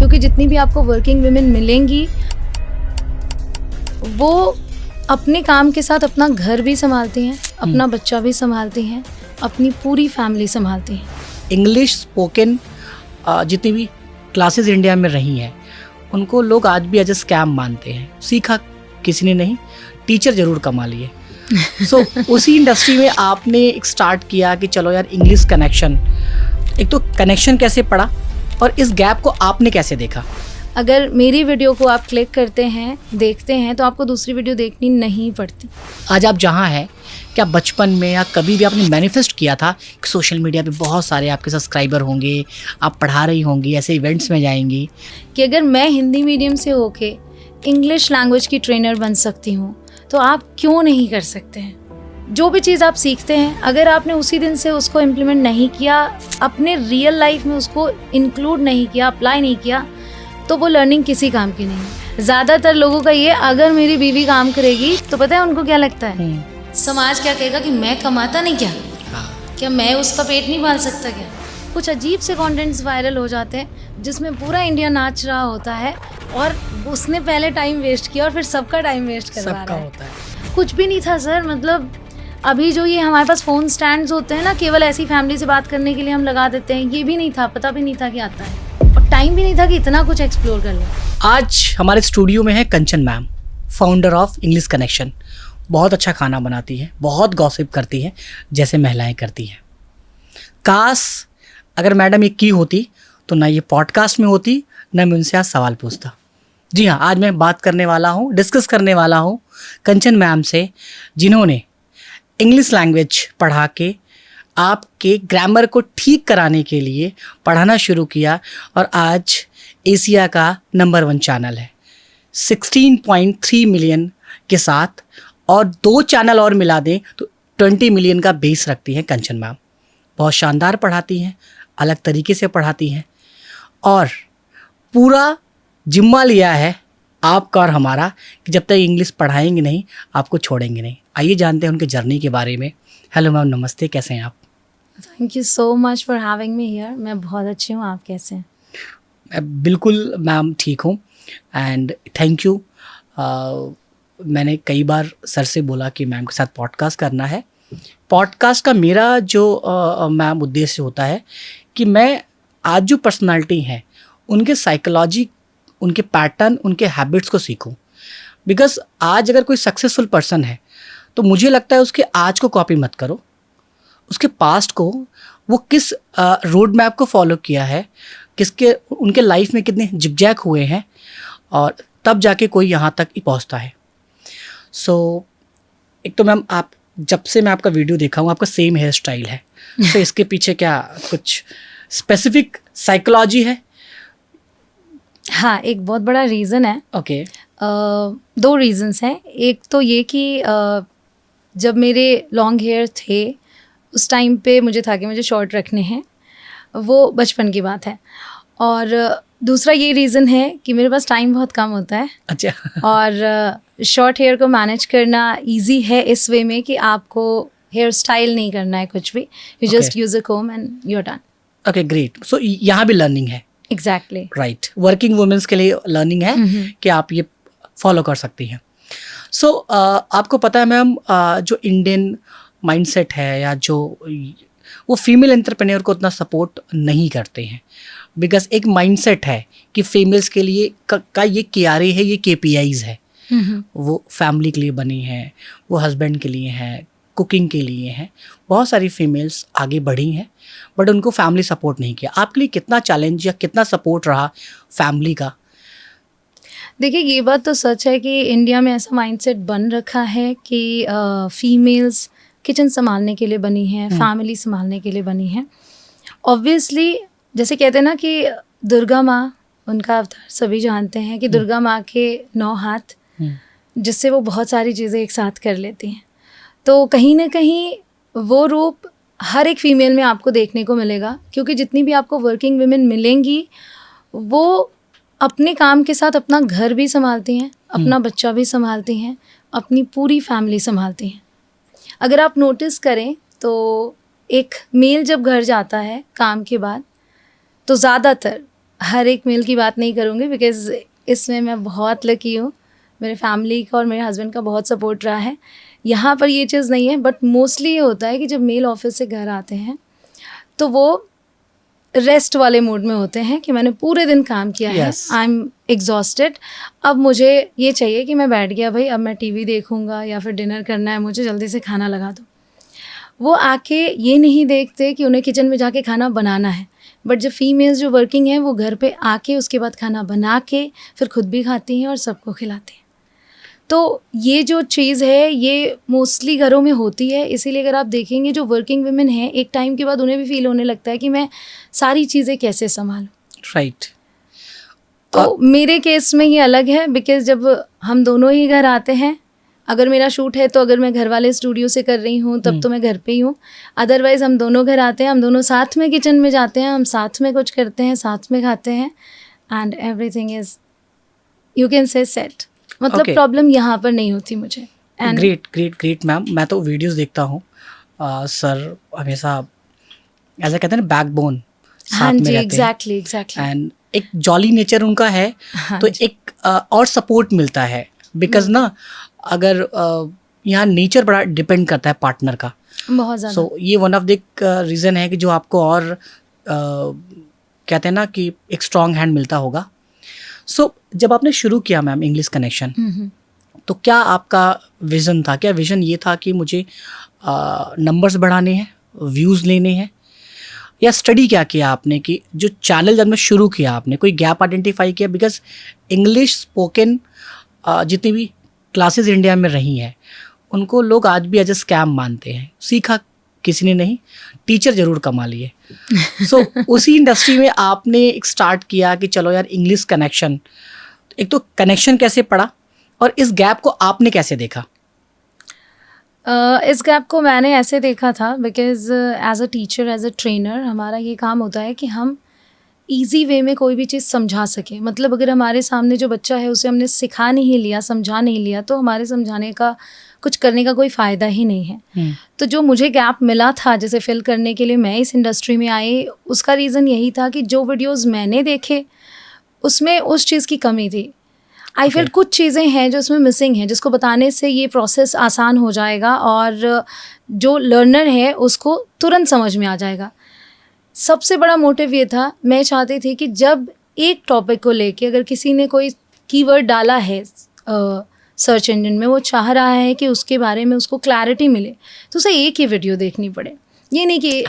क्योंकि जितनी भी आपको वर्किंग वुमेन मिलेंगी वो अपने काम के साथ अपना घर भी संभालती हैं, अपना बच्चा भी संभालती हैं, अपनी पूरी फैमिली संभालती हैं। इंग्लिश स्पोकन जितनी भी क्लासेस इंडिया में रही हैं उनको लोग आज भी एज ए स्कैम मानते हैं। सीखा किसी ने नहीं, टीचर ज़रूर कमा लिए। सो उसी इंडस्ट्री में आपने एक स्टार्ट किया कि चलो यार इंग्लिश कनेक्शन, एक तो कनेक्शन कैसे पड़ा और इस गैप को आपने कैसे देखा? अगर मेरी वीडियो को आप क्लिक करते हैं, देखते हैं, तो आपको दूसरी वीडियो देखनी नहीं पड़ती। आज आप जहाँ हैं, क्या बचपन में या कभी भी आपने मैनिफेस्ट किया था कि सोशल मीडिया पे बहुत सारे आपके सब्सक्राइबर होंगे, आप पढ़ा रही होंगी, ऐसे इवेंट्स में जाएंगी कि अगर मैं हिंदी मीडियम से होके इंग्लिश लैंग्वेज की ट्रेनर बन सकती हूँ तो आप क्यों नहीं कर सकते हैं? जो भी चीज़ आप सीखते हैं, अगर आपने उसी दिन से उसको इम्प्लीमेंट नहीं किया, अपने रियल लाइफ में उसको इंक्लूड नहीं किया, अप्लाई नहीं किया, तो वो लर्निंग किसी काम की नहीं है। ज़्यादातर लोगों का ये, अगर मेरी बीवी काम करेगी तो पता है उनको क्या लगता है, समाज क्या कहेगा कि मैं कमाता नहीं क्या मैं उसका पेट नहीं पाल सकता क्या? कुछ अजीब से कंटेंट्स वायरल हो जाते हैं जिसमें पूरा इंडिया नाच रहा होता है और उसने पहले टाइम वेस्ट किया और फिर सबका टाइम वेस्ट करवा रहा है। होता है। कुछ भी नहीं था सर, मतलब अभी जो ये हमारे पास फ़ोन स्टैंड्स होते हैं ना, केवल ऐसी फैमिली से बात करने के लिए हम लगा देते हैं, ये भी नहीं था, पता भी नहीं था कि आता है, और टाइम भी नहीं था कि इतना कुछ एक्सप्लोर कर लें। आज हमारे स्टूडियो में है Kanchan ma'am, founder of English connection. बहुत अच्छा खाना बनाती है, बहुत गॉसिप करती है जैसे महिलाएं करती हैं। काश अगर मैडम ये की होती तो ना ये पॉडकास्ट में होती, ना मैं उनसे आज सवाल पूछता। जी हाँ, आज मैं बात करने वाला हूँ, डिस्कस करने वाला हूँ कंचन मैम से, जिन्होंने इंग्लिश लैंग्वेज पढ़ा के आपके ग्रामर को ठीक कराने के लिए पढ़ाना शुरू किया और आज एशिया का नंबर 1 चैनल है 16.3 मिलियन के साथ, और 2 चैनल और मिला दें तो 20 मिलियन का बेस रखती हैं कंचन मैम। बहुत शानदार पढ़ाती हैं, अलग तरीके से पढ़ाती हैं और पूरा जिम्मा लिया है आपका और हमारा कि जब तक इंग्लिश पढ़ाएंगे नहीं आपको छोड़ेंगे नहीं। आइए जानते हैं उनके जर्नी के बारे में। हेलो मैम, नमस्ते, कैसे हैं आप? Thank you so much for having me here. मैं बहुत अच्छी हूँ, आप कैसे हैं? मैं बिल्कुल मैम ठीक हूँ एंड थैंक यू। मैंने कई बार सर से बोला कि मैम के साथ पॉडकास्ट करना है। पॉडकास्ट का मेरा जो मैम उद्देश्य होता है कि मैं आज जो पर्सनालिटी हैं उनके साइकोलॉजी, उनके पैटर्न, उनके हैबिट्स को सीखूं। बिकॉज आज अगर कोई सक्सेसफुल पर्सन है तो मुझे लगता है उसके आज को कॉपी मत करो, उसके पास्ट को, वो किस रोड मैप को फॉलो किया है, किसके उनके लाइफ में कितने जिगजैग हुए हैं, और तब जाके कोई यहाँ तक ही पहुँचता है। सो एक तो मैम, आप जब से मैं आपका वीडियो देखा हूँ आपका सेम हेयर स्टाइल है, तो इसके पीछे क्या कुछ स्पेसिफिक साइकोलॉजी है? हाँ, एक बहुत बड़ा रीज़न है। ओके। 2 रीज़न्स हैं। एक तो ये कि जब मेरे लॉन्ग हेयर थे उस टाइम पे मुझे था कि मुझे शॉर्ट रखने हैं, वो बचपन की बात है। और दूसरा ये रीज़न है कि मेरे पास टाइम बहुत कम होता है। अच्छा। और शॉर्ट हेयर को मैनेज करना इजी है इस वे में कि आपको हेयर स्टाइल नहीं करना है कुछ भी, you just use a comb and you are done. Okay, great. So यहाँ भी लर्निंग है। एग्जैक्टली राइट, वर्किंग वुमेन्स के लिए लर्निंग है कि आप ये फॉलो कर सकती हैं। सो आपको पता है मैम, जो इंडियन माइंडसेट है या जो वो फीमेल एंटरप्रेन्योर को उतना सपोर्ट नहीं करते हैं। बिकॉज एक माइंडसेट है कि फीमेल्स के लिए का ये KRA है, ये KPIs है। वो फैमिली के लिए बनी है, वो हस्बैंड के लिए हैं, कुकिंग के लिए हैं। बहुत सारी फीमेल्स आगे बढ़ी हैं बट उनको फैमिली सपोर्ट नहीं किया। आपके लिए कितना चैलेंज या कितना सपोर्ट रहा फैमिली का? देखिए, ये बात तो सच है कि इंडिया में ऐसा माइंडसेट बन रखा है कि फीमेल्स किचन संभालने के लिए बनी हैं, फैमिली संभालने के लिए बनी हैं। ऑब्वियसली जैसे कहते हैं ना कि दुर्गा माँ, उनका अवतार सभी जानते हैं कि दुर्गा माँ के 9 हाथ, जिससे वो बहुत सारी चीज़ें एक साथ कर लेती हैं। तो कहीं ना कहीं वो रूप हर एक फीमेल में आपको देखने को मिलेगा, क्योंकि जितनी भी आपको वर्किंग वुमेन मिलेंगी वो अपने काम के साथ अपना घर भी संभालती हैं, अपना बच्चा भी संभालती हैं, अपनी पूरी फैमिली संभालती हैं। अगर आप नोटिस करें तो एक मेल जब घर जाता है काम के बाद तो ज़्यादातर हर एक मील की बात नहीं करूँगी बिकॉज़ इसमें मैं बहुत लकी हूँ। मेरे फैमिली का और मेरे हस्बैंड का बहुत सपोर्ट रहा है। यहाँ पर ये चीज़ नहीं है, बट मोस्टली ये होता है कि जब मेल ऑफिस से घर आते हैं तो वो रेस्ट वाले मूड में होते हैं कि मैंने पूरे दिन काम किया है, Yes. आई एम एग्जॉस्टेड, अब मुझे ये चाहिए कि मैं बैठ गया भाई, अब मैं टीवी देखूंगा या फिर डिनर करना है मुझे, जल्दी से खाना लगा दो। वो आके ये नहीं देखते कि उन्हें किचन में जाके खाना बनाना है, बट जब फीमेल्स जो वर्किंग हैं वो घर पे आके उसके बाद खाना बना के फिर खुद भी खाती हैं और सबको खिलाती हैं। तो ये जो चीज़ है ये मोस्टली घरों में होती है, इसीलिए अगर आप देखेंगे जो वर्किंग वुमेन हैं एक टाइम के बाद उन्हें भी फील होने लगता है कि मैं सारी चीज़ें कैसे संभालूं। राइट। तो मेरे केस में ये अलग है बिकॉज जब हम दोनों ही घर आते हैं, अगर मेरा शूट है तो अगर मैं घर वाले स्टूडियो से कर रही हूँ तब तो मैं घर पे ही हूँ, अदरवाइज़ हम दोनों घर आते हैं, हम दोनों साथ में किचन में जाते हैं, हम साथ में कुछ करते हैं, साथ में खाते हैं and everything is you can say set. मतलब Okay. प्रॉब्लम यहाँ पर नहीं होती मुझे। And great great great ma'am. मैं तो वीडियोस देखता हूँ, सर हमेशा ऐसा कहते हैं ना बैकबोन हाँ साथ में जी, रहते हैं एग्जैक्टली एग्जैक्टली। एंड एक जॉली नेचर उनका है, हाँ तो जी। एक और सपोर्ट मिलता है बिकॉज ना अगर यहाँ नेचर बड़ा डिपेंड करता है पार्टनर का, बहुत ज़्यादा। सो ये वन ऑफ द रीज़न है कि जो आपको और कहते हैं ना कि एक स्ट्रॉन्ग हैंड मिलता होगा। सो जब आपने शुरू किया मैम इंग्लिश कनेक्शन, तो क्या आपका विज़न था? क्या विज़न ये था कि मुझे नंबर्स बढ़ाने हैं, व्यूज़ लेने हैं, या स्टडी क्या किया आपने कि जो चैनल जब में शुरू किया आपने कोई गैप आइडेंटिफाई किया? बिकॉज इंग्लिश स्पोकन जितनी भी क्लासेस इंडिया में रही हैं उनको लोग आज भी एज ए स्कैम मानते हैं। सीखा किसी ने नहीं, टीचर ज़रूर कमा लिए। सो उसी इंडस्ट्री में आपने एक स्टार्ट किया कि चलो यार इंग्लिश कनेक्शन, एक तो कनेक्शन कैसे पड़ा और इस गैप को आपने कैसे देखा? इस गैप को मैंने ऐसे देखा था because as a teacher, as a trainer, हमारा ये काम होता है कि हम इजी वे में कोई भी चीज़ समझा सके। मतलब अगर हमारे सामने जो बच्चा है उसे हमने सिखा नहीं लिया, समझा नहीं लिया, तो हमारे समझाने का कुछ करने का कोई फ़ायदा ही नहीं है। तो जो मुझे गैप मिला था जैसे फिल करने के लिए मैं इस इंडस्ट्री में आई, उसका रीज़न यही था कि जो वीडियोज़ मैंने देखे उसमें उस चीज़ की कमी थी। आई फील कुछ चीज़ें हैं जो उसमें मिसिंग हैं, जिसको बताने से ये प्रोसेस आसान हो जाएगा और जो लर्नर है उसको तुरंत समझ में आ जाएगा। सबसे बड़ा मोटिव ये था, मैं चाहती थी कि जब एक टॉपिक को लेके अगर किसी ने कोई कीवर्ड डाला है सर्च इंजन में, वो चाह रहा है कि उसके बारे में उसको क्लैरिटी मिले, तो उसे एक ही वीडियो देखनी पड़े। ये नहीं कि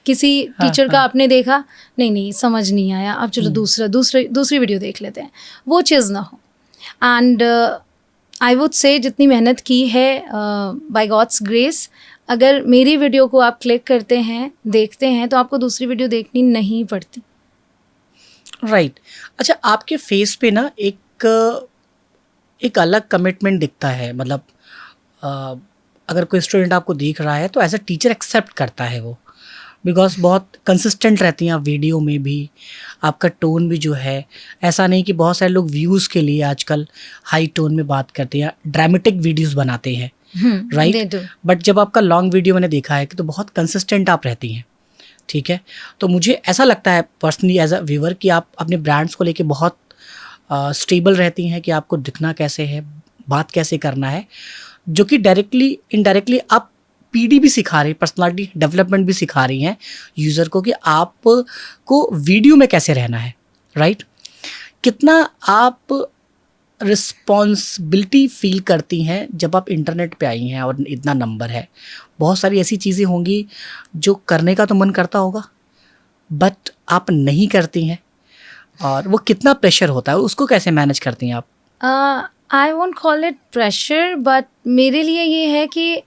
किसी टीचर का आपने देखा, नहीं समझ नहीं आया, अब चलो दूसरी वीडियो देख लेते हैं, वो चीज़ ना हो। एंड आई वुड से जितनी मेहनत की है बाय गॉड्स ग्रेस, अगर मेरी वीडियो को आप क्लिक करते हैं, देखते हैं, तो आपको दूसरी वीडियो देखनी नहीं पड़ती। राइट। अच्छा, आपके फेस पे ना एक अलग कमिटमेंट दिखता है। मतलब अगर कोई स्टूडेंट आपको देख रहा है तो एज अ टीचर एक्सेप्ट करता है वो, बिकॉज बहुत कंसिस्टेंट रहती हैं आप वीडियो में भी, आपका टोन भी जो है ऐसा नहीं कि बहुत सारे लोग व्यूज़ के लिए आजकल हाई टोन में बात करते हैं, ड्रामेटिक वीडियोस बनाते हैं, राइट। बट जब आपका लॉन्ग वीडियो मैंने देखा है कि तो बहुत कंसिस्टेंट आप रहती हैं, ठीक है। तो मुझे ऐसा लगता है पर्सनली एज अ व्यूअर कि आप अपने ब्रांड्स को लेके बहुत स्टेबल रहती हैं कि आपको दिखना कैसे है, बात कैसे करना है, जो कि डायरेक्टली इनडायरेक्टली आप पीडी भी सिखा रही, पर्सनालिटी डेवलपमेंट भी सिखा रही हैं यूज़र को कि आपको वीडियो में कैसे रहना है, राइट। कितना आप रिस्पॉन्सिबिलिटी फील करती हैं जब आप इंटरनेट पे आई हैं और इतना नंबर है? बहुत सारी ऐसी चीज़ें होंगी जो करने का तो मन करता होगा बट आप नहीं करती हैं, और वो कितना प्रेशर होता है, उसको कैसे मैनेज करती हैं आप? I won't call it pressure, but मेरे लिए ये है कि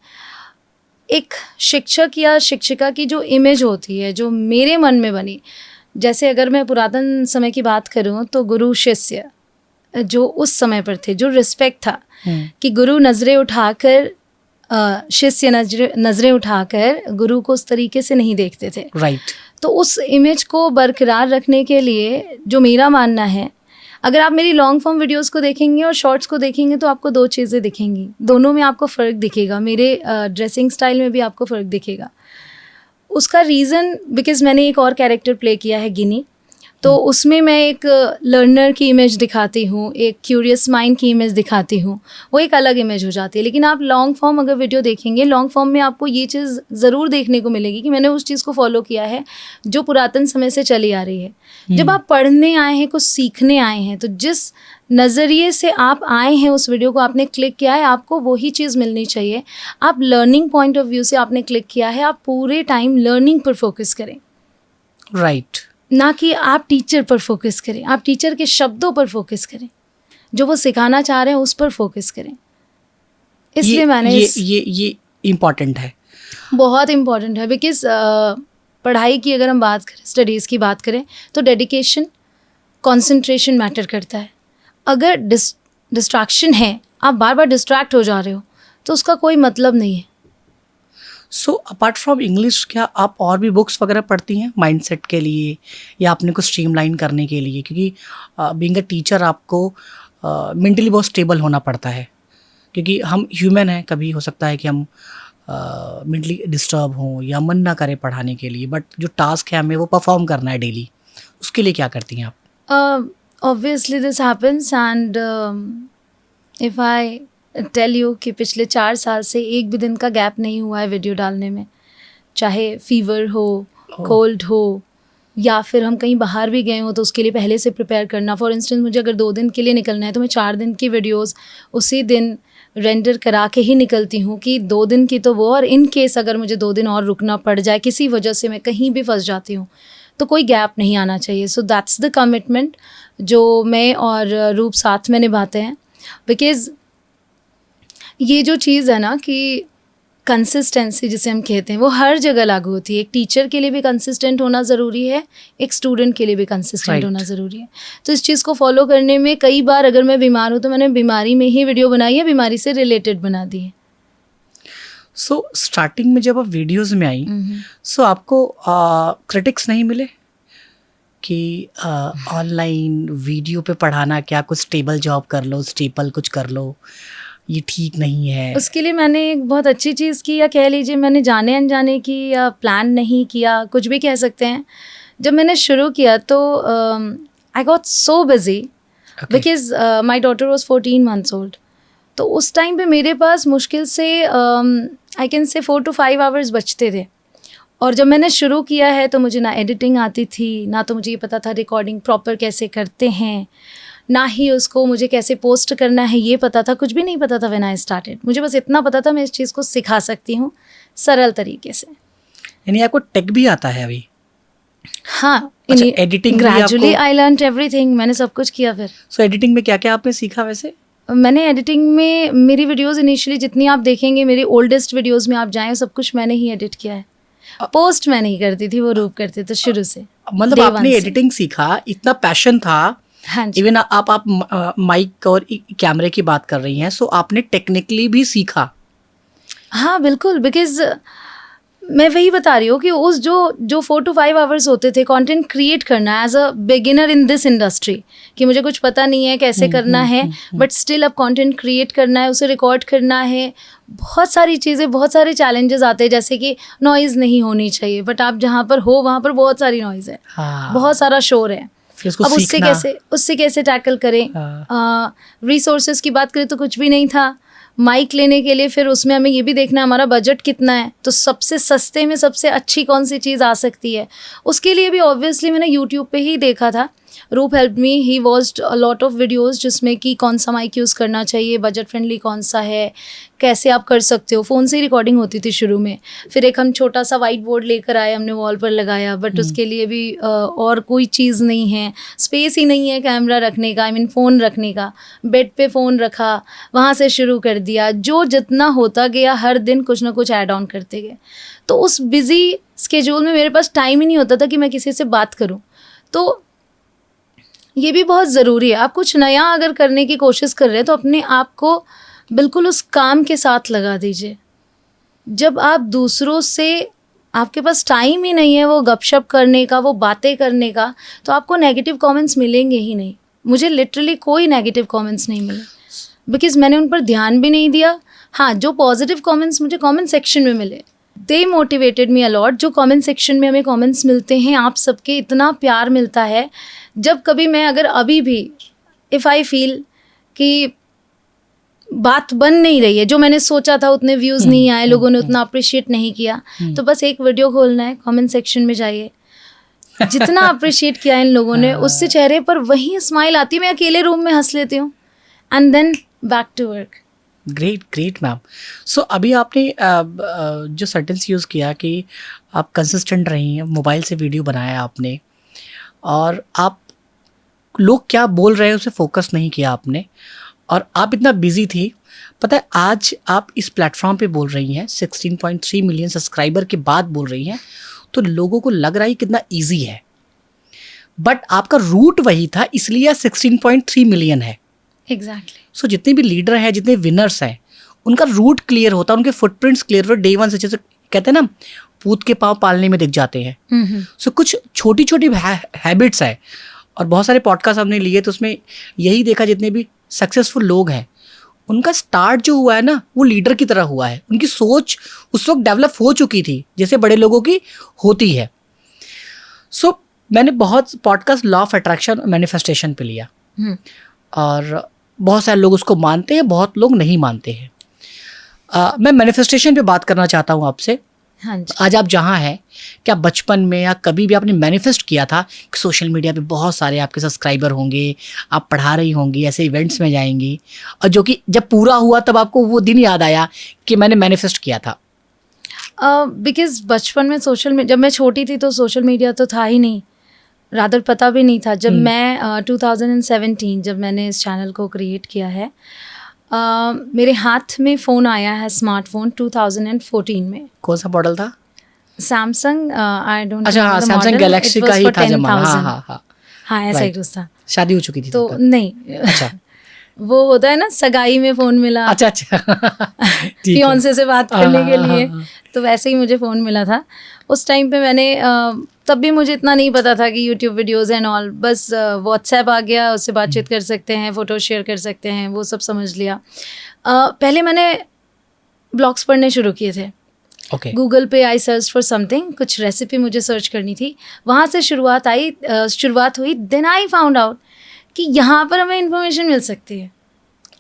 एक शिक्षक या शिक्षिका की जो इमेज होती है, जो मेरे मन में बनी, जैसे अगर मैं पुरातन समय की बात करूं तो गुरु शिष्य जो उस समय पर थे, जो रिस्पेक्ट था कि गुरु नज़रें उठाकर शिष्य नज़रें उठाकर गुरु को उस तरीके से नहीं देखते थे, राइट। तो उस इमेज को बरकरार रखने के लिए जो मेरा मानना है, अगर आप मेरी लॉन्ग फॉर्म वीडियोस को देखेंगे और शॉर्ट्स को देखेंगे तो आपको दो चीज़ें दिखेंगी, दोनों में आपको फ़र्क दिखेगा, मेरे ड्रेसिंग स्टाइल में भी आपको फ़र्क दिखेगा। उसका रीज़न बिकॉज़ मैंने एक और कैरेक्टर प्ले किया है गिनी, तो उसमें मैं एक लर्नर की इमेज दिखाती हूँ, एक क्यूरियस माइंड की इमेज दिखाती हूँ, वो एक अलग इमेज हो जाती है। लेकिन आप लॉन्ग फॉर्म अगर वीडियो देखेंगे, लॉन्ग फॉर्म में आपको ये चीज़ ज़रूर देखने को मिलेगी कि मैंने उस चीज़ को फॉलो किया है जो पुरातन समय से चली आ रही है। जब आप पढ़ने आए हैं, कुछ सीखने आए हैं, तो जिस नज़रिए से आप आए हैं उस वीडियो को आपने क्लिक किया है, आपको वही चीज़ मिलनी चाहिए। आप लर्निंग पॉइंट ऑफ व्यू से आपने क्लिक किया है, आप पूरे टाइम लर्निंग पर फोकस करें, राइट। ना कि आप टीचर पर फोकस करें। आप टीचर के शब्दों पर फोकस करें, जो वो सिखाना चाह रहे हैं उस पर फोकस करें। इसलिए मैंने ये इम्पॉर्टेंट है, बहुत इम्पॉर्टेंट है। बिकॉज पढ़ाई की अगर हम बात करें, स्टडीज़ की बात करें, तो डेडिकेशन, कंसंट्रेशन मैटर करता है। अगर डिस्ट्रैक्शन है, आप बार बार डिस्ट्रैक्ट हो जा रहे हो, तो उसका कोई मतलब नहीं है। सो अपार्ट फ्रॉम इंग्लिश, क्या आप और भी बुक्स वगैरह पढ़ती हैं माइंडसेट के लिए, या अपने को स्ट्रीमलाइन करने के लिए? क्योंकि बीइंग अ टीचर आपको मेंटली बहुत स्टेबल होना पड़ता है, क्योंकि हम ह्यूमन हैं। कभी हो सकता है कि हम मेंटली डिस्टर्ब हों या मन ना करे पढ़ाने के लिए, बट जो टास्क है हमें वो परफॉर्म करना है डेली, उसके लिए क्या करती हैं आप? Obviously this happens and if I tell you कि पिछले 4 साल से एक भी दिन का गैप नहीं हुआ है वीडियो डालने में, चाहे फीवर हो, कोल्ड हो, या फिर हम कहीं बाहर भी गए हो तो उसके लिए पहले से प्रिपेयर करना। फॉर इंस्टेंस मुझे अगर 2 दिन के लिए निकलना है तो मैं 4 दिन की वीडियोस उसी दिन रेंडर करा के ही निकलती हूँ कि 2 दिन की तो वो, और इन केस अगर मुझे 2 दिन और रुकना पड़ जाए, किसी वजह से मैं कहीं भी फंस जाती हूँ, तो कोई गैप नहीं आना चाहिए। सो दैट्स द कमिटमेंट जो मैं और रूप साथ में निभाते हैं। बिकॉज़ ये जो चीज़ है ना कि कंसिस्टेंसी जिसे हम कहते हैं, वो हर जगह लागू होती है। एक टीचर के लिए भी कंसिस्टेंट होना ज़रूरी है, एक स्टूडेंट के लिए भी कंसिस्टेंट Right. होना ज़रूरी है। तो इस चीज़ को फॉलो करने में कई बार अगर मैं बीमार हूँ तो मैंने बीमारी में ही वीडियो बनाई है, बीमारी से रिलेटेड बना दी है। सो स्टार्टिंग में जब आप वीडियोस में आई, सो आपको क्रिटिक्स नहीं मिले कि ऑनलाइन वीडियो पे पढ़ाना, क्या कुछ स्टेबल जॉब कर लो, स्टेबल कुछ कर लो, ये ठीक नहीं है? उसके लिए मैंने एक बहुत अच्छी चीज़ की, या कह लीजिए मैंने जाने अनजाने की, या प्लान नहीं किया, कुछ भी कह सकते हैं। जब मैंने शुरू किया तो I got so busy because my daughter was 14 months old। तो उस टाइम पे मेरे पास मुश्किल से I can say 4 to 5 hours बचते थे। और जब मैंने शुरू किया है तो मुझे ना एडिटिंग आती थी, ना तो मुझे ये पता था रिकॉर्डिंग प्रॉपर कैसे करते हैं, ना ही उसको मुझे कैसे पोस्ट करना है ये पता था। कुछ भी नहीं पता था व्हेन आई स्टार्टेड। मुझे बस इतना पता था मैं इस चीज़ को सिखा सकती हूँ सरल तरीके से। यानी आपको टेक भी आता है अभी? हाँ, अच्छा, editing gradually I learned everything. मैंने सब कुछ किया। फिर सो एडिटिंग में क्या क्या आपने सीखा वैसे? मैंने एडिटिंग में मेरी वीडियोस इनिशियली जितनी आप देखेंगे, मेरी ओल्डेस्ट वीडियोस में आप जाएं, सब कुछ मैंने ही एडिट किया है। पोस्ट मैं नहीं करती थी, वो रूप करते थे शुरू से। मतलब आपने एडिटिंग सीखा, इतना पैशन था। हाँ जी। इवन आप माइक और कैमरे की बात कर रही हैं, सो आपने टेक्निकली भी सीखा? हाँ बिल्कुल, बिकॉज मैं वही बता रही हूँ कि उस जो 4 to 5 hours होते थे कंटेंट क्रिएट करना as a beginner in this industry, कि मुझे कुछ पता नहीं है कैसे करना है, बट स्टिल अब कंटेंट क्रिएट करना है, उसे रिकॉर्ड करना है। बहुत सारी चीज़ें, बहुत सारे चैलेंजेस आते हैं, जैसे कि नॉइज़ नहीं होनी चाहिए, बट आप जहाँ पर हो वहाँ पर बहुत सारी नॉइज़ है। हाँ। बहुत सारा शोर है। अब उससे कैसे टैकल करें। रिसोर्सेज की बात करें तो कुछ भी नहीं था माइक लेने के लिए। फिर उसमें हमें ये भी देखना है हमारा बजट कितना है, तो सबसे सस्ते में सबसे अच्छी कौन सी चीज़ आ सकती है। उसके लिए भी ऑब्वियसली मैंने यूट्यूब पे ही देखा था। रूप help me, he watched a lot of videos जिसमें कि कौन सा माइक यूज़ करना चाहिए, बजट फ्रेंडली कौन सा है, कैसे आप कर सकते हो। फ़ोन से ही रिकॉर्डिंग होती थी शुरू में। फिर एक हम छोटा सा वाइट बोर्ड लेकर आए, हमने वॉल पर लगाया, बट उसके लिए भी और कोई चीज़ नहीं है, स्पेस ही नहीं है कैमरा रखने का, आई मीन फ़ोन रखने का। बेड पे फ़ोन रखा, वहाँ से शुरू कर दिया। जो जितना होता गया हर दिन कुछ ना कुछ ऐड ऑन करते गए। तो उस बिज़ी स्केड्यूल में मेरे पास टाइम ही नहीं होता था कि मैं किसी से बात करूँ। तो ये भी बहुत ज़रूरी है। आप कुछ नया अगर करने की कोशिश कर रहे हैं तो अपने आप को बिल्कुल उस काम के साथ लगा दीजिए। जब आप दूसरों से, आपके पास टाइम ही नहीं है वो गपशप करने का, वो बातें करने का, तो आपको नेगेटिव कमेंट्स मिलेंगे ही नहीं। मुझे लिटरली कोई नेगेटिव कमेंट्स नहीं मिले, बिकॉज मैंने उन पर ध्यान भी नहीं दिया। हाँ, जो पॉजिटिव कमेंट्स मुझे कमेंट सेक्शन में मिले, दे मोटिवेटेड मी अलॉट। जो कमेंट सेक्शन में हमें कमेंट्स मिलते हैं, आप सबके इतना प्यार मिलता है। जब कभी मैं अगर अभी भी इफ़ आई फील कि बात बन नहीं रही है, जो मैंने सोचा था उतने व्यूज़ नहीं आए, लोगों ने उतना अप्रिशिएट नहीं किया, तो बस एक वीडियो खोलना है, कमेंट सेक्शन में जाइए, जितना अप्रिशिएट किया इन लोगों ने, उससे चेहरे पर वही स्माइल आती है। मैं अकेले रूम में हंस लेती हूँ and then back to work. Great great ma'am. So अभी आपने जो सेंटेंस यूज़ किया कि आप कंसिस्टेंट रही हैं, मोबाइल से वीडियो बनाया आपने, और आप लोग क्या बोल रहे हैं उसे फोकस नहीं किया आपने, और आप इतना बिजी थी। पता है आज आप इस प्लेटफॉर्म पे बोल रही हैं, 16.3 मिलियन सब्सक्राइबर के बाद बोल रही हैं, तो लोगों को लग रहा है कितना इजी है, बट आपका रूट वही था, इसलिए 16.3 मिलियन है। एग्जैक्टली। सो जितने भी लीडर हैं, जितने विनर्स हैं, उनका रूट क्लियर होता है, उनके फुटप्रिंट्स क्लियर होते, डे वन से, जैसे कहते हैं ना पूत के पाँव पालने में दिख जाते हैं। सो कुछ छोटी छोटी हैबिट्स है, और बहुत सारे पॉडकास्ट हमने लिए तो उसमें यही देखा, जितने भी सक्सेसफुल लोग हैं उनका स्टार्ट जो हुआ है ना, वो लीडर की तरह हुआ है। उनकी सोच उस वक्त डेवलप हो चुकी थी जैसे बड़े लोगों की होती है। सो मैंने बहुत podcast law of attraction manifestation पे लिया, और बहुत सारे लोग उसको मानते हैं, बहुत लोग नहीं मानते हैं। मैं मैनिफेस्टेशन पे बात करना चाहता हूँ आपसे। हाँ जी। आज आप जहाँ हैं, क्या बचपन में या कभी भी आपने मैनिफेस्ट किया था कि सोशल मीडिया पे बहुत सारे आपके सब्सक्राइबर होंगे, आप पढ़ा रही होंगी, ऐसे इवेंट्स में जाएंगी, और जो कि जब पूरा हुआ तब आपको वो दिन याद आया कि मैंने मैनिफेस्ट किया था? बिकॉज बचपन में जब मैं छोटी थी तो सोशल मीडिया तो था ही नहीं, रादर पता भी नहीं था। जब मैं 2017 जब मैंने इस चैनल को क्रिएट किया है, मेरे हाथ में फ़ोन आया है, स्मार्टफोन 2014 में। कौन सा मॉडल था? Samsung, I don't. अच्छा हाँ, सैमसंग गैलेक्सी का ही था जमाना। हाँ हाँ हाँ हाँ, ऐसा ही कुछ था। शादी हो चुकी थी तो तब? नहीं। अच्छा। वो होता है ना, सगाई में फ़ोन मिला। अच्छा अच्छा। फियोंसे से बात करने के लिए, तो वैसे ही मुझे फ़ोन मिला था। उस टाइम पे मैंने तब भी मुझे इतना नहीं पता था कि यूट्यूब वीडियोज़ एंड ऑल, बस व्हाट्सएप आ गया, उससे बातचीत कर सकते हैं, फ़ोटो शेयर कर सकते हैं, वो सब समझ लिया। पहले मैंने ब्लॉग्स पढ़ने शुरू किए थे। ओके। गूगल पे आई सर्च फॉर समथिंग, कुछ रेसिपी मुझे सर्च करनी थी, वहाँ से शुरुआत हुई। देन आई फाउंड आउट कि यहाँ पर हमें इन्फॉर्मेशन मिल सकती है।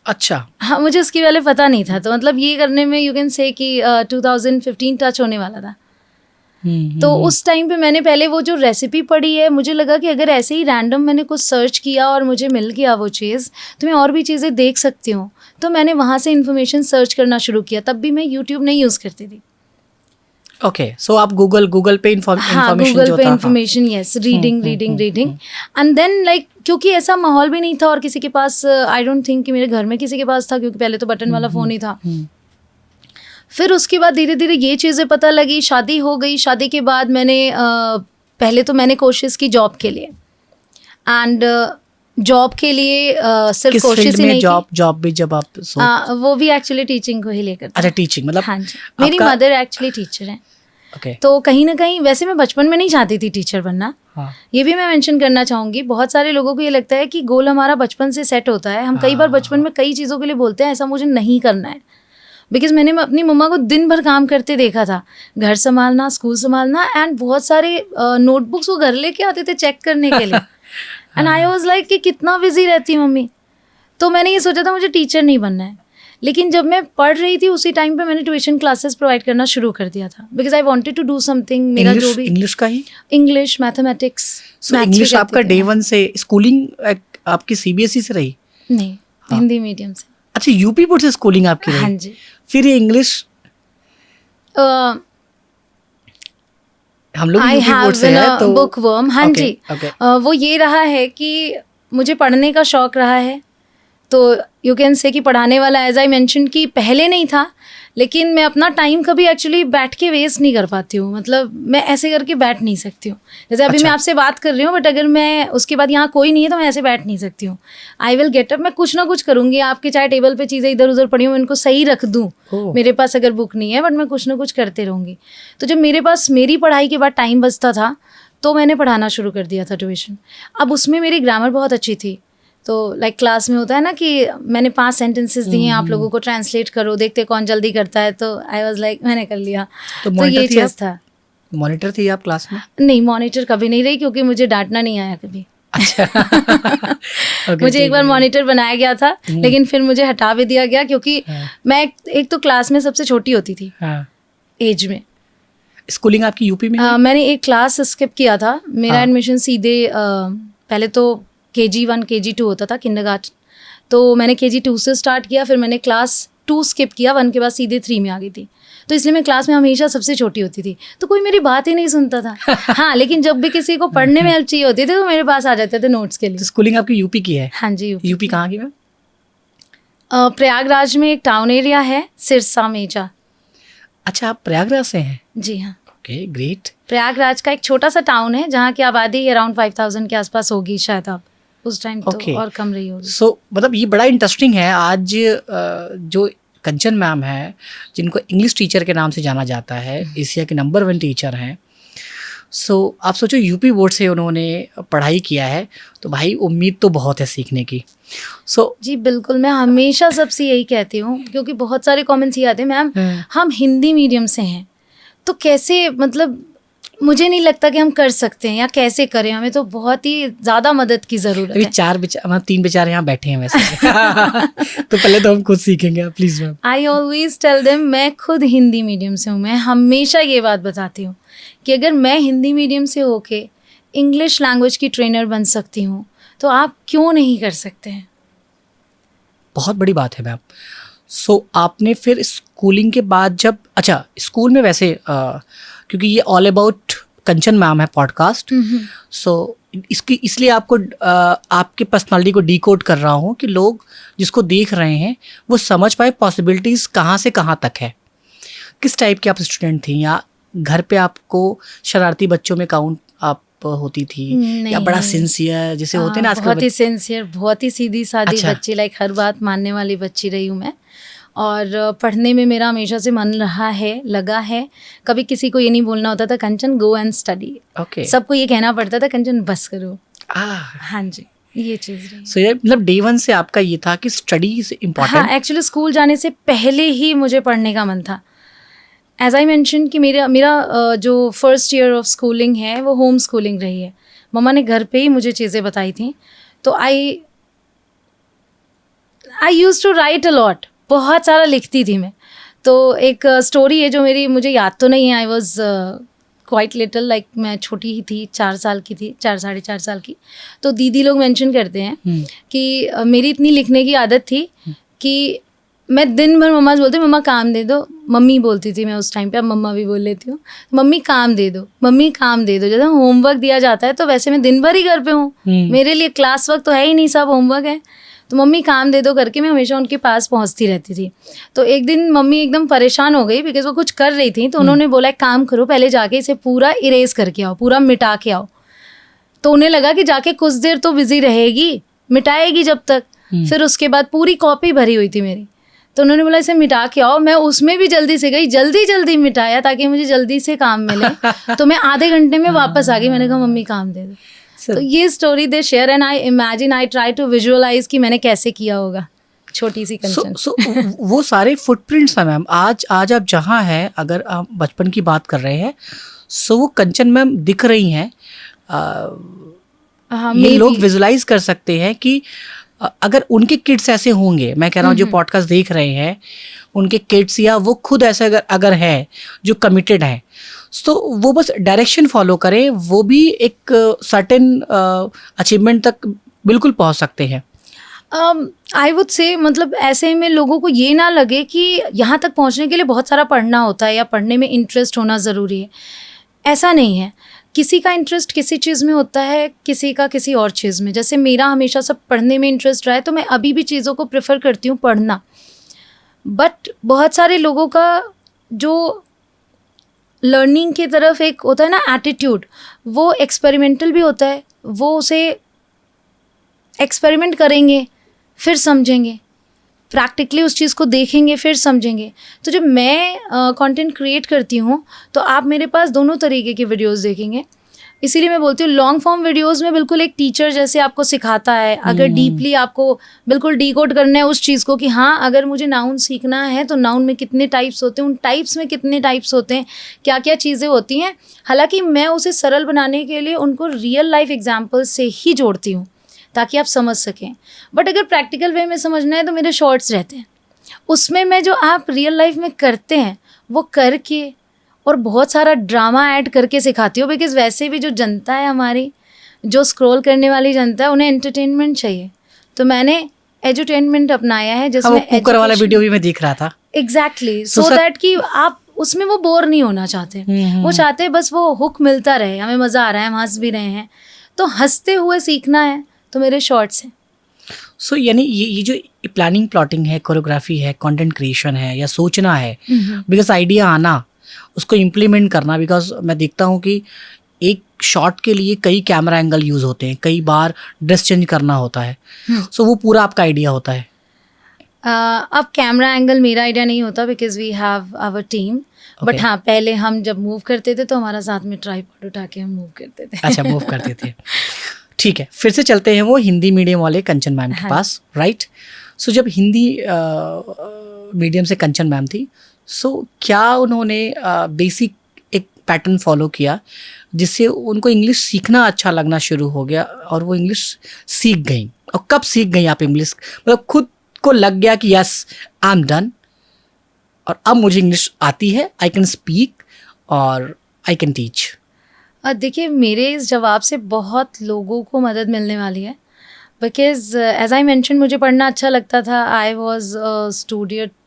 अच्छा। हाँ, मुझे उसके पहले पता नहीं था। तो मतलब ये करने में यू कैन से कि 2015 टच होने वाला था। तो उस टाइम पे मैंने पहले वो जो रेसिपी पढ़ी है, मुझे लगा कि अगर ऐसे ही रैंडम मैंने कुछ सर्च किया और मुझे मिल गया वो चीज़, तो मैं और भी चीज़ें देख सकती हूँ। तो मैंने वहाँ से इन्फॉर्मेशन सर्च करना शुरू किया। तब भी मैं यूट्यूब नहीं यूज़ करती थी। ओके, सो आप गूगल पे हाँ, इन्फॉर्मेशन गूगल जो पे था, information, yes, reading and then like, क्योंकि ऐसा माहौल भी नहीं था और किसी के पास, आई डोंट थिंक कि मेरे घर में किसी के पास था, क्योंकि पहले तो बटन वाला फ़ोन ही था। फिर उसके बाद धीरे धीरे ये चीज़ें पता लगी, शादी हो गई। शादी के बाद मैंने पहले तो मैंने कोशिश की जॉब के लिए, एंड जॉब के लिए सिर्फ कोशिश ही नहीं की। जॉब भी जब आप वो भी एक्चुअली टीचिंग को ही लेकर था। अच्छा, टीचिंग मतलब? हाँ जी, मेरी मदर एक्चुअली टीचर हैं। Okay. तो कहीं ना कहीं, वैसे मैं बचपन में नहीं चाहती थी टीचर बनना। हाँ. ये भी मैं मेंशन करना चाहूँगी। बहुत सारे लोगों को ये लगता है कि गोल हमारा बचपन से सेट होता है। हम कई बार बचपन में कई चीज़ों के लिए बोलते हैं, ऐसा मुझे नहीं करना है। बिकॉज मैंने अपनी मम्मा को दिन भर काम करते देखा था, घर संभालना, स्कूल संभालना, एंड बहुत सारे नोटबुक्स वो घर लेके आते थे चेक करने के लिए। एंड आई वाज लाइक कि कितना बिजी रहती है मम्मी। तो मैंने ये सोचा था मुझे टीचर नहीं बनना है। लेकिन जब मैं पढ़ रही थी उसी टाइम पे मैंने ट्यूशन क्लासेस प्रोवाइड करना शुरू कर दिया था, because I wanted to do something. मेरा जो भी इंग्लिश का ही, इंग्लिश, मैथमेटिक्स। सो इंग्लिश आपका डे वन से, स्कूलिंग आपकी सीबीएसई से रही? नहीं, हिंदी मीडियम से। अच्छा, यूपी बोर्ड से स्कूलिंग आपकी रही? हाँ जी। फिर ये इंग्लिश हम लोग यूपी बोर्ड से है तो बुक वर्म। हाँ जी। वो ये रहा है कि मुझे पढ़ने का शौक रहा है, तो यू कैन से कि पढ़ाने वाला, एज आई मेंशन कि पहले नहीं था, लेकिन मैं अपना टाइम कभी एक्चुअली बैठ के वेस्ट नहीं कर पाती हूँ। मतलब मैं ऐसे करके बैठ नहीं सकती हूँ। जैसे अभी मैं आपसे बात कर रही हूँ, बट अगर मैं उसके बाद यहाँ कोई नहीं है तो मैं ऐसे बैठ नहीं सकती हूँ। आई विल गेट अप, मैं कुछ ना कुछ करूँगी। आपके चाहे टेबल पे चीज़ें इधर उधर पड़ी हूँ, मैं इनको सही रख दूँ, मेरे पास अगर बुक नहीं है, बट मैं कुछ ना कुछ करते रहूँगी। तो जब मेरे पास मेरी पढ़ाई के बाद टाइम बचता था तो मैंने पढ़ाना शुरू कर दिया था ट्यूशन। अब उसमें मेरी ग्रामर बहुत अच्छी थी, तो लाइक क्लास में होता है ना कि मैंने 5 सेंटेंसेस दिए हैं, आप लोगों को ट्रांसलेट करो, देखते कौन जल्दी करता है, तो आई वाज लाइक मैंने कर लिया। तो ये चीज़ था। मॉनिटर थी आप क्लास में? नहीं, मॉनिटर कभी नहीं रही, क्योंकि मुझे डांटना नहीं आया कभी। अच्छा। Okay, मुझे एक बार मॉनिटर बनाया गया था, लेकिन फिर मुझे हटा भी दिया गया, क्योंकि मैं एक तो क्लास में सबसे छोटी होती थी एज में। स्कूलिंग आपकी यूपी में? मैंने एक क्लास स्किप किया था। मेरा एडमिशन सीधे पहले तो KG1 KG2 होता था, किंडरगार्टन, तो मैंने KG2 से स्टार्ट किया, फिर मैंने क्लास 2 स्किप किया, 1 के बाद सीधे 3 में आ गई थी। तो इसलिए मैं क्लास में हमेशा सबसे छोटी होती थी, तो कोई मेरी बात ही नहीं सुनता था। हाँ, लेकिन जब भी किसी को पढ़ने में हेल्प चाहिए होती थी तो मेरे पास आ जाते थे नोट्स के लिए। तो स्कूलिंग आपकी यूपी की है? हाँ जी, यूपी कहाँ की मैम? प्रयागराज में एक टाउन एरिया है, सिरसा मेजा। अच्छा, आप प्रयागराज से हैं? जी हाँ। Okay, great. प्रयागराज का एक छोटा सा टाउन है जहाँ की आबादी अराउंड 5000 के आसपास होगी शायद, आप उस टाइम तो और कम रही होगी। सो मतलब ये बड़ा इंटरेस्टिंग है। आज जो कंचन मैम है, जिनको इंग्लिश टीचर के नाम से जाना जाता है, एशिया के नंबर 1 टीचर हैं। सो आप सोचो, यूपी बोर्ड से उन्होंने पढ़ाई किया है, तो भाई उम्मीद तो बहुत है सीखने की। जी बिल्कुल, मैं हमेशा सबसे यही कहती हूँ, क्योंकि बहुत सारे कमेंट्स ये आते हैं, मैम हम हिंदी मीडियम से हैं तो कैसे, मतलब मुझे नहीं लगता कि हम कर सकते हैं, या कैसे करें, हमें तो बहुत ही ज़्यादा मदद की ज़रूरत है। 3 बेचारे यहाँ बैठे हैं वैसे। तो पहले तो हम खुद सीखेंगे, please ma'am. I always tell them, मैं खुद हिंदी मीडियम से हूँ, मैं हमेशा ये बात बताती हूँ कि अगर मैं हिंदी मीडियम से होके इंग्लिश लैंग्वेज की ट्रेनर बन सकती हूँ, तो आप क्यों नहीं कर सकते हैं? बहुत बड़ी बात है मैम। सो आपने फिर स्कूलिंग के बाद जब, अच्छा स्कूल में वैसे क्योंकि ये ऑल अबाउट कंचन मैम है पॉडकास्ट, सो इसलिए आपको आपके पर्सनालिटी को डीकोड कर रहा हूँ कि लोग जिसको देख रहे हैं वो समझ पाए पॉसिबिलिटीज़ कहाँ से कहाँ तक है। किस टाइप की आप स्टूडेंट थी, या घर पे आपको शरारती बच्चों में काउंट आप होती थी, या बड़ा सिंसियर जैसे होते हैं ना आजकल? बहुत ही सिंसियर, बहुत ही सीधी सादी अच्छा। बच्ची, लाइक हर बात मानने वाली बच्ची रही हूँ मैं। और पढ़ने में मेरा हमेशा से मन रहा है, लगा है। कभी किसी को ये नहीं बोलना होता था कंचन गो एंड स्टडी, सबको ये कहना पड़ता था कंचन बस करो। हाँ जी, ये चीज़ रही। सो ये मतलब डे 1 से आपका ये था कि स्टडी इज इम्पोर्टेंट? हाँ, एक्चुअली स्कूल जाने से पहले ही मुझे पढ़ने का मन था। एज आई मैंशन कि मेरा जो फर्स्ट ईयर ऑफ स्कूलिंग है वो होम स्कूलिंग रही है। मम्मा ने घर पे ही मुझे चीज़ें बताई थी, तो I used to write a lot, बहुत सारा लिखती थी मैं। तो एक स्टोरी है जो मुझे याद तो नहीं है, I was quite little, like मैं छोटी ही थी, 4 साल की थी, 4 साढ़े 4 साल की। तो दीदी लोग मेंशन करते हैं कि मेरी इतनी लिखने की आदत थी कि मैं दिन भर मम्मा से बोलती, मम्मा काम दे दो, मम्मी बोलती थी मैं उस टाइम पे, अब मम्मा भी बोल लेती हूँ, मम्मी काम दे दो, मम्मी काम दे दो। जैसे होमवर्क दिया जाता है तो वैसे मैं दिन भर ही घर पे हूँ, मेरे लिए क्लास वर्क तो है ही नहीं, सब होमवर्क है, तो मम्मी काम दे दो करके मैं हमेशा उनके पास पहुंचती रहती थी। तो एक दिन मम्मी एकदम परेशान हो गई बिकॉज वो कुछ कर रही थी, तो उन्होंने बोला एक काम करो, पहले जाके इसे पूरा इरेज करके आओ, पूरा मिटा के आओ। तो उन्हें लगा कि जाके कुछ देर तो बिजी रहेगी, मिटाएगी जब तक, फिर उसके बाद पूरी कॉपी भरी हुई थी मेरी, तो उन्होंने बोला इसे मिटा के आओ। मैं उसमें भी जल्दी से गई, जल्दी मिटाया ताकि मुझे जल्दी से काम मिले। तो मैं आधे घंटे में वापस आ गई, मैंने कहा मम्मी काम दे दो। तो ये story they share and I imagine, I try to visualise कि मैंने कैसे किया होगा, छोटी सी कंचन। वो सारे फुटप्रिंट्स हैं मैम, आज आप जहाँ हैं, अगर आप बचपन की बात कर रहे हैं, सो वो कंचन मैम दिख रही हैं। ये लोग विजुलाइज कर सकते हैं कि अगर उनके किड्स ऐसे होंगे, मैं कह रहा हूँ जो पॉडकास्ट देख रहे हैं, उनके किड्स या वो खुद ऐसे अगर है जो कमिटेड है, तो वो बस डायरेक्शन फॉलो करें, वो भी एक सर्टेन अचीवमेंट तक बिल्कुल पहुंच सकते हैं। आई वुड से, मतलब ऐसे में लोगों को ये ना लगे कि यहाँ तक पहुँचने के लिए बहुत सारा पढ़ना होता है या पढ़ने में इंटरेस्ट होना ज़रूरी है। ऐसा नहीं है, किसी का इंटरेस्ट किसी चीज़ में होता है, किसी का किसी और चीज़ में। जैसे मेरा हमेशा सब पढ़ने में इंटरेस्ट रहा है, तो मैं अभी भी चीज़ों को प्रेफर करती हूँ पढ़ना। बट बहुत सारे लोगों का जो लर्निंग की तरफ एक होता है ना एटीट्यूड, वो एक्सपेरिमेंटल भी होता है, वो उसे एक्सपेरिमेंट करेंगे फिर समझेंगे, प्रैक्टिकली उस चीज़ को देखेंगे फिर समझेंगे। तो जब मैं कंटेंट क्रिएट करती हूँ तो आप मेरे पास दोनों तरीके की वीडियोस देखेंगे। इसीलिए मैं बोलती हूँ लॉन्ग फॉर्म वीडियोस में बिल्कुल एक टीचर जैसे आपको सिखाता है, अगर डीपली आपको बिल्कुल डिकोड करना है उस चीज़ को कि हाँ अगर मुझे नाउन सीखना है तो नाउन में कितने टाइप्स होते हैं, उन टाइप्स में कितने टाइप्स होते हैं, क्या क्या चीज़ें होती हैं। हालांकि मैं उसे सरल बनाने के लिए उनको रियल लाइफ एग्जाम्पल से ही जोड़ती हूँ ताकि आप समझ सकें। बट अगर प्रैक्टिकल वे में समझना है तो मेरे शॉर्ट्स रहते हैं, उसमें मैं जो आप रियल लाइफ में करते हैं वो करके और बहुत सारा ड्रामा ऐड करके सिखाती हूँ। बिकॉज वैसे भी जो जनता है हमारी, जो स्क्रॉल करने वाली जनता है, उन्हें एंटरटेनमेंट चाहिए, तो मैंने एजुटेनमेंट अपनाया है जिसमें कुकर वाला वीडियो भी मैं देख रहा था। एग्जैक्टली, सो दैट कि आप उसमें वो बोर नहीं होना चाहते, वो चाहते हैं बस वो हुक मिलता रहे, हमें मज़ा आ रहा है, हम हंस भी रहे हैं, तो हंसते हुए सीखना है तो मेरे शॉर्ट्स हैं। सो यानी ये जो प्लानिंग प्लॉटिंग है, कोरियोग्राफी है, कंटेंट क्रिएशन है या सोचना है, बिकॉज आइडिया आना, उसको इम्प्लीमेंट करना, बिकॉज मैं देखता हूँ कि एक शॉट के लिए कई कैमरा एंगल यूज़ होते हैं, कई बार ड्रेस चेंज करना होता है, सो वो पूरा आपका आइडिया होता है। अब कैमरा एंगल मेरा आइडिया नहीं होता because we have our team, but हाँ पहले हम जब मूव करते थे तो हमारा साथ में ट्राइपॉड उठा के हम मूव करते थे। अच्छा, मूव करते थे। ठीक है, फिर से चलते हैं वो हिंदी मीडियम वाले कंचन मैम के पास, राइट। सो जब हिंदी मीडियम से कंचन मैम थी, सो क्या उन्होंने बेसिक एक पैटर्न फॉलो किया जिससे उनको इंग्लिश सीखना अच्छा लगना शुरू हो गया और वो इंग्लिश सीख गई? और कब सीख गई आप इंग्लिश, मतलब खुद को लग गया कि यस आई एम डन और अब मुझे इंग्लिश आती है, आई कैन स्पीक और आई कैन टीच? देखिए, मेरे इस जवाब से बहुत लोगों को मदद मिलने वाली है बिकॉज एज आई मेंशन मुझे पढ़ना अच्छा लगता था। I was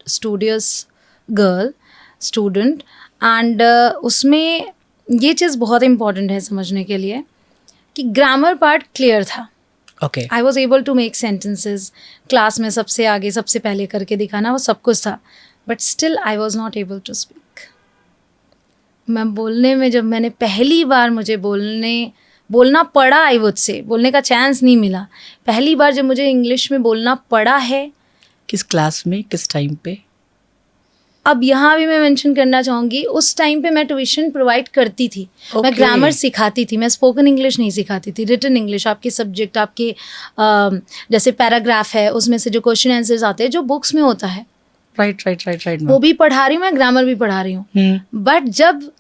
studious girl student and उसमें ये चीज़ बहुत इम्पॉर्टेंट है समझने के लिए कि ग्रामर पार्ट क्लियर था। Okay, I was able to make sentences, class में सबसे आगे सबसे पहले करके दिखाना, वो सब कुछ था, but still I was not able to speak. मैं बोलने में, जब मैंने पहली बार मुझे बोलना पड़ा, आई वुड से बोलने का चांस नहीं मिला, पहली बार जब मुझे इंग्लिश में बोलना पड़ा है। किस क्लास में, किस टाइम पे? अब यहाँ भी मैं मेंशन करना चाहूँगी, उस टाइम पे मैं ट्यूशन प्रोवाइड करती थी। मैं ग्रामर सिखाती थी, मैं स्पोकन इंग्लिश नहीं सिखाती थी। रिटन इंग्लिश, आपके सब्जेक्ट, आपके जैसे पैराग्राफ है उसमें से जो क्वेश्चन आंसर्स आते हैं जो बुक्स में होता है, राइट, वो भी पढ़ा रही हूँ मैं, ग्रामर भी पढ़ा रही हूँ। बट जब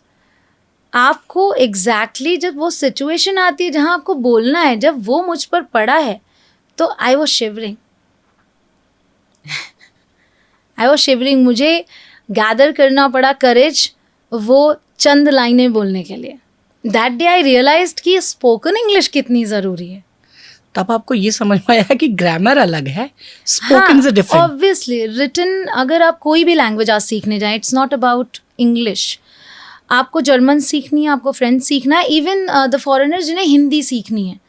आपको एग्जैक्टली जब वो सिचुएशन आती है जहाँ आपको बोलना है, जब वो मुझ पर पड़ा है, तो आई वॉज शिवरिंग। मुझे गैदर करना पड़ा करेज वो चंद लाइनें बोलने के लिए। दैट डे आई रियलाइज्ड कि स्पोकन इंग्लिश कितनी ज़रूरी है। तब आपको ये समझ में आया कि ग्रामर अलग है, स्पोकन से डिफरेंट। ऑब्वियसली रिटन, अगर आप कोई भी लैंग्वेज आज सीखने जाएं, इट्स नॉट अबाउट इंग्लिश। आपको जर्मन सीखनी है, आपको फ्रेंच सीखना है, इवन द फॉरेनर्स जिन्हें हिंदी सीखनी है,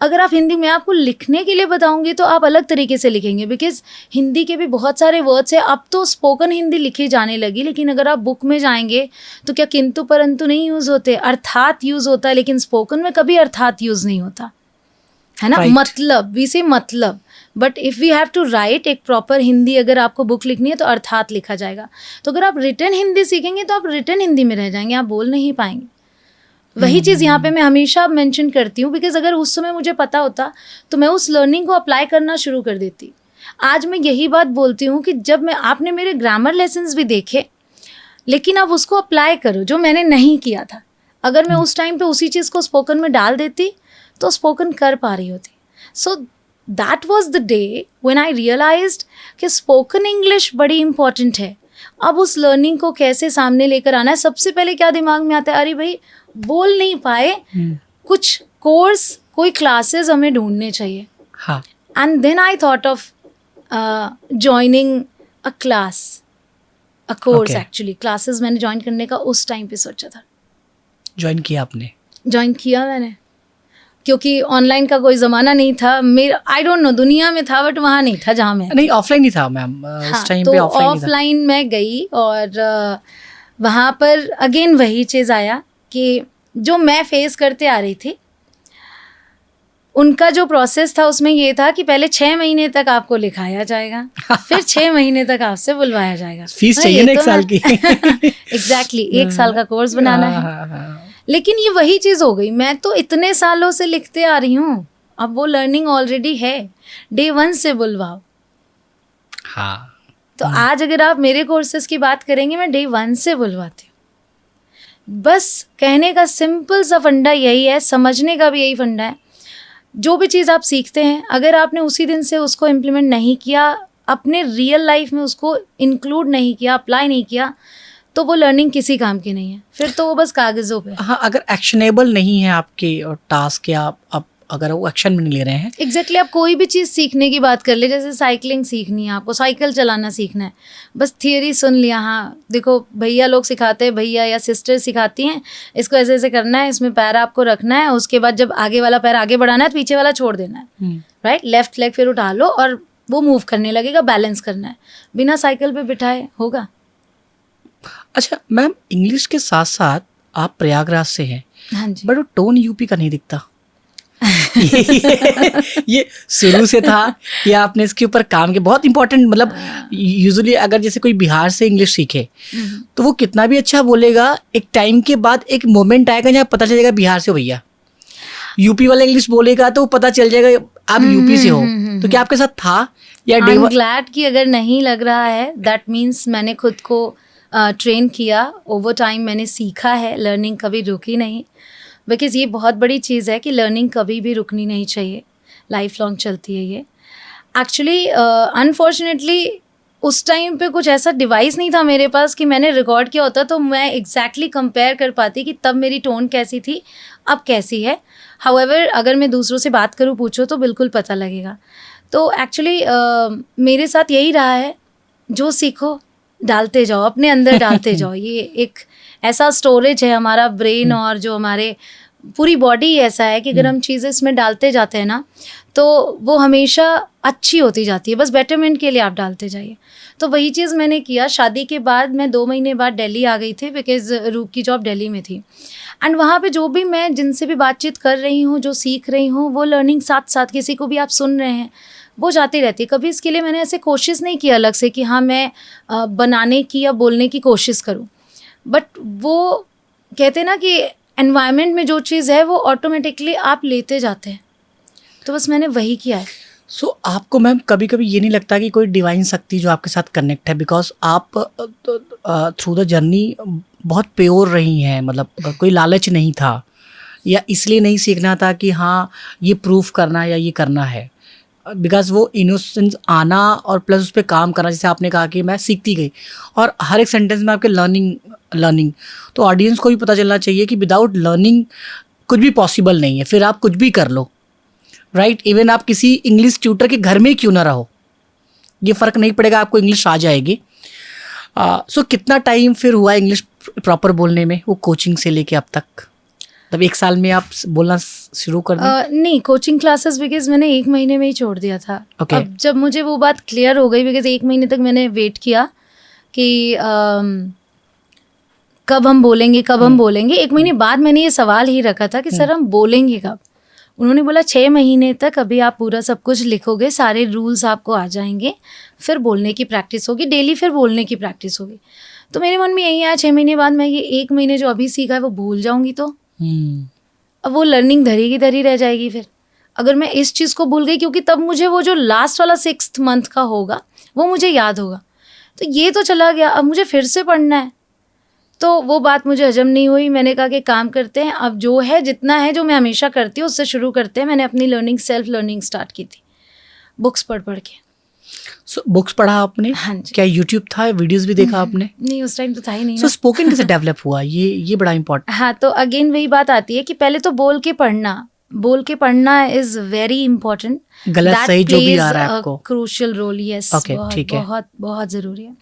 अगर आप हिंदी में आपको लिखने के लिए बताऊंगी तो आप अलग तरीके से लिखेंगे बिकॉज हिंदी के भी बहुत सारे वर्ड्स हैं। अब तो स्पोकन हिंदी लिखी जाने लगी, लेकिन अगर आप बुक में जाएंगे तो क्या किंतु परंतु नहीं यूज़ होते, अर्थात यूज़ होता है, लेकिन स्पोकन में कभी अर्थात यूज़ नहीं होता है ना। Right. मतलब, वी से मतलब, but if we have to write एक प्रॉपर हिंदी, अगर आपको बुक लिखनी है तो अर्थात लिखा जाएगा। तो अगर आप रिटन हिंदी सीखेंगे तो आप रिटन हिंदी में रह जाएंगे, आप बोल नहीं पाएंगे। वही चीज़ यहाँ पे मैं हमेशा मेंशन करती हूँ बिकॉज अगर उस समय मुझे पता होता तो मैं उस लर्निंग को अप्लाई करना शुरू कर देती। आज मैं यही बात बोलती हूँ कि जब आपने मेरे ग्रामर लेसन्स भी देखे, लेकिन अब उसको अप्लाई करो जो मैंने नहीं किया था। अगर मैं उस टाइम पे उसी चीज़ को स्पोकन में डाल देती तो स्पोकन कर पा रही होती। So that was the day when I realised कि स्पोकन इंग्लिश बड़ी इंपॉर्टेंट है। अब उस लर्निंग को कैसे सामने लेकर आना है, सबसे पहले क्या दिमाग में आता है, अरे भाई बोल नहीं पाए, कुछ कोर्स, कोई क्लासेस हमें ढूंढने चाहिए। हाँ, and then I thought of joining a class, a course. Actually classes मैंने ज्वाइन करने का उस टाइम पे सोचा था। ज्वाइन किया आपने? ज्वाइन किया मैंने, क्योंकि ऑनलाइन का कोई ज़माना नहीं था मेरा। आई डोंट नो, दुनिया में था बट वहाँ नहीं था जहाँ मैं नहीं, ऑफलाइन ही था मैम उस टाइम पे। तो ऑफलाइन मैं गई और वहाँ पर अगेन वही चीज़ आया कि जो मैं फेस करते आ रही थी, उनका जो प्रोसेस था उसमें ये था कि पहले 6 महीने तक आपको लिखाया जाएगा, फिर 6 महीने तक आपसे बुलवाया जाएगा। फीस चाहिए ना 1 साल की। एग्जैक्टली 1 साल का कोर्स बनाना है। लेकिन ये वही चीज़ हो गई, मैं तो इतने सालों से लिखते आ रही हूँ, अब वो लर्निंग ऑलरेडी है, डे 1 से बुलवाओ। हाँ, तो आज अगर आप मेरे कोर्सेज की बात करेंगे, मैं डे 1 से बुलवाती हूँ। बस कहने का सिंपल सा फंडा यही है, समझने का भी यही फंडा है। जो भी चीज़ आप सीखते हैं, अगर आपने उसी दिन से उसको इम्प्लीमेंट नहीं किया, अपने रियल लाइफ में उसको इंक्लूड नहीं किया, अप्लाई नहीं किया, तो वो लर्निंग किसी काम की नहीं है, फिर तो वो बस कागज़ों पे। हाँ, अगर एक्शनेबल नहीं है आपके टास्क या आप अगर वो एक्शन में नहीं ले रहे हैं। एग्जैक्टली आप कोई भी चीज़ सीखने की बात कर ले, जैसे साइकिलिंग सीखनी है, आपको साइकिल चलाना सीखना है, बस थियरी सुन लिया, हाँ देखो भैया लोग सिखाते हैं, भैया या सिस्टर सिखाती हैं, इसको ऐसे ऐसे करना है, इसमें पैर आपको रखना है, उसके बाद जब आगे वाला पैर आगे बढ़ाना है तो पीछे वाला छोड़ देना है, राइट, लेफ्ट लेग फिर उठा लो और वो मूव करने लगेगा, बैलेंस करना है, बिना साइकिल पे बिठाए होगा। अच्छा मैम, इंग्लिश के साथ साथ आप प्रयागराज से हैं, हाँ जी। बट वो टोन यूपी का नहीं दिखता। ये शुरू से था या आपने इसके ऊपर काम किया? बहुत इंपॉर्टेंट, मतलब यूजुअली अगर जैसे कोई बिहार से इंग्लिश सीखे तो वो कितना भी अच्छा बोलेगा, एक टाइम के बाद एक मोमेंट आएगा जहाँ पता चलेगा बिहार से हो भैया। यूपी वाला इंग्लिश बोलेगा तो पता चल जाएगा आप यूपी से हो। तो क्या आपके साथ था या आई एम ग्लैड कि अगर नहीं लग रहा है, दैट मीन्स मैंने खुद को ट्रेन किया, ओवर टाइम मैंने सीखा है, लर्निंग कभी रुकी नहीं। बिकॉज़ ये बहुत बड़ी चीज़ है कि लर्निंग कभी भी रुकनी नहीं चाहिए, लाइफ लॉन्ग चलती है ये। एक्चुअली अनफॉर्चुनेटली उस टाइम पे कुछ ऐसा डिवाइस नहीं था मेरे पास कि मैंने रिकॉर्ड किया होता तो मैं एग्जैक्टली कंपेयर कर पाती कि तब मेरी टोन कैसी थी, अब कैसी है। हाउएवर अगर मैं दूसरों से बात करूँ, पूछो तो बिल्कुल पता लगेगा। तो एक्चुअली मेरे साथ यही रहा है, जो सीखो डालते जाओ, अपने अंदर डालते जाओ। ये एक ऐसा स्टोरेज है हमारा ब्रेन और जो हमारे पूरी बॉडी ऐसा है कि अगर हम चीज़ें इसमें डालते जाते हैं ना तो वो हमेशा अच्छी होती जाती है, बस बेटरमेंट के लिए आप डालते जाइए। तो वही चीज़ मैंने किया। शादी के बाद मैं 2 महीने बाद दिल्ली आ गई थी, बिकॉज़ रूप की जॉब दिल्ली में थी। एंड वहाँ पे जो भी मैं जिनसे भी बातचीत कर रही हूँ, जो सीख रही हूँ, वो लर्निंग साथ साथ किसी को भी आप सुन रहे हैं वो जाती रहती है। कभी इसके लिए मैंने ऐसे कोशिश नहीं किया अलग से कि हाँ मैं बनाने की या बोलने की कोशिश करूँ, बट वो कहते हैं ना कि एनवायरनमेंट में जो चीज़ है वो ऑटोमेटिकली आप लेते जाते हैं, तो बस मैंने वही किया है। सो आपको मैम कभी कभी ये नहीं लगता कि कोई डिवाइन शक्ति जो आपके साथ कनेक्ट है, बिकॉज आप थ्रू द जर्नी बहुत प्योर रही हैं, मतलब कोई लालच नहीं था या इसलिए नहीं सीखना था कि हाँ ये प्रूफ करना या ये करना है, बिकॉज वो इनोसेंस आना और प्लस उस पर काम करना, जैसे आपने कहा कि मैं सीखती गई और हर एक सेंटेंस में आपके लर्निंग तो ऑडियंस को भी पता चलना चाहिए कि विदाउट लर्निंग कुछ भी पॉसिबल नहीं है, फिर आप कुछ भी कर लो, राइट। इवन आप किसी इंग्लिश ट्यूटर के घर में क्यों ना रहो, ये फ़र्क नहीं पड़ेगा, आपको इंग्लिश आ जाएगी। सो कितना टाइम फिर हुआ इंग्लिश प्रॉपर बोलने में, वो कोचिंग से लेके अब तक? तब 1 साल में आप बोलना शुरू कर दें? नहीं, कोचिंग क्लासेस बिकॉज मैंने 1 महीने में ही छोड़ दिया था। Okay. अब जब मुझे वो बात क्लियर हो गई, बिकॉज 1 महीने तक मैंने वेट किया कि कब हम बोलेंगे 1 महीने बाद मैंने ये सवाल ही रखा था कि सर हम बोलेंगे कब। उन्होंने बोला 6 महीने तक अभी आप पूरा सब कुछ लिखोगे, सारे रूल्स आपको आ जाएंगे, फिर बोलने की प्रैक्टिस होगी डेली, फिर बोलने की प्रैक्टिस होगी। तो मेरे मन में यही आया 6 महीने बाद मैं ये 1 महीने जो अभी सीखा है वो भूल जाऊंगी तो अब वो लर्निंग धरी की धरी रह जाएगी। फिर अगर मैं इस चीज़ को भूल गई, क्योंकि तब मुझे वो जो लास्ट वाला 6th मंथ का होगा वो मुझे याद होगा, तो ये तो चला गया, अब मुझे फिर से पढ़ना है। तो वो बात मुझे हजम नहीं हुई। मैंने कहा कि काम करते हैं, अब जो है जितना है जो मैं हमेशा करती हूँ उससे शुरू करते हैं। मैंने अपनी लर्निंग सेल्फ लर्निंग स्टार्ट की थी, बुक्स पढ़ के। सो बुक्स पढ़ा आपने? हाँ जी। क्या यूट्यूब था, वीडियोस भी देखा आपने? नहीं, उस टाइम तो था ही नहीं। सो स्पोकन कैसे डेवलप हुआ, ये बड़ा इंपॉर्टेंट। हाँ, तो अगेन वही बात आती है कि पहले तो बोल के पढ़ना इज वेरी इंपॉर्टेंट। गलत सही जो भी आ रहा है आपको, क्रूशियल रोल। यस, ठीक है, बहुत बहुत ज़रूरी है।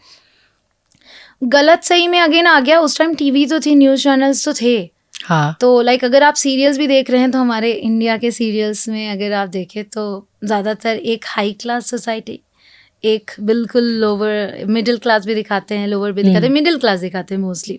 गलत सही में अगेन आ गया, उस टाइम टीवी तो थी, न्यूज़ चैनल्स तो थे। हाँ। तो लाइक अगर आप सीरियल्स भी देख रहे हैं तो हमारे इंडिया के सीरियल्स में अगर आप देखें तो ज़्यादातर एक हाई क्लास सोसाइटी, एक बिल्कुल लोअर मिडिल क्लास भी दिखाते हैं, लोअर भी दिखाते हैं, मिडिल क्लास दिखाते हैं मोस्टली।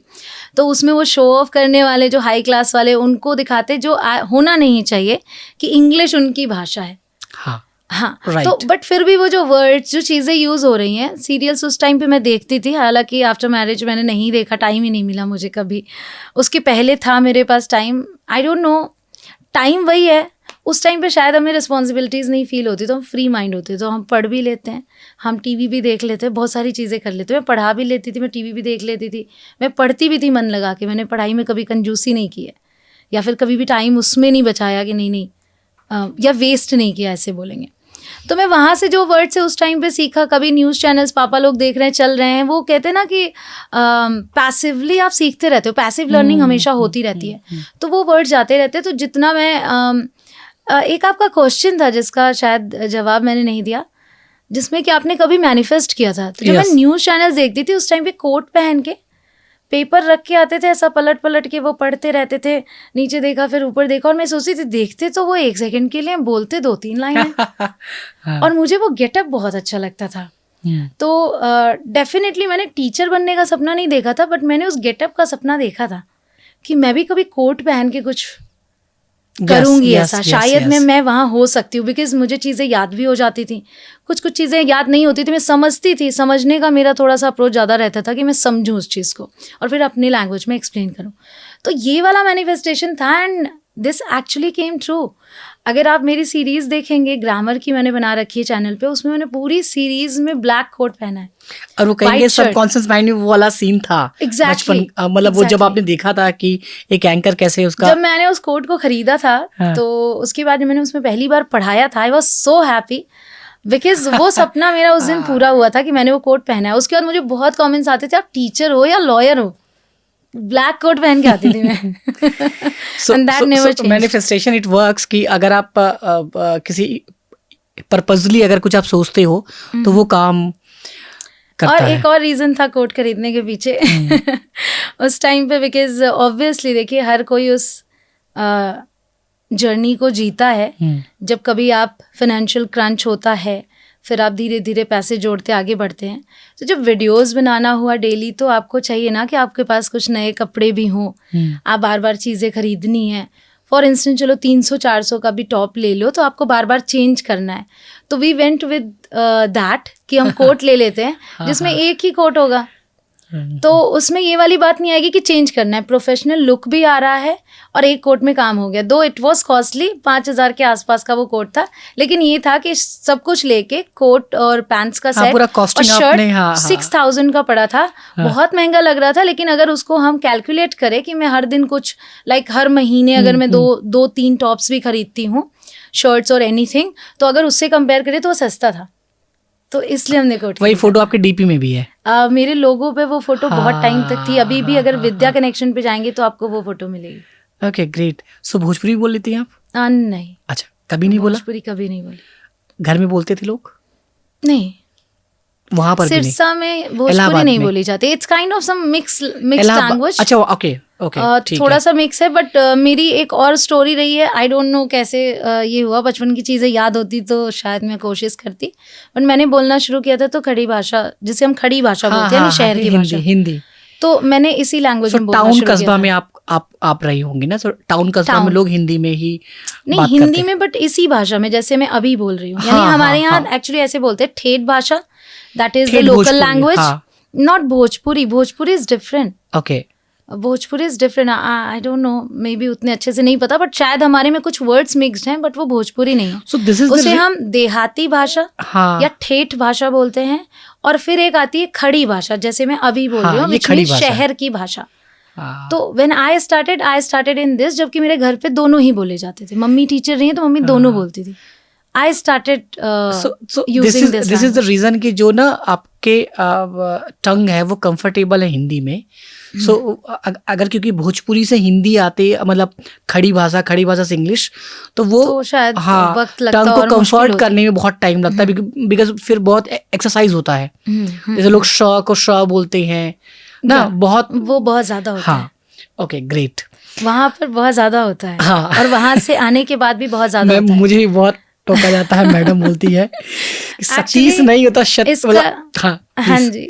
तो उसमें वो शो ऑफ करने वाले जो हाई क्लास वाले उनको दिखाते जो होना नहीं चाहिए कि इंग्लिश उनकी भाषा है। हाँ। हाँ Right. तो बट फिर भी वो जो वर्ड्स जो चीज़ें यूज़ हो रही हैं, सीरियल्स उस टाइम पे मैं देखती थी, हालांकि आफ्टर मैरिज मैंने नहीं देखा, टाइम ही नहीं मिला मुझे कभी। उसके पहले था मेरे पास time, I don't know, time वही है। उस टाइम पे शायद हमें रिस्पॉन्सिबिलिटीज़ नहीं फील होती, तो हम फ्री माइंड होते, तो हम पढ़ भी लेते हैं, हम टीवी भी देख लेते हैं, बहुत सारी चीज़ें कर लेते हैं। मैं पढ़ा भी लेती थी, मैं टीवी भी देख लेती थी, मैं पढ़ती भी थी मन लगा के। मैंने पढ़ाई में कभी कंजूसी नहीं की है, या फिर कभी भी टाइम उसमें नहीं बचाया कि नहीं या वेस्ट नहीं किया, ऐसे बोलेंगे। तो मैं वहाँ से जो वर्ड्स है उस टाइम पे सीखा। कभी न्यूज़ चैनल्स पापा लोग देख रहे हैं, चल रहे हैं, वो कहते हैं ना कि पैसिवली आप सीखते रहते हो, पैसिव लर्निंग हमेशा होती रहती है, तो वो वर्ड्स जाते रहते हैं। तो जितना मैं एक आपका क्वेश्चन था जिसका शायद जवाब मैंने नहीं दिया, जिसमें कि आपने कभी मैनिफेस्ट किया था। तो जब मैं न्यूज़ चैनल्स देखती थी उस टाइम पे कोट पहन के पेपर रख के आते थे, ऐसा पलट पलट के वो पढ़ते रहते थे, नीचे देखा फिर ऊपर देखा, और मैं सोचती थी देखते तो वो 1 सेकंड के लिए, बोलते 2-3 लाइन है। और मुझे वो गेटअप बहुत अच्छा लगता था। तो डेफिनेटली मैंने टीचर बनने का सपना नहीं देखा था, बट मैंने उस गेटअप का सपना देखा था कि मैं भी कभी कोट पहन के कुछ करूंगी ऐसा। शायद मैं वहाँ हो सकती हूँ, बिकॉज मुझे चीज़ें याद भी हो जाती थी, कुछ चीज़ें याद नहीं होती थी, मैं समझती थी। समझने का मेरा थोड़ा सा अप्रोच ज़्यादा रहता था कि मैं समझूँ उस चीज़ को और फिर अपनी लैंग्वेज में एक्सप्लेन करूँ। तो ये वाला मैनिफेस्टेशन था, and this actually came true. अगर आप मेरी सीरीज़ देखेंगे, ग्रामर की मैंने बना रखी है चैनल पे, उसमें मैंने पूरी सीरीज़ में ब्लैक कोट पहना है। और वो कहेंगे सबकॉन्शियस माइंड में वो वाला सीन था Exactly. बचपन, मतलब वो जब आपने देखा था कि एक एंकर कैसे उसका, जब मैंने उस कोट को खरीदा था, तो उसके बाद मैंने उसमें पहली बार पढ़ाया था, I was so happy, because वो सपना मेरा उस दिन पूरा हुआ था कि मैंने वो कोट पहना है। उसके बाद मुझे बहुत कमेंट्स आते थे, आप टीचर हो या लॉयर हो, ब्लैक कोट पहन के आती थी मैं। And that never changed. Manifestation it works कि अगर आप किसी पर्पजली अगर कुछ आप सोचते हो तो वो काम करता और है। एक और रीज़न था कोट खरीदने के पीछे उस टाइम पे, बिकॉज ऑब्वियसली देखिए हर कोई उस जर्नी को जीता है जब कभी आप फाइनेंशियल क्रंच होता है, फिर आप धीरे धीरे पैसे जोड़ते आगे बढ़ते हैं। तो जब वीडियोस बनाना हुआ डेली, तो आपको चाहिए ना कि आपके पास कुछ नए कपड़े भी हों, आप बार बार चीज़ें खरीदनी है। फॉर इंस्टेंस चलो 300-400 का भी टॉप ले लो, तो आपको बार बार चेंज करना है। तो वी वेंट विद दैट कि हम कोट ले लेते हैं जिसमें एक ही कोट होगा, तो उसमें ये वाली बात नहीं आएगी कि चेंज करना है, प्रोफेशनल लुक भी आ रहा है और एक कोट में काम हो गया। दो इट वाज कॉस्टली, 5,000 के आसपास का वो कोट था, लेकिन ये था कि सब कुछ लेके कोट और पैंट्स का सेट पूरा और कॉस्टिंग शर्ट 6,000 का पड़ा था। बहुत महंगा लग रहा था, लेकिन अगर उसको हम कैलकुलेट करें कि मैं हर दिन कुछ हर महीने अगर मैं 2-3 टॉप्स भी खरीदती हूँ, शर्ट्स और एनीथिंग, तो अगर उससे कंपेयर करें तो वो सस्ता था। तो इसलिए हमने कोट, वही फोटो आपके डीपी में भी है। मेरे लोगों पे वो फोटो बहुत टाइम तक थी, अभी भी अगर विद्या कनेक्शन पे जाएंगे तो आपको वो फोटो मिलेगी। Okay great. सो भोजपुरी बोल लेती हैं आप? नहीं। अच्छा, कभी नहीं बोला? भोजपुरी कभी नहीं बोली। घर में बोलते थे लोग? नहीं, वहां पर भी नहीं? सिरसा में भोजपुरी नहीं बोली जाती। It's kind of some mix language. अच्छा, ओके ओके, थोड़ा सा मिक्स है, बट मेरी एक और स्टोरी रही है। आई डोंट नो कैसे ये हुआ, बचपन की चीज़ें याद होती तो शायद मैं कोशिश करती, बट मैंने बोलना शुरू किया था तो खड़ी भाषा, जिसे हम खड़ी भाषा बोलते हैं, शहर की भाषा, हिंदी, तो मैंने इसी लैंग्वेज में बोलना टाउन शुरू किया। कस्बा में आप रही होंगी ना, तो टाउन कस्बा में लोग हिंदी में ही नहीं, हिंदी में, बट इसी भाषा में जैसे मैं अभी बोल रही हूँ। यानी हमारे यहाँ एक्चुअली ऐसे बोलते हैं ठेठ भाषा, that is the local language, not Bhojpuri. Bhojpuri is different. Okay, Bhojpuri is different. I don't no, may be उतने अच्छे से नहीं पता, बट शायद हमारे में कुछ वर्ड्स मिक्स्ड हैं, बट वो भोजपुरी नहीं है। सो दिस इज उसे हम देहाती भाषा या ठेठ भाषा बोलते हैं, और फिर एक आती है खड़ी भाषा, जैसे मैं अभी बोल रही हूँ, which means शहर की भाषा। तो when I started in this, जबकि मेरे घर पे दोनों ही बोले जाते थे। मम्मी टीचर रही है तो मम्मी दोनों बोलती थी। I started using this is the reason कि जो ना आपके टंग है वो कंफर्टेबल है हिंदी में। सो अगर क्योंकि भोजपुरी से हिंदी आते, मतलब खड़ी भाषा से इंग्लिश, तो वो तो शायद वक्त लगता टंग को कंफर्ट करने में बहुत टाइम लगता है, बिकॉज फिर बहुत एक्सरसाइज होता है। जैसे लोग श को श बोलते हैं ना, वो बहुत ज्यादा होता है। ओके ग्रेट, वहाँ पर बहुत ज्यादा होता है। और वहाँ से आने के बाद भी बहुत ज्यादा होता है। मुझे भी बहुत टोका जाता है, मैडम बोलती है सतीश नहीं होता हाँ जी,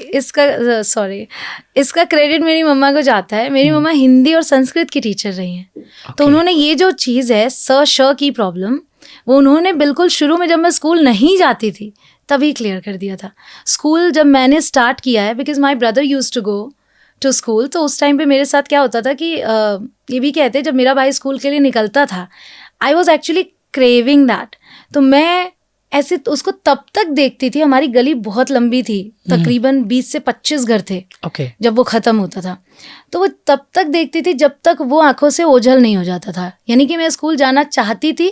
इसका क्रेडिट मेरी मम्मा को जाता है। मेरी मम्मा हिंदी और संस्कृत की टीचर रही हैं, तो उन्होंने ये जो चीज़ है स श की प्रॉब्लम, वो उन्होंने बिल्कुल शुरू में जब मैं स्कूल नहीं जाती थी तभी क्लियर कर दिया था। स्कूल जब मैंने स्टार्ट किया है, because my brother use to go to school, तो उस टाइम पे मेरे साथ क्या होता था कि ये भी कहते जब मेरा भाई स्कूल के लिए निकलता था, I was actually craving that. तो मैं ऐसे उसको तब तक देखती थी, हमारी गली बहुत लंबी थी, तकरीबन 20 से 25 घर थे जब वो ख़त्म होता था। तो वो तब तक देखती थी जब तक वो आंखों से ओझल नहीं हो जाता था। यानी कि मैं स्कूल जाना चाहती थी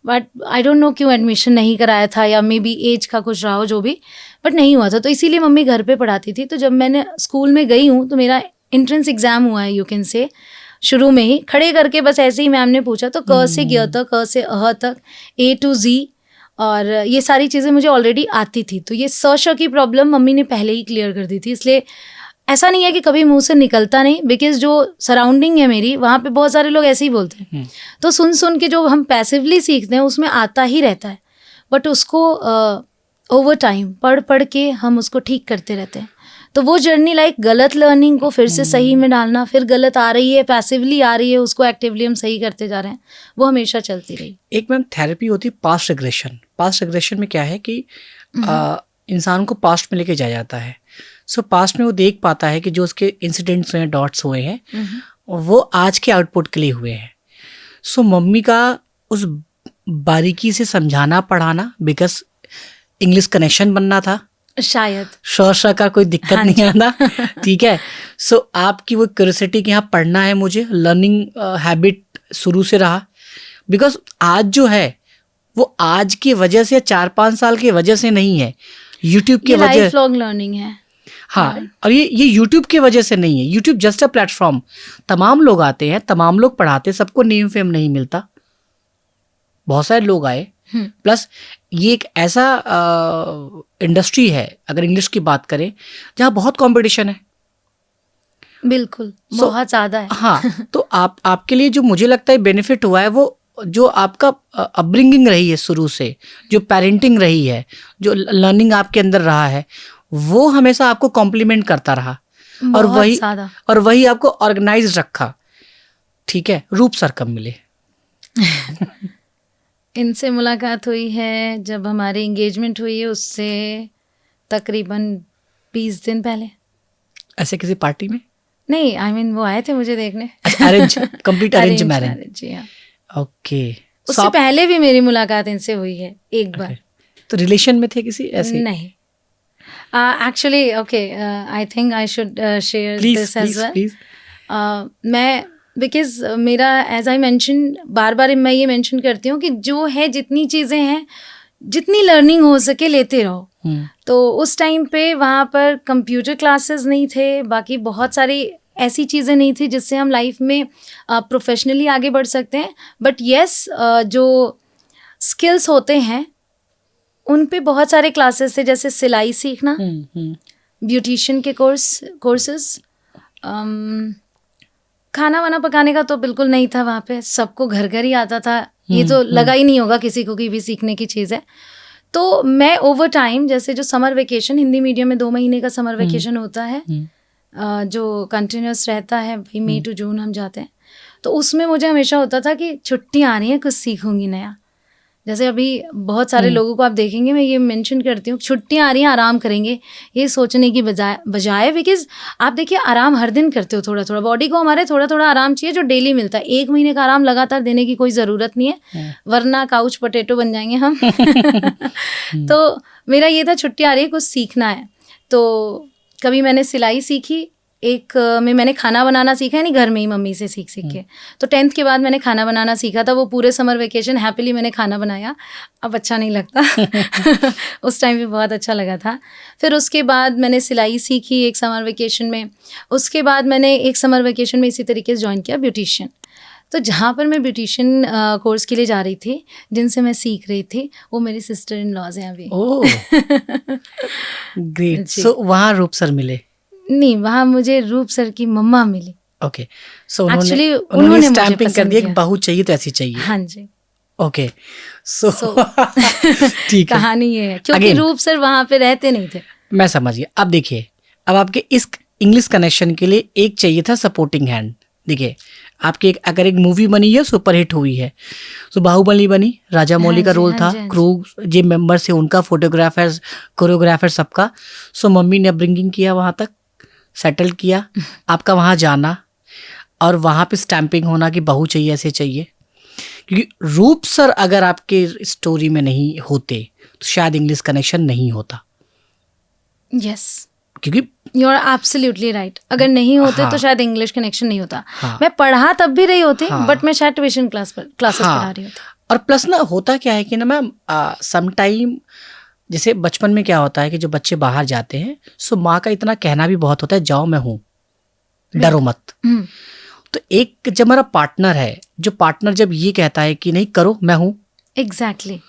बट आई डोंट नो क्यों एडमिशन नहीं कराया था, या मे बी एज का कुछ रहा हो जो भी, बट नहीं हुआ था। तो इसीलिए मम्मी घर पे पढ़ाती थी। तो जब मैंने स्कूल में गई हूँ तो मेरा एंट्रेंस एग्ज़ाम हुआ है, यू कैन से, शुरू में ही खड़े करके बस ऐसे ही मैम ने पूछा, तो क से ग तक, क से अह तक, A to Z, और ये सारी चीज़ें मुझे ऑलरेडी आती थी। तो ये श की प्रॉब्लम मम्मी ने पहले ही क्लियर कर दी थी, इसलिए ऐसा नहीं है कि कभी मुंह से निकलता नहीं, बिकॉज जो सराउंडिंग है मेरी, वहाँ पे बहुत सारे लोग ऐसे ही बोलते हैं। तो सुन सुन के जो हम पैसिवली सीखते हैं उसमें आता ही रहता है, बट उसको ओवर टाइम पढ़ पढ़ के हम उसको ठीक करते रहते हैं। तो वो जर्नी लाइक गलत लर्निंग को फिर से सही में डालना, फिर गलत आ रही है, पैसिवली आ रही है, उसको एक्टिवली हम सही करते जा रहे हैं, वो हमेशा चलती रही। एक मैम थेरेपी होती है पास्ट रिग्रेशन। पास्ट रिग्रेशन में क्या है कि इंसान को पास्ट में लेके जाया जाता है। सो पास्ट में वो देख पाता है कि जो उसके इंसिडेंट्स हुए हैं, डॉट्स हुए हैं, वो आज के आउटपुट के लिए हुए हैं। सो मम्मी का उस बारीकी से समझाना पढ़ाना, बिकॉज इंग्लिश कनेक्शन बनना था, शायद शोशा का कोई दिक्कत नहीं आता, ठीक है। सो आपकी वो क्यूरियोसिटी कि यहाँ पढ़ना है मुझे, लर्निंग हैबिट शुरू से रहा। बिकॉज आज जो है वो आज की वजह से 4-5 साल की वजह से नहीं है, यूट्यूब की वजह, लाइफ लॉन्ग लर्निंग है। हाँ, और ये यूट्यूब की वजह से नहीं है। यूट्यूब जस्ट अ प्लेटफॉर्म, तमाम लोग आते हैं, तमाम लोग पढ़ाते हैं, सबको नेम फेम नहीं मिलता, बहुत सारे लोग आए। प्लस ये एक ऐसा इंडस्ट्री है, अगर इंग्लिश की बात करें, जहाँ बहुत कंपटीशन है। बिल्कुल, बहुत ज़्यादा है। हाँ, तो आपके लिए जो मुझे लगता है बेनिफिट हुआ है, वो जो आपका अपब्रिंगिंग रही है शुरू से, जो पेरेंटिंग रही है, जो लर्निंग आपके अंदर रहा है, वो हमेशा आपको कॉम्प्लीमेंट करता रहा, और वही आपको ऑर्गेनाइज रखा। ठीक है, रूप सर कब मिले? इनसे मुलाकात हुई है जब हमारी एंगेजमेंट हुई है, उससे तकरीबन 20 दिन पहले। ऐसे किसी पार्टी में? नहीं, आई मीन वो आए थे मुझे देखने। Arrange, complete arrange marriage? जी हाँ। ओके। उससे पहले भी मेरी मुलाकात इनसे हुई है एक बार। तो रिलेशन में थे किसी ऐसे? नहीं, actually okay, I think I should share this as well. मैं, बिकॉज मेरा, एज आई मैंशन, बार बार मैं ये मेंशन करती हूँ कि जो है, जितनी चीज़ें हैं, जितनी लर्निंग हो सके लेते रहो। तो उस टाइम पे वहाँ पर कंप्यूटर क्लासेस नहीं थे, बाकी बहुत सारी ऐसी चीज़ें नहीं थी जिससे हम लाइफ में प्रोफेशनली आगे बढ़ सकते हैं। बट येस, जो स्किल्स होते हैं उन पे बहुत सारे क्लासेस थे, जैसे सिलाई सीखना, ब्यूटिशियन के कोर्सेस, खाना वाना पकाने का तो बिल्कुल नहीं था वहाँ पे, सबको घर घर ही आता था। ये तो लगा ही नहीं होगा किसी को कि भी सीखने की चीज़ है। तो मैं ओवर टाइम, जैसे जो समर वेकेशन, हिंदी मीडियम में 2 महीने का समर वेकेशन होता है, जो कंटिन्यूस रहता है, भाई मई टू जून हम जाते हैं, तो उसमें मुझे हमेशा होता था कि छुट्टी आ रही है, कुछ सीखूंगी नया। जैसे अभी बहुत सारे लोगों को आप देखेंगे, मैं ये मेंशन करती हूँ, छुट्टियाँ आ रही हैं, आराम करेंगे, ये सोचने की बजाय, बिकॉज आप देखिए आराम हर दिन करते हो, थोड़ा थोड़ा बॉडी को हमारे थोड़ा थोड़ा आराम चाहिए जो डेली मिलता है। 1 महीने का आराम लगातार देने की कोई ज़रूरत नहीं है, वरना काउच पोटैटो बन जाएंगे हम। तो मेरा ये था, छुट्टी आ रही है, कुछ सीखना है। तो कभी मैंने सिलाई सीखी, एक में मैंने खाना बनाना सीखा, यानी घर में ही मम्मी से सीख के। तो 10th के बाद मैंने खाना बनाना सीखा था। वो पूरे समर वेकेशन हैप्पीली मैंने खाना बनाया। अब अच्छा नहीं लगता उस टाइम भी बहुत अच्छा लगा था। फिर उसके बाद मैंने सिलाई सीखी एक समर वेकेशन में। उसके बाद मैंने एक समर वेकेशन में इसी तरीके से ज्वाइन किया ब्यूटिशियन। तो जहाँ पर मैं ब्यूटिशियन कोर्स के लिए जा रही थी, जिनसे मैं सीख रही थी, वो मेरी सिस्टर इन लॉज हैं अभी। ग्रेट। सो वहाँ रूप सर मिले? नहीं, वहाँ मुझे रूप सर की मम्मा मिली। ओके, सो उन्होंने स्टैम्पिंग कर दिया कि बहू चाहिए तो ऐसी चाहिए। हाँ जी। ओके, सो ठीक है, कहानी ये है, क्योंकि रूप सर वहाँ पे रहते नहीं थे। मैं समझ गया। अब देखिए, अब आपके इस इंग्लिश कनेक्शन के लिए एक चाहिए था सपोर्टिंग हैंड। देखिए, आपकी अगर एक मूवी बनी है सुपर हिट हुई है, तो बाहुबली बनी, राजा मौली का रोल था, क्रू जो मेंबर्स थे उनका, फोटोग्राफर्स, कोरियोग्राफर सबका। सो मम्मी ने अपब्रिंगिंग किया, वहाँ तक सेटल किया, आपका वहाँ जाना और वहाँ पे स्टैंपिंग होना कि बहू चाहिए, ऐसे चाहिए। क्योंकि रूप सर अगर आपके स्टोरी में नहीं होते तो शायद इंग्लिश कनेक्शन नहीं होता। यस, क्योंकि यू आर एब्सोल्युटली राइट। अगर नहीं होते हाँ, तो शायद इंग्लिश कनेक्शन नहीं होता। हाँ, मैं पढ़ा तब भी रही होती, हाँ, बट मैं शायद ट्यूशन क्लासेस हाँ, पढ़ा रही होती। और प्लस ना होता क्या है कि ना मैम, समटाइम जैसे बचपन में क्या होता है कि जो बच्चे बाहर जाते हैं, सो माँ का इतना कहना भी बहुत होता है, जाओ मैं हूँ, डरो मत। तो एक जब हमारा पार्टनर है, जो पार्टनर जब ये कहता है कि नहीं करो, मैं हूँ, एग्जैक्टली,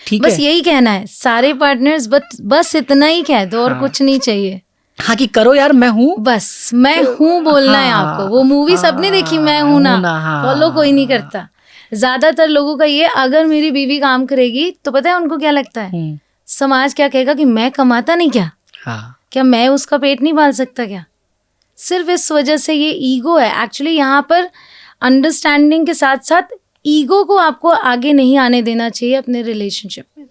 ठीक बस है, यही कहना है सारे पार्टनर्स, बस इतना ही कह दो और हाँ, कुछ नहीं चाहिए। हाँ कि करो यार, मैं हूँ, बस मैं हूँ बोलना है हाँ, आपको। वो मूवी सबने देखी, मैं हूँ ना, हाँ, फॉलो कोई नहीं करता। ज्यादातर लोगों का ये, अगर मेरी बीवी काम करेगी तो पता है उनको क्या लगता है, समाज क्या कहेगा कि मैं कमाता नहीं क्या, हाँ, क्या मैं उसका पेट नहीं पाल सकता क्या। सिर्फ इस वजह से ये ईगो है। एक्चुअली यहाँ पर अंडरस्टैंडिंग के साथ साथ ईगो को आपको आगे नहीं आने देना चाहिए अपने रिलेशनशिप में।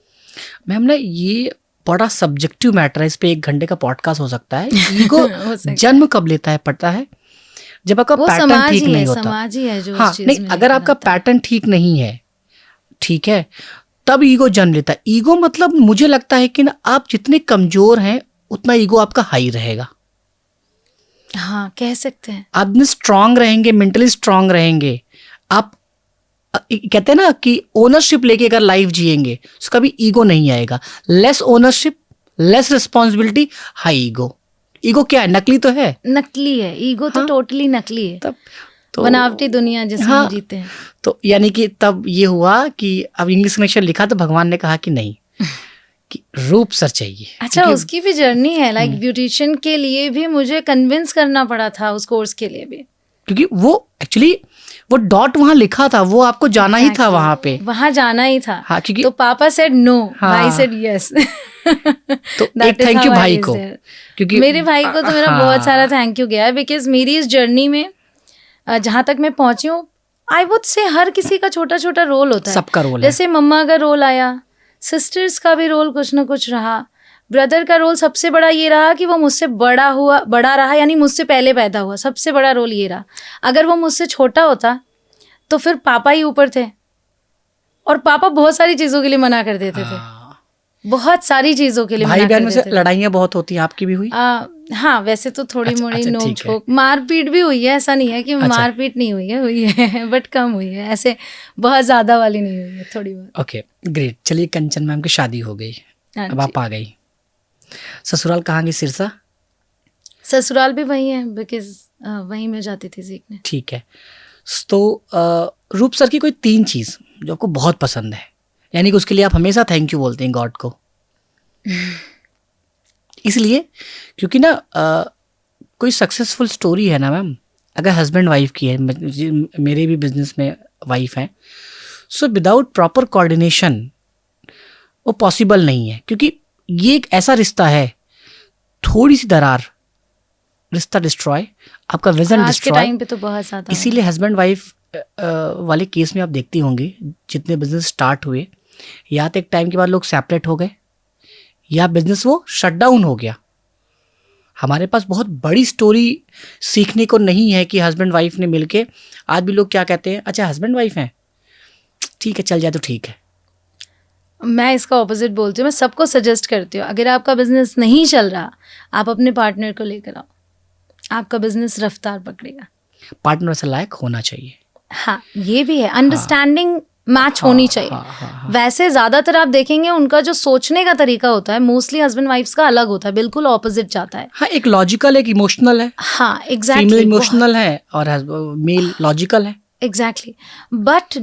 मैम ना ये बड़ा सब्जेक्टिव मैटर है, इस पे 1 घंटे का पॉडकास्ट हो सकता है। ईगो जन्म कब लेता है पता है, जब आपका पैटर्न ठीक नहीं होता। समाज ही है जो हाँ, उस चीज नहीं, में अगर आपका पैटर्न ठीक नहीं है, ठीक है, तब ईगो जन्म लेता है। ईगो मतलब मुझे लगता है कि ना आप जितने कमजोर हैं उतना ईगो आपका हाई रहेगा। हाँ, कह सकते हैं। आप जितने स्ट्रांग रहेंगे, मेंटली स्ट्रांग रहेंगे, आप कहते हैं ना कि ओनरशिप लेके अगर लाइफ जिएंगे तो कभी ईगो नहीं आएगा। Less ownership, less responsibility, high ego. Ego क्या है? नकली तो है, नकली है ईगो। तो हाँ, टोटली नकली है। तब तो बनावटी दुनिया जिसमें हाँ, हम जीते हैं। तो यानी कि तब ये हुआ कि अब इंग्लिश कनेक्शन लिखा तो भगवान ने कहा कि नहीं, कि रूप सर चाहिए। अच्छा, उसकी भी जर्नी है। लाइक ब्यूटिशियन के लिए भी मुझे कन्विंस करना पड़ा था, उस कोर्स के लिए भी, क्योंकि वो एक्चुअली वो डॉट वहां लिखा था, वो आपको जाना ही था वहां पे, वहां जाना ही था। हाँ, क्योंकि तो पापा सेड नो, हाँ, भाई सेड यस। तो एक थैंक यू भाई को, क्योंकि मेरे भाई को तो मेरा बहुत सारा थैंक यू गया है। बिकॉज मेरी इस जर्नी में जहाँ तक मैं पहुंची हूँ, आई वुड से हर किसी का छोटा छोटा रोल होता है। सबका रोल है। जैसे मम्मा का रोल आया, सिस्टर्स का भी रोल कुछ ना कुछ रहा, ब्रदर का रोल सबसे बड़ा ये रहा कि वो मुझसे बड़ा रहा, यानी मुझसे पहले पैदा हुआ, सबसे बड़ा रोल ये रहा। अगर वो मुझसे छोटा होता तो फिर पापा ही ऊपर थे, और पापा बहुत सारी चीज़ों के लिए मना कर देते थे, बहुत सारी चीज़ों के लिए भाई मना बहन कर में देते से थे। लड़ाइयाँ बहुत होती हैं, आपकी भी हुई? हाँ, वैसे तो थोड़ी अच्छा, मोड़ी अच्छा, नोक ठीक है। झोंक, मारपीट भी हुई है, ऐसा नहीं है कि अच्छा, मारपीट नहीं हुई है बट कम हुई है, ऐसे बहुत ज़्यादा वाली नहीं हुई है, थोड़ी बहुत। Okay, great. चलिए, कंचन मैम की शादी हो गई, हाँ अब आप आ गई, ससुराल कहाँ की? सिरसा? ससुराल भी वही है, बिकॉज वहीं मैं जाती थी सीखने। ठीक है। तो रूप सर की कोई 3 चीज़ जो आपको बहुत पसंद है, यानी कि उसके लिए आप हमेशा थैंक यू बोलते हैं गॉड को, इसलिए क्योंकि ना कोई सक्सेसफुल स्टोरी है ना मैम, अगर हस्बैंड वाइफ की है, मेरे भी बिजनेस में वाइफ हैं, सो विदाउट प्रॉपर कोऑर्डिनेशन वो पॉसिबल नहीं है। क्योंकि ये एक ऐसा रिश्ता है, थोड़ी सी दरार, रिश्ता डिस्ट्रॉय, आपका विजन आज के डिस्ट्रॉय। टाइम पे तो बहुत ज़्यादा। इसीलिए हस्बैंड वाइफ वाले केस में आप देखती होंगी, जितने बिजनेस स्टार्ट हुए, या तो एक टाइम के बाद लोग सेपरेट हो गए, या बिजनेस वो शट डाउन हो गया। हमारे पास बहुत बड़ी स्टोरी सीखने को नहीं है कि हस्बैंड वाइफ ने मिलके, आज भी लोग क्या कहते हैं, अच्छा हस्बैंड वाइफ हैं, ठीक है चल जाए तो ठीक है। मैं इसका ऑपोजिट बोलती हूँ। मैं सबको सजेस्ट करती हूँ, अगर आपका बिजनेस नहीं चल रहा, आप अपने पार्टनर को लेकर आओ, आपका बिजनेस रफ्तार पकड़ेगा। पार्टनर से लायक होना चाहिए। हाँ, ये भी है, अंडरस्टैंडिंग मैच होनी चाहिए। वैसे ज्यादातर आप देखेंगे उनका जो सोचने का तरीका होता है, मोस्टली हस्बैंड वाइफ्स का अलग होता है, बिल्कुल ऑपोजिट जाता है। हाँ, एक लॉजिकल, एक इमोशनल है। हाँ, एग्जैक्टली। फीमेल इमोशनल है और मेल लॉजिकल है। एग्जैक्टली। बट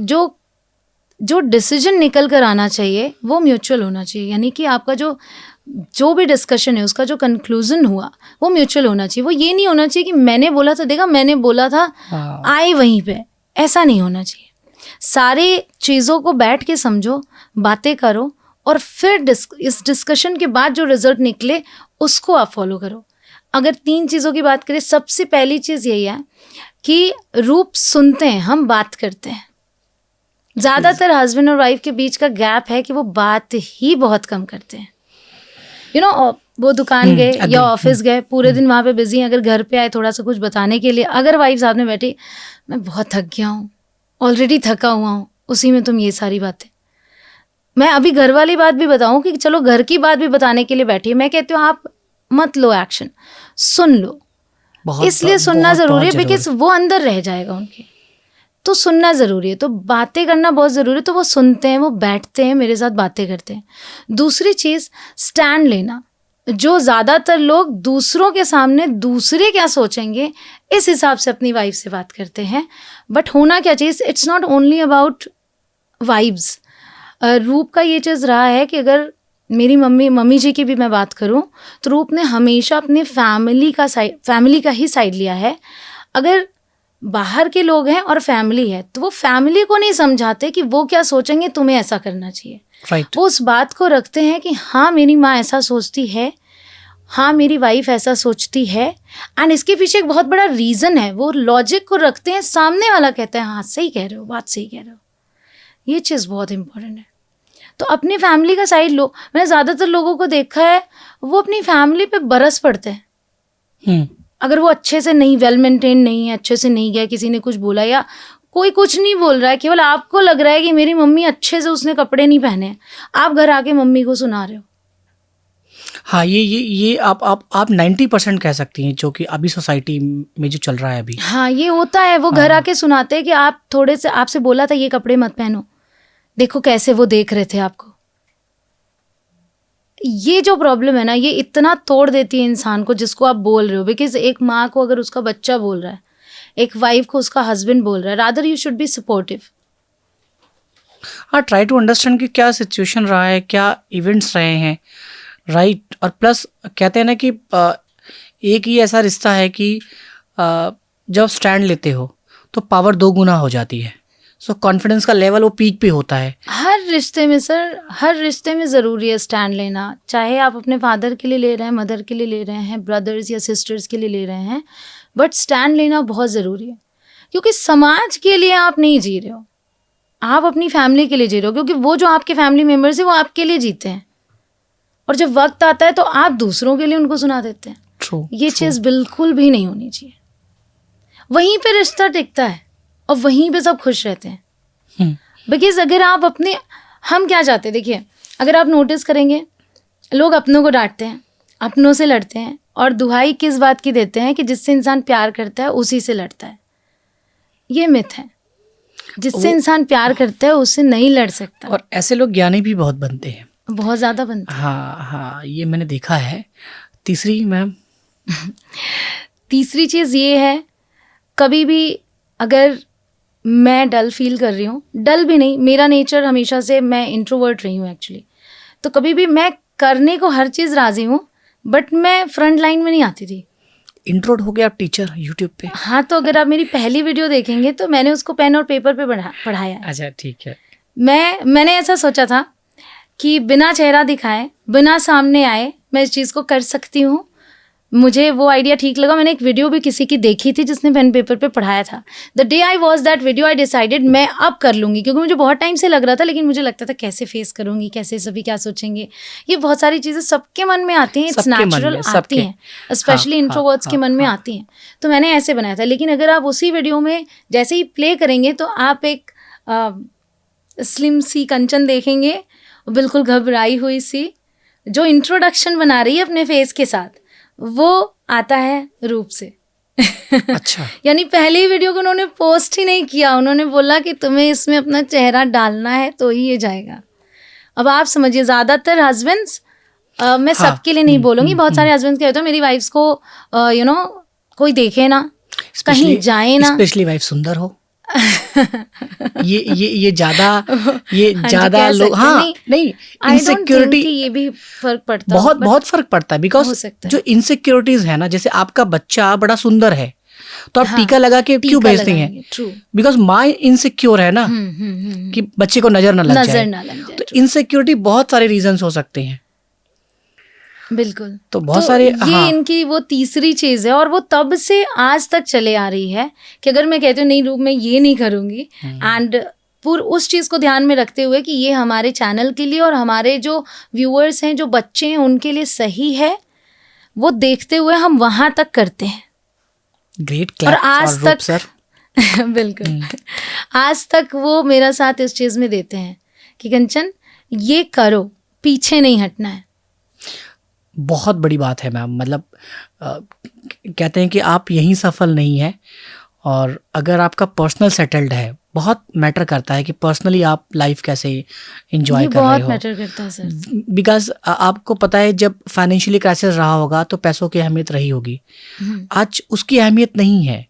जो डिसीजन निकल कर आना चाहिए वो म्यूचुअल होना चाहिए, यानी कि आपका जो भी डिस्कशन है उसका जो कंक्लूजन हुआ वो म्यूचुअल होना चाहिए। वो ये नहीं होना चाहिए कि मैंने बोला था, देखा मैंने बोला था, आए वहीं पे, ऐसा नहीं होना चाहिए। सारे चीज़ों को बैठ के समझो, बातें करो, और फिर इस डिस्कशन के बाद जो रिजल्ट निकले उसको आप फॉलो करो। अगर 3 चीज़ों की बात करें, सबसे पहली चीज़ यही है कि रूप सुनते हैं, हम बात करते हैं। ज़्यादातर हस्बैंड और वाइफ के बीच का गैप है कि वो बात ही बहुत कम करते हैं। वो दुकान गए या ऑफिस गए, पूरे दिन वहाँ पे बिजी हैं, अगर घर पे आए थोड़ा सा कुछ बताने के लिए, अगर वाइफ साथ में बैठी, मैं बहुत थक गया हूँ, ऑलरेडी थका हुआ हूँ, उसी में तुम ये सारी बातें। मैं अभी घर वाली बात भी बताऊँ कि चलो घर की बात भी बताने के लिए बैठी है, मैं कहती हूँ आप मत लो एक्शन, सुन लो। इसलिए सुनना ज़रूरी है बिकॉज वो अंदर रह जाएगा उनके, तो सुनना ज़रूरी है। तो बातें करना बहुत ज़रूरी है। तो वो सुनते हैं, वो बैठते हैं, मेरे साथ बातें करते हैं। दूसरी चीज़, स्टैंड लेना। जो ज़्यादातर लोग दूसरों के सामने दूसरे क्या सोचेंगे इस हिसाब से अपनी वाइफ से बात करते हैं, बट होना क्या चीज़, it's not only about vibes. रूप का ये चीज़ रहा है कि अगर मेरी मम्मी जी की भी मैं बात करूं तो रूप ने हमेशा अपने फैमिली का ही साइड लिया है। अगर बाहर के लोग हैं और फैमिली है तो वो फैमिली को नहीं समझाते कि वो क्या सोचेंगे, तुम्हें ऐसा करना चाहिए। Right. वो उस बात को रखते हैं कि हाँ मेरी माँ ऐसा सोचती है, हाँ मेरी वाइफ ऐसा सोचती है, एंड इसके पीछे एक बहुत बड़ा रीज़न है। वो लॉजिक को रखते हैं, सामने वाला कहता है हाँ सही कह रहे हो, बात सही कह रहे हो। ये चीज़ बहुत इंपॉर्टेंट है। तो अपनी फैमिली का साइड लो। मैंने ज़्यादातर लोगों को देखा है वो अपनी फैमिली पे बरस पड़ते हैं। अगर वो अच्छे से नहीं, वेल मेंटेन नहीं है, अच्छे से नहीं गया, किसी ने कुछ बोला या कोई कुछ नहीं बोल रहा है, केवल आपको लग रहा है कि मेरी मम्मी अच्छे से उसने कपड़े नहीं पहने हैं, आप घर आके मम्मी को सुना रहे हो। हाँ, ये आप 90% कह सकती हैं जो कि अभी सोसाइटी में जो चल रहा है अभी। हाँ ये होता है। वो घर आके सुनाते हैं कि आप थोड़े से, आपसे बोला था ये कपड़े मत पहनो, देखो कैसे वो देख रहे थे आपको। ये जो प्रॉब्लम है ना, ये इतना तोड़ देती है इंसान को जिसको आप बोल रहे हो। बिकॉज एक माँ को अगर उसका बच्चा बोल रहा है, एक वाइफ को उसका हस्बैंड बोल रहा है, rather you should be supportive. हाँ, ट्राई टू अंडरस्टैंड कि क्या सिचुएशन रहा है, क्या इवेंट्स रहे हैं, राइट। और प्लस कहते हैं ना कि एक ही ऐसा रिश्ता है कि जब स्टैंड लेते हो तो पावर 2 गुना हो जाती है। सो कॉन्फिडेंस का लेवल वो पीक पे होता है। हर रिश्ते में सर, हर रिश्ते में ज़रूरी है स्टैंड लेना। चाहे आप अपने फादर के लिए ले रहे हैं, मदर के लिए ले रहे हैं, ब्रदर्स या सिस्टर्स के लिए ले रहे हैं, बट स्टैंड लेना बहुत ज़रूरी है। क्योंकि समाज के लिए आप नहीं जी रहे हो, आप अपनी फैमिली के लिए जी रहे हो। क्योंकि वो जो आपके फैमिली मेम्बर्स हैं वो आपके लिए जीते हैं, और जब वक्त आता है तो आप दूसरों के लिए उनको सुना देते हैं। ये चीज़ बिल्कुल भी नहीं होनी चाहिए। वहीं पे रिश्ता टिकता है और वहीं पे सब खुश रहते हैं। बिकॉज अगर आप अपने, हम क्या चाहते हैं, देखिए अगर आप नोटिस करेंगे, लोग अपनों को डांटते हैं, अपनों से लड़ते हैं, और दुहाई किस बात की देते हैं कि जिससे इंसान प्यार करता है उसी से लड़ता है। ये मिथ है। जिससे इंसान प्यार करता है उससे नहीं लड़ सकता। और ऐसे लोग ज्ञानी भी बहुत बनते हैं, बहुत ज़्यादा बनते हैं। हाँ, ये मैंने देखा है। तीसरी मैम? तीसरी चीज़ ये है, कभी भी अगर मैं डल फील कर रही हूँ, डल भी नहीं, मेरा नेचर हमेशा से, मैं इंट्रोवर्ट रही हूँ एक्चुअली, तो कभी भी मैं करने को हर चीज़ राज़ी हूँ, बट मैं फ्रंट लाइन में नहीं आती थी। इंट्रोड हो गया आप टीचर यूट्यूब पे? हाँ, तो अगर आप मेरी पहली वीडियो देखेंगे तो मैंने उसको पेन और पेपर पे पढ़ाया है। अच्छा, ठीक है। मैंने ऐसा सोचा था कि बिना चेहरा दिखाए, बिना सामने आए, मैं इस चीज़ को कर सकती हूँ। मुझे वो आइडिया ठीक लगा। मैंने एक वीडियो भी किसी की देखी थी जिसने पेन पेपर पे पढ़ाया था। The day I watch that video I decided मैं अब कर लूँगी, क्योंकि मुझे बहुत टाइम से लग रहा था, लेकिन मुझे लगता था कैसे फेस करूँगी, कैसे सभी क्या सोचेंगे। ये बहुत सारी चीज़ें सबके मन में आती हैं, इट्स नेचुरल आती हैं, स्पेशली इंट्रोवर्ट्स के मन में आती हैं। तो मैंने ऐसे बनाया था। लेकिन अगर आप उसी वीडियो में जैसे ही प्ले करेंगे तो आप एक स्लिम सी कंचन देखेंगे, बिल्कुल घबराई हुई सी, जो इंट्रोडक्शन बना रही है अपने फेस के साथ, वो आता है रूप से। अच्छा। यानी पहली वीडियो को उन्होंने पोस्ट ही नहीं किया, उन्होंने बोला कि तुम्हें इसमें अपना चेहरा डालना है तो ही ये जाएगा। अब आप समझिए, ज़्यादातर हस्बैंड्स, मैं सबके लिए नहीं बोलूँगी, बहुत सारे हस्बैंड्स कहते हैं मेरी वाइफ्स को कोई देखे ना, कहीं जाए ना, स्पेशली वाइफ सुंदर हो। ये ज्यादा लोग, हाँ नहीं, इनसिक्योरिटी, ये भी फर्क पड़ता है, बहुत फर्क पड़ता है। बिकॉज जो इनसिक्योरिटीज है ना, जैसे आपका बच्चा बड़ा सुंदर है तो आप टीका लगा के क्यों भेजते हैं? बिकॉज माँ इनसिक्योर है ना, कि बच्चे को नजर न लग जाए। तो इनसिक्योरिटी बहुत सारे रीजंस हो सकते हैं। बिल्कुल। तो बहुत सारे ये इनकी वो तीसरी चीज है और वो तब से आज तक चले आ रही है कि अगर मैं कहती हूँ नहीं रूप मैं ये नहीं करूँगी, एंड उस चीज़ को ध्यान में रखते हुए कि ये हमारे चैनल के लिए और हमारे जो व्यूअर्स हैं, जो बच्चे हैं, उनके लिए सही है, वो देखते हुए हम वहाँ तक करते हैं। ग्रेट और क्लैप आज फॉर रूप तक सर। बिल्कुल आज तक वो मेरा साथ इस चीज़ में देते हैं कि कंचन ये करो, पीछे नहीं हटना है। बहुत बड़ी बात है मैम, मतलब कहते हैं कि आप यहीं सफल नहीं है, और अगर आपका पर्सनल सेटल्ड है, बहुत मैटर करता है कि पर्सनली आप लाइफ कैसे एंजॉय कर रहे बहुत हो। मैटर करता है सर, बिकॉज आपको पता है जब फाइनेंशियली क्राइसिस रहा होगा तो पैसों की अहमियत रही होगी। आज उसकी अहमियत नहीं है,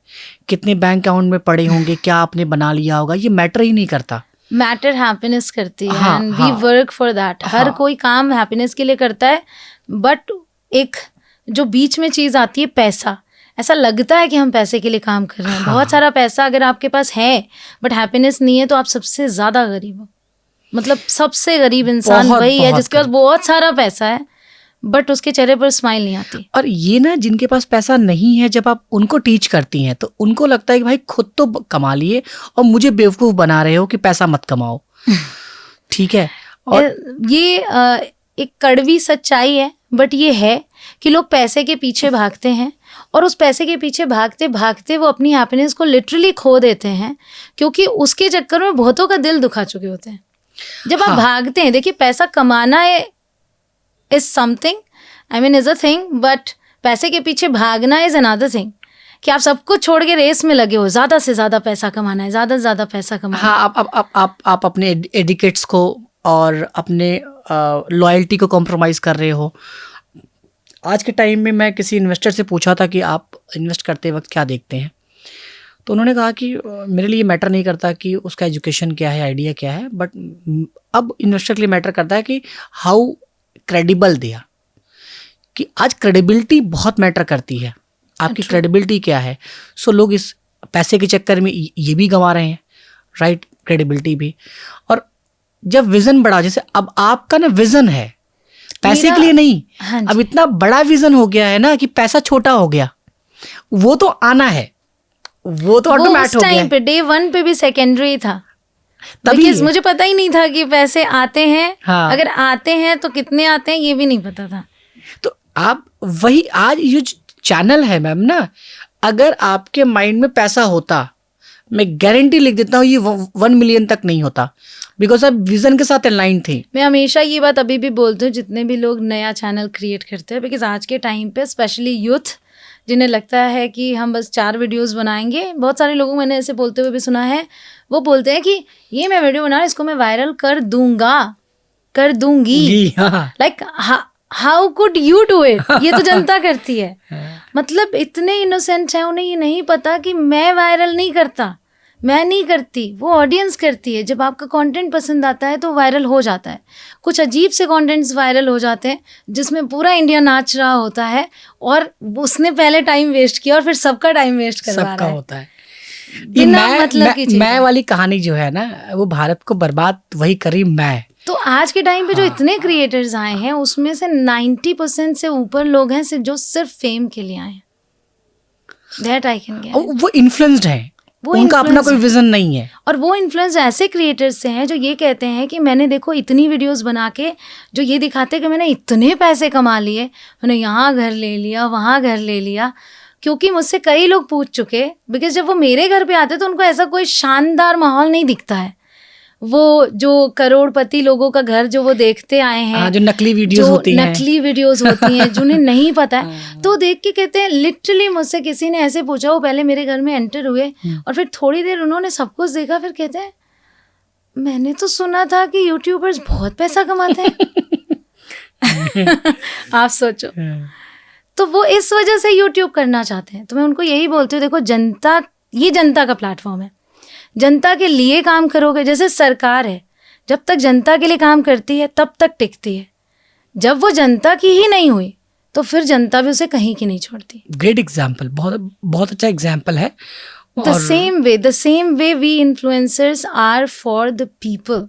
कितने बैंक अकाउंट में पड़े होंगे, क्या आपने बना लिया होगा, ये मैटर ही नहीं करता। मैटर हैप्पीनेस करती है, हाँ, एंड वी हाँ, वर्क फॉर दैट। हर हाँ, कोई काम हैप्पीनेस के लिए करता है, बट एक जो बीच में चीज़ आती है पैसा, ऐसा लगता है कि हम पैसे के लिए काम कर रहे हैं। हाँ, बहुत सारा पैसा अगर आपके पास है बट हैप्पीनेस नहीं है तो आप सबसे ज़्यादा गरीब हो। मतलब सबसे गरीब इंसान बहुत, वही है बहुत जिसके पास बहुत सारा पैसा है बट उसके चेहरे पर स्माइल नहीं आती। और ये ना जिनके पास पैसा नहीं है, जब आप उनको टीच करती हैं तो उनको लगता है कि भाई खुद तो कमा लिए और मुझे बेवकूफ़ बना रहे हो कि पैसा मत कमाओ। ठीक है, और ये एक कड़वी सच्चाई है, बट ये है कि लोग पैसे के पीछे भागते हैं और उस पैसे के पीछे भागते भागते वो अपनी हैप्पीनेस को लिटरली खो देते हैं, क्योंकि उसके चक्कर में बहुतों का दिल दुखा चुके होते हैं। जब आप भागते हैं, देखिए पैसा कमाना है is something, I mean is a thing, but पैसे के पीछे भागना इज अनदर थिंग। कि आप सब कुछ छोड़ के रेस में लगे हो, ज़्यादा से ज़्यादा पैसा कमाना है, ज़्यादा से ज़्यादा पैसा कमाना है। हाँ, आप अपने एडिकेट्स को और अपने लॉयल्टी को कॉम्प्रोमाइज़ कर रहे हो। आज के टाइम में मैं किसी इन्वेस्टर से पूछा था कि आप इन्वेस्ट करते वक्त क्या देखते हैं, तो उन्होंने कहा कि मेरे लिए मैटर नहीं करता कि उसका एजुकेशन क्या है, आइडिया क्या है, बट अब इन्वेस्टर के लिए मैटर करता है कि हाउ क्रेडिबल दे आर। कि आज क्रेडिबिलिटी बहुत मैटर करती है, आपकी क्रेडिबिलिटी क्या है। सो लोग इस पैसे के चक्कर में ये भी गंवा रहे हैं, राइट, क्रेडिबिलिटी भी। और जब विजन बड़ा, जैसे अब आपका ना विजन है पैसे के लिए नहीं, हाँ अब इतना बड़ा विजन हो गया है ना कि पैसा छोटा हो गया, वो तो आना है, वो तो ऑटोमेटिक हो गया। टाइम पे डे 1 पे भी सेकेंडरी था, तभी बिकॉज मुझे पता ही नहीं था कि पैसे आते हैं। हाँ। अगर आते हैं तो कितने आते हैं ये भी नहीं पता था। तो आप वही, आज ये चैनल है मैम ना, अगर आपके माइंड में पैसा होता, मैं गारंटी लिख देता हूँ ये 1 मिलियन तक नहीं होता, बिकॉज आप विजन के साथ अलाइन थे। मैं हमेशा ये बात अभी भी बोलती हूँ, जितने भी लोग नया चैनल क्रिएट करते हैं, बिकॉज आज के टाइम पे स्पेशली यूथ जिन्हें लगता है कि हम बस 4 वीडियोस बनाएंगे, बहुत सारे लोगों मैंने ऐसे बोलते हुए भी सुना है, वो बोलते हैं कि ये मैं वीडियो बना रहा हूं, इसको मैं वायरल कर दूंगा, कर दूंगी। Like how could you do it, ये तो जनता करती है। मतलब इतने इनोसेंट है, उन्हें ये नहीं पता कि मैं वायरल नहीं करता, मैं नहीं करती, वो ऑडियंस करती है। जब आपका कंटेंट पसंद आता है तो वायरल हो जाता है। कुछ अजीब से कंटेंट्स वायरल हो जाते हैं जिसमें पूरा इंडिया नाच रहा होता है और उसने पहले टाइम वेस्ट किया और फिर सबका टाइम वेस्ट करवा रहा है। होता है ये मैं वाली कहानी जो है ना, वो भारत को बर्बाद वही करी मैं। तो आज के टाइम पे जो इतने क्रिएटर्स आए हैं उसमें से 90% से ऊपर लोग हैं जो सिर्फ फेम के लिए आए हैं। That I can get. वो इन्फ्लुएंस्ड हैं, उनका अपना कोई विजन नहीं है। और वो इन्फ्लुएंस ऐसे क्रिएटर्स से हैं जो ये कहते हैं कि मैंने देखो इतनी वीडियोस बना के जो ये दिखाते हैं कि मैंने इतने पैसे कमा लिए, मैंने यहाँ घर ले लिया, वहाँ घर ले लिया। क्योंकि मुझसे कई लोग पूछ चुके, बिकॉज जब वो मेरे घर पे आते तो उनको ऐसा कोई शानदार माहौल नहीं दिखता है। वो जो करोड़पति लोगों का घर जो वो देखते आए हैं, जो नकली वीडियोस होती हैं, नकली वीडियोस होती हैं जिन्हें नहीं पता है, तो देख के कहते हैं, लिटरली मुझसे किसी ने ऐसे पूछा, वो पहले मेरे घर में एंटर हुए और फिर थोड़ी देर उन्होंने सब कुछ देखा, फिर कहते हैं मैंने तो सुना था कि यूट्यूबर्स बहुत पैसा कमाते हैं। आप सोचो। तो वो इस वजह से यूट्यूब करना चाहते हैं। तो मैं उनको यही बोलती हूँ, देखो जनता, ये जनता का प्लेटफॉर्म है, जनता के लिए काम करोगे। जैसे सरकार है, जब तक जनता के लिए काम करती है तब तक टिकती है। जब वो जनता की ही नहीं हुई तो फिर जनता भी उसे कहीं की नहीं छोड़ती। ग्रेट एग्जाम्पल, बहुत अच्छा एग्जाम्पल है। The same way we influencers are for the people.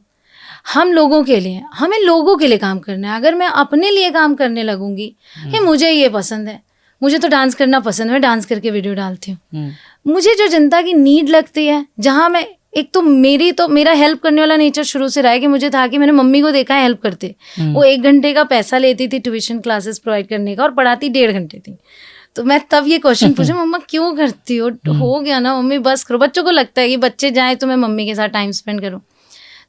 हम लोगों के लिए, हमें लोगों के लिए काम करना है। अगर मैं अपने लिए काम करने लगूंगी कि मुझे ये पसंद है, मुझे तो डांस करना पसंद है, मैं डांस करके वीडियो डालती हूँ, मुझे जो जनता की नीड लगती है, जहाँ मैं एक तो मेरा हेल्प करने वाला नेचर शुरू से रहा है कि मुझे था कि मैंने मम्मी को देखा है हेल्प करते, वो 1 घंटे का पैसा लेती थी ट्यूशन क्लासेस प्रोवाइड करने का और पढ़ाती 1.5 घंटे थी। तो मैं तब ये क्वेश्चन पूछा, मम्मा क्यों करती हो गया ना मम्मी, बस करो। बच्चों को लगता है कि बच्चे जाए तो मैं मम्मी के साथ टाइम स्पेंड करूँ,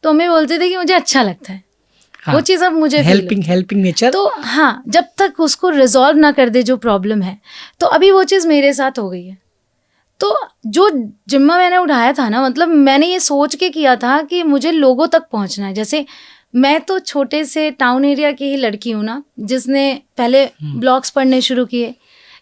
तो मम्मी बोलते थे कि मुझे अच्छा लगता है। हाँ, वो चीज़ अब मुझे हेल्पिंग नेचर। तो हाँ, जब तक उसको रिजॉल्व ना कर दे जो प्रॉब्लम है, तो अभी वो चीज़ मेरे साथ हो गई है। तो जो जिम्मा मैंने उठाया था ना, मतलब मैंने ये सोच के किया था कि मुझे लोगों तक पहुंचना है। जैसे मैं तो छोटे से टाउन एरिया की ही लड़की हूँ ना, जिसने पहले ब्लॉग्स पढ़ने शुरू किए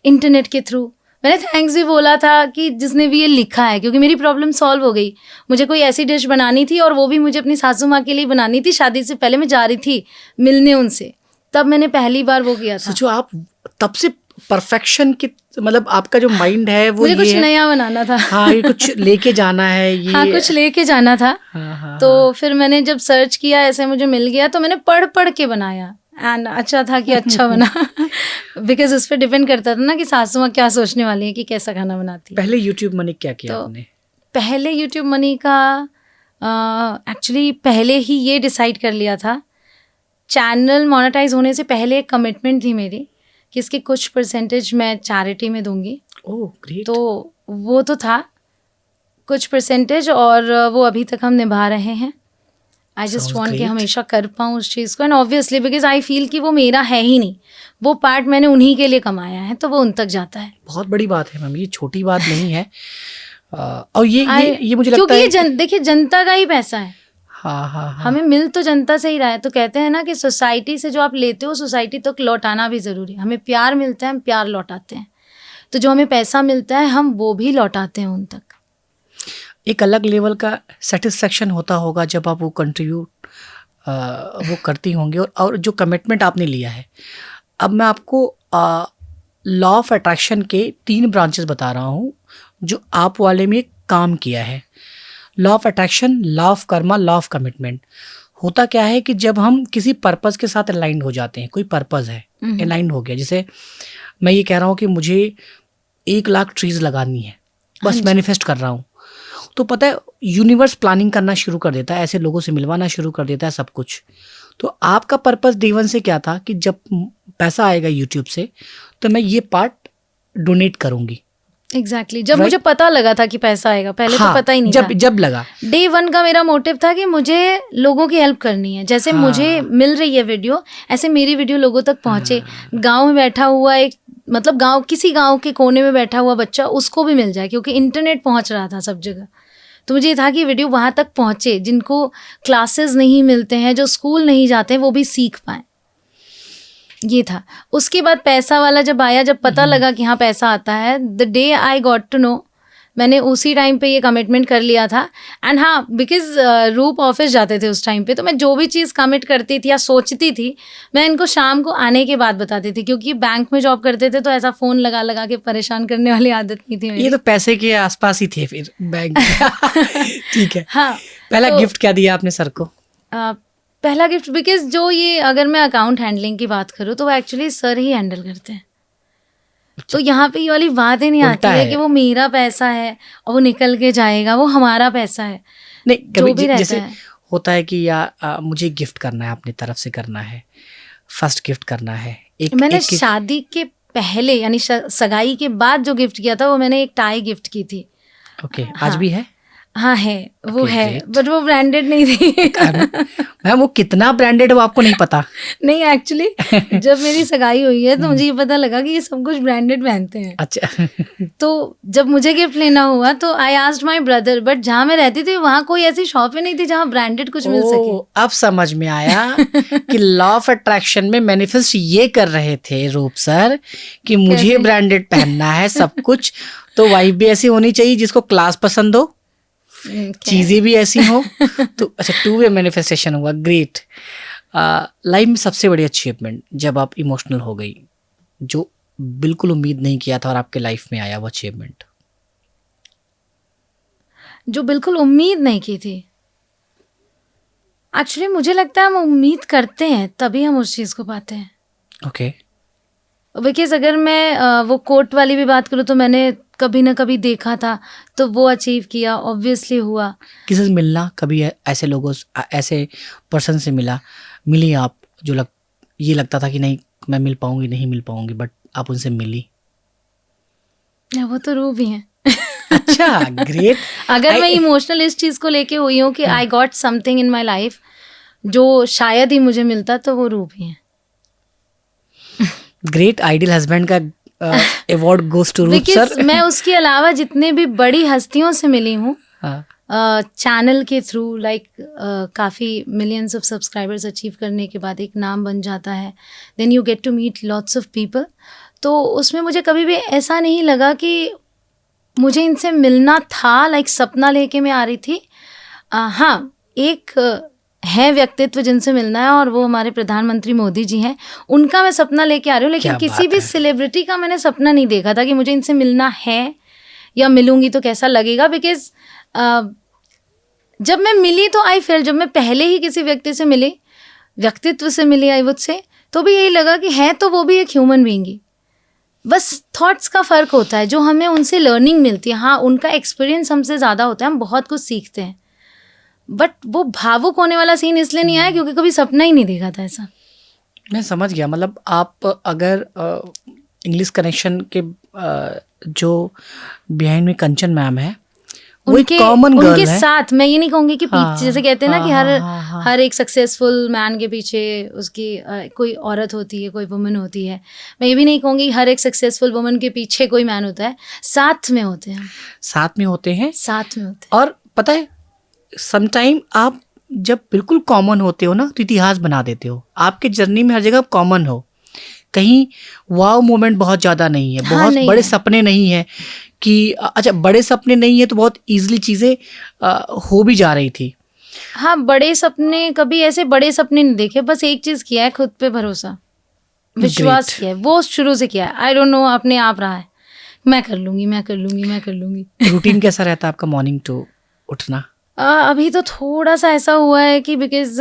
इंटरनेट के थ्रू। मैंने थैंक्स भी बोला था कि जिसने भी ये लिखा है, क्योंकि मेरी प्रॉब्लम सॉल्व हो गई। मुझे कोई ऐसी डिश बनानी थी और वो भी मुझे अपनी सासू माँ के लिए बनानी थी। शादी से पहले मैं जा रही थी मिलने उनसे, तब मैंने पहली बार वो किया था। सोचो आप तब से परफेक्शन की, मतलब आपका जो माइंड है वो मुझे कुछ नया बनाना था। हाँ, ये कुछ लेके जाना है, ये हाँ, कुछ लेके जाना था। हाँ, तो फिर मैंने जब सर्च किया, ऐसे मुझे मिल गया, तो मैंने पढ़ के बनाया एंड अच्छा था कि अच्छा बना। बिकॉज उस पर डिपेंड करता था ना कि सासू माँ क्या सोचने वाली है कि कैसा खाना बनाती है। पहले यूट्यूब मनी क्या किया तो आपने? पहले यूट्यूब मनी का एक्चुअली पहले ही ये डिसाइड कर लिया था, चैनल मोनेटाइज होने से पहले एक कमिटमेंट थी मेरी कि इसके कुछ परसेंटेज मैं चैरिटी में दूंगी। Oh great. तो वो तो था कुछ परसेंटेज, और वो अभी तक हम निभा रहे हैं। आई जस्ट वॉन्ट कि हमेशा कर पाऊँ उस चीज़ को, and obviously because I feel कि वो मेरा है ही नहीं, वो पार्ट मैंने उन्हीं के लिए कमाया है, तो वो उन तक जाता है। बहुत बड़ी बात है मैम, ये छोटी बात नहीं है। और ये मुझे लगता है क्योंकि देखिए जनता का ही पैसा है। हाँ, हमें मिल तो जनता से ही रहा है। तो कहते हैं ना कि सोसाइटी से जो आप लेते हो सोसाइटी तक लौटाना भी ज़रूरी है। हमें प्यार मिलता है, हम प्यार लौटाते हैं, तो जो हमें पैसा मिलता है हम वो भी लौटाते हैं उन तक। एक अलग लेवल का सेटिस्फेक्शन होता होगा जब आप वो कंट्रीब्यूट वो करती होंगी। और जो कमिटमेंट आपने लिया है, अब मैं आपको लॉ ऑफ अट्रैक्शन के 3 ब्रांचेस बता रहा हूँ जो आप वाले में काम किया है। Law of attraction, law of Karma, law of commitment. होता क्या है कि जब हम किसी पर्पस के साथ अलाइंड हो जाते हैं, कोई पर्पस है अलाइंड हो गया, जैसे मैं ये कह रहा हूँ कि मुझे 1 लाख ट्रीज लगानी है, बस मैनिफेस्ट कर रहा हूँ, तो पता है यूनिवर्स प्लानिंग करना शुरू कर देता है, ऐसे लोगों से मिलवाना शुरू कर देता है सब कुछ। तो आपका पर्पस डे 1 से क्या था कि जब पैसा आएगा यूट्यूब से तो मैं ये पार्ट डोनेट करूंगी। एग्जैक्टली जब मुझे पता लगा था कि पैसा आएगा, पहले तो पता ही नहीं था। जब लगा डे 1 का मेरा मोटिव था कि मुझे लोगों की हेल्प करनी है। जैसे मुझे मिल रही है वीडियो, ऐसे मेरी वीडियो लोगों तक पहुंचे। गांव में बैठा हुआ एक, मतलब किसी गांव के कोने में बैठा हुआ बच्चा, उसको भी मिल जाए, क्योंकि इंटरनेट पहुंच रहा था सब जगह। तो मुझे ये था कि वीडियो वहाँ तक पहुँचे, जिनको क्लासेस नहीं मिलते हैं, जो स्कूल नहीं जाते हैं, वो भी सीख पाएँ, ये था। उसके बाद पैसा वाला जब आया, जब पता लगा कि हाँ पैसा आता है, the day I got to know, मैंने उसी टाइम पे ये कमिटमेंट कर लिया था। एंड हाँ, बिकॉज रूप ऑफिस जाते थे उस टाइम पे, तो मैं जो भी चीज़ कमिट करती थी या सोचती थी, मैं इनको शाम को आने के बाद बताती थी, क्योंकि बैंक में जॉब करते थे तो ऐसा फ़ोन लगा लगा के परेशान करने वाली आदत नहीं थी मेरी। ये तो पैसे के आसपास ही थे फिर बैंक। ठीक है। हाँ, पहला गिफ्ट क्या दिया आपने सर को? पहला गिफ्ट, बिकॉज जो ये, अगर मैं अकाउंट हैंडलिंग की बात करूँ तो वो एक्चुअली सर ही हैंडल करते हैं। तो यहाँ पे ये वाली बात ही नहीं आती है कि वो मेरा पैसा है और वो निकल के जाएगा, वो हमारा पैसा है। नहीं, जो भी जैसे रहता है, होता है कि या मुझे गिफ्ट करना है, अपनी तरफ से करना है, फर्स्ट गिफ्ट करना है। मैंने शादी के पहले यानी सगाई के बाद जो गिफ्ट किया था, वो मैंने एक टाई गिफ्ट की थी। ओके, आज भी है? हाँ है, वो है, बट वो ब्रांडेड नहीं थी। मैम वो कितना ब्रांडेड वो आपको नहीं पता? नहीं, एक्चुअली जब मेरी सगाई हुई है तो मुझे ये पता लगा कि ये सब कुछ ब्रांडेड पहनते हैं। अच्छा। तो जब मुझे गिफ्ट लेना हुआ तो I asked my brother, but जहाँ मैं रहती थी वहाँ कोई ऐसी शॉप ही नहीं थी जहाँ ब्रांडेड कुछ मिल सके। अब समझ में आया कि लॉ ऑफ अट्रैक्शन में मैनिफेस्ट ये कर रहे थे रूप सर कि मुझे ब्रांडेड पहनना है सब कुछ, तो वाइफ भी ऐसी होनी चाहिए जिसको क्लास पसंद हो, चीजें भी ऐसी हो। तो अच्छा, 2 वे मैनिफेस्टेशन हुआ, ग्रेट। लाइफ में सबसे बड़ी अचीवमेंट जब आप इमोशनल हो गई, जो बिल्कुल उम्मीद नहीं किया था और आपके लाइफ में आया वो अचीवमेंट? जो बिल्कुल उम्मीद नहीं की थी, एक्चुअली मुझे लगता है हम उम्मीद करते हैं तभी हम उस चीज़ को पाते हैं। ओके। बिकॉज अगर मैं वो कोट वाली भी बात करूँ तो मैंने कभी ना कभी देखा था तो वो अचीव किया, ऑब्वियसली हुआ। किसी से मिलना कभी ऐसे लोगों ऐसे पर्सन से मिली आप जो ये लगता था कि नहीं मैं नहीं मिल पाऊंगी, बट आप उनसे मिली? वो तो रूह भी हैं। अच्छा, ग्रेट। अगर मैं इमोशनल इस चीज़ को लेके हुई हूँ कि I got something in my life जो शायद ही मुझे मिलता, तो वो रूह भी हैं। ग्रेट आइडियल हस्बैंड का award goes to Ruth sir. मैं उसके अलावा जितने भी बड़ी हस्तियों से मिली हूँ चैनल के थ्रू, लाइक काफ़ी मिलियंस ऑफ सब्सक्राइबर्स अचीव करने के बाद एक नाम बन जाता है, then you get to meet lots of people. तो उसमें मुझे कभी भी ऐसा नहीं लगा कि मुझे इनसे मिलना था, लाइक सपना लेके मैं आ रही थी। हाँ, एक है व्यक्तित्व जिनसे मिलना है और वो हमारे प्रधानमंत्री मोदी जी हैं, उनका मैं सपना लेके आ रही हूँ। लेकिन किसी भी सेलिब्रिटी का मैंने सपना नहीं देखा था कि मुझे इनसे मिलना है या मिलूंगी तो कैसा लगेगा। बिकॉज जब मैं मिली तो आई फील, जब मैं पहले ही किसी व्यक्ति से मिली, व्यक्तित्व से मिली आई वुड से, तो भी यही लगा कि है तो वो भी एक ह्यूमन बीइंग ही, बस थॉट्स का फ़र्क होता है जो हमें उनसे लर्निंग मिलती है। हाँ, उनका एक्सपीरियंस हमसे ज़्यादा होता है, हम बहुत कुछ सीखते हैं, बट वो भावुक होने वाला सीन इसलिए नहीं आया क्योंकि कभी सपना ही नहीं देखा था ऐसा। मैं समझ गया। मतलब आप अगर इंग्लिश कनेक्शन के जो बिहाइंड में कंचन मैम है, वो एक कॉमन गर्ल उनके है। साथ मैं ये नहीं कहूँगी कि हाँ, पीछे, जैसे कहते हैं ना कि हाँ। हर एक सक्सेसफुल मैन के पीछे उसकी कोई औरत होती है, कोई वुमन होती है। मैं ये भी नहीं कहूँगी हर एक सक्सेसफुल वुमन के पीछे कोई मैन होता है, साथ में होते हैं। साथ में होते हैं। और पता है, समटाइम आप जब बिल्कुल कॉमन होते हो ना तो इतिहास बना देते हो। आपके जर्नी में हर जगह कॉमन हो, कहीं वाव मोमेंट बहुत ज़्यादा नहीं है, बहुत नहीं बड़े है। सपने नहीं है कि अच्छा बड़े सपने नहीं है तो बहुत इजीली चीज़ें हो भी जा रही थी। हाँ, बड़े सपने, कभी ऐसे बड़े सपने नहीं देखे, बस एक चीज़ किया है, खुद पे भरोसा, विश्वास किया है, वो शुरू से किया है। आई डोंट नो, अपने आप रहा है, मैं कर लूँगी। रूटीन कैसा रहता है आपका मॉर्निंग टू उठना? अभी तो थोड़ा सा ऐसा हुआ है कि बिकॉज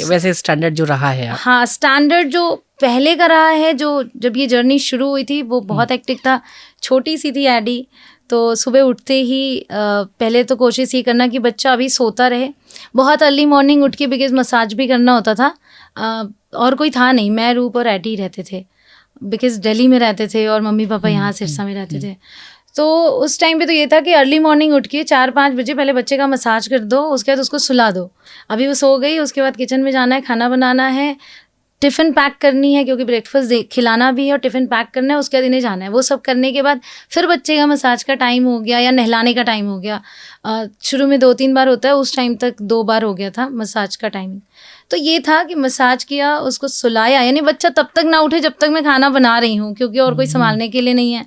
वैसे स्टैंडर्ड जो रहा है हाँ, स्टैंडर्ड जो पहले का रहा है, जो जब ये जर्नी शुरू हुई थी वो बहुत हेक्टिक था। छोटी सी थी एडी, तो सुबह उठते ही पहले तो कोशिश ये करना कि बच्चा अभी सोता रहे, बहुत अर्ली मॉर्निंग उठ के, बिकॉज मसाज भी करना होता था। और कोई था नहीं, मैं, रूप और एडी रहते थे, बिकॉज दिल्ली में रहते थे और मम्मी पापा यहाँ सिरसा में रहते थे। तो उस टाइम पे तो ये था कि अर्ली मॉर्निंग उठ के 4-5 बजे पहले बच्चे का मसाज कर दो, उसके बाद उसको सुला दो। अभी वो सो गई, उसके बाद किचन में जाना है, खाना बनाना है, टिफ़िन पैक करनी है क्योंकि ब्रेकफास्ट खिलाना भी है और टिफ़िन पैक करना है, उसके बाद इन्हें जाना है। वो सब करने के बाद फिर बच्चे का मसाज का टाइम हो गया या नहलाने का टाइम हो गया। शुरू में 2-3 बार होता है, उस टाइम तक 2 बार हो गया था मसाज का टाइमिंग। तो ये था कि मसाज किया, उसको सुलाया, यानी बच्चा तब तक ना उठे जब तक मैं खाना बना रही हूँ, क्योंकि और कोई संभालने के लिए नहीं है,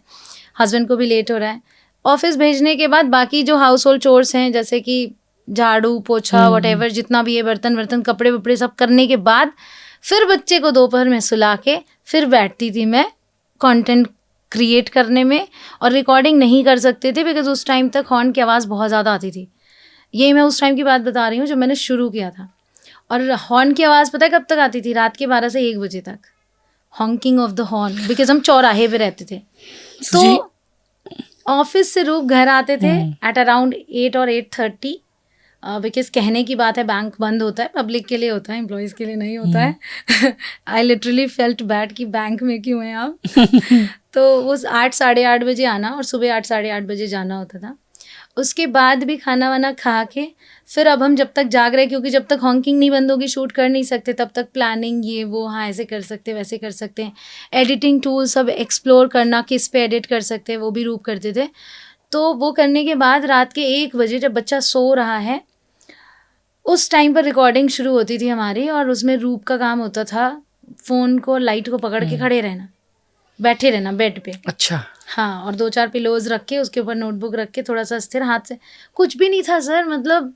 हस्बैंड को भी लेट हो रहा है। ऑफिस भेजने के बाद बाकी जो हाउस होल्ड चोर्स हैं, जैसे कि झाड़ू पोछा वटेवर जितना भी है, बर्तन कपड़े वपड़े सब करने के बाद फिर बच्चे को दोपहर में सुला के फिर बैठती थी मैं कंटेंट क्रिएट करने में। और रिकॉर्डिंग नहीं कर सकते थे बिकॉज उस टाइम तक हॉर्न की आवाज़ बहुत ज़्यादा आती थी। ये मैं उस टाइम की बात बता रही हूँ जब मैंने शुरू किया था। और हॉर्न की आवाज़ पता है कब तक आती थी? रात के 12 से 1 बजे तक, honking of the horn, because हम चौराहे पे रहते थे। तो ऑफिस से रूप घर आते थे एट अराउंड 8 और 8:30, बिकॉज कहने की बात है, बैंक बंद होता है, पब्लिक के लिए होता है, एम्प्लॉयज़ के लिए नहीं होता है। आई लिटरली फेल्ट बैड कि बैंक में क्यों हैं आप। तो उस 8 साढ़े 8 बजे आना और सुबह 8 साढ़े 8 बजे जाना होता था। उसके बाद भी खाना वाना खा के फिर अब हम जब तक जाग रहे, क्योंकि जब तक हॉन्किंग नहीं बंद होगी शूट कर नहीं सकते, तब तक प्लानिंग ये वो, हाँ ऐसे कर सकते वैसे कर सकते हैं, एडिटिंग टूल सब एक्सप्लोर करना, किस पे एडिट कर सकते हैं वो भी रूप करते थे। तो वो करने के बाद रात के 1 बजे जब बच्चा सो रहा है, उस टाइम पर रिकॉर्डिंग शुरू होती थी हमारी। और उसमें रूप का काम होता था फ़ोन को, लाइट को पकड़ के खड़े रहना, बैठे रहना बेड पे। अच्छा। हाँ, और 2-4 पिलोज रख के उसके ऊपर नोटबुक रख के थोड़ा सा स्थिर हाथ से, कुछ भी नहीं था सर। मतलब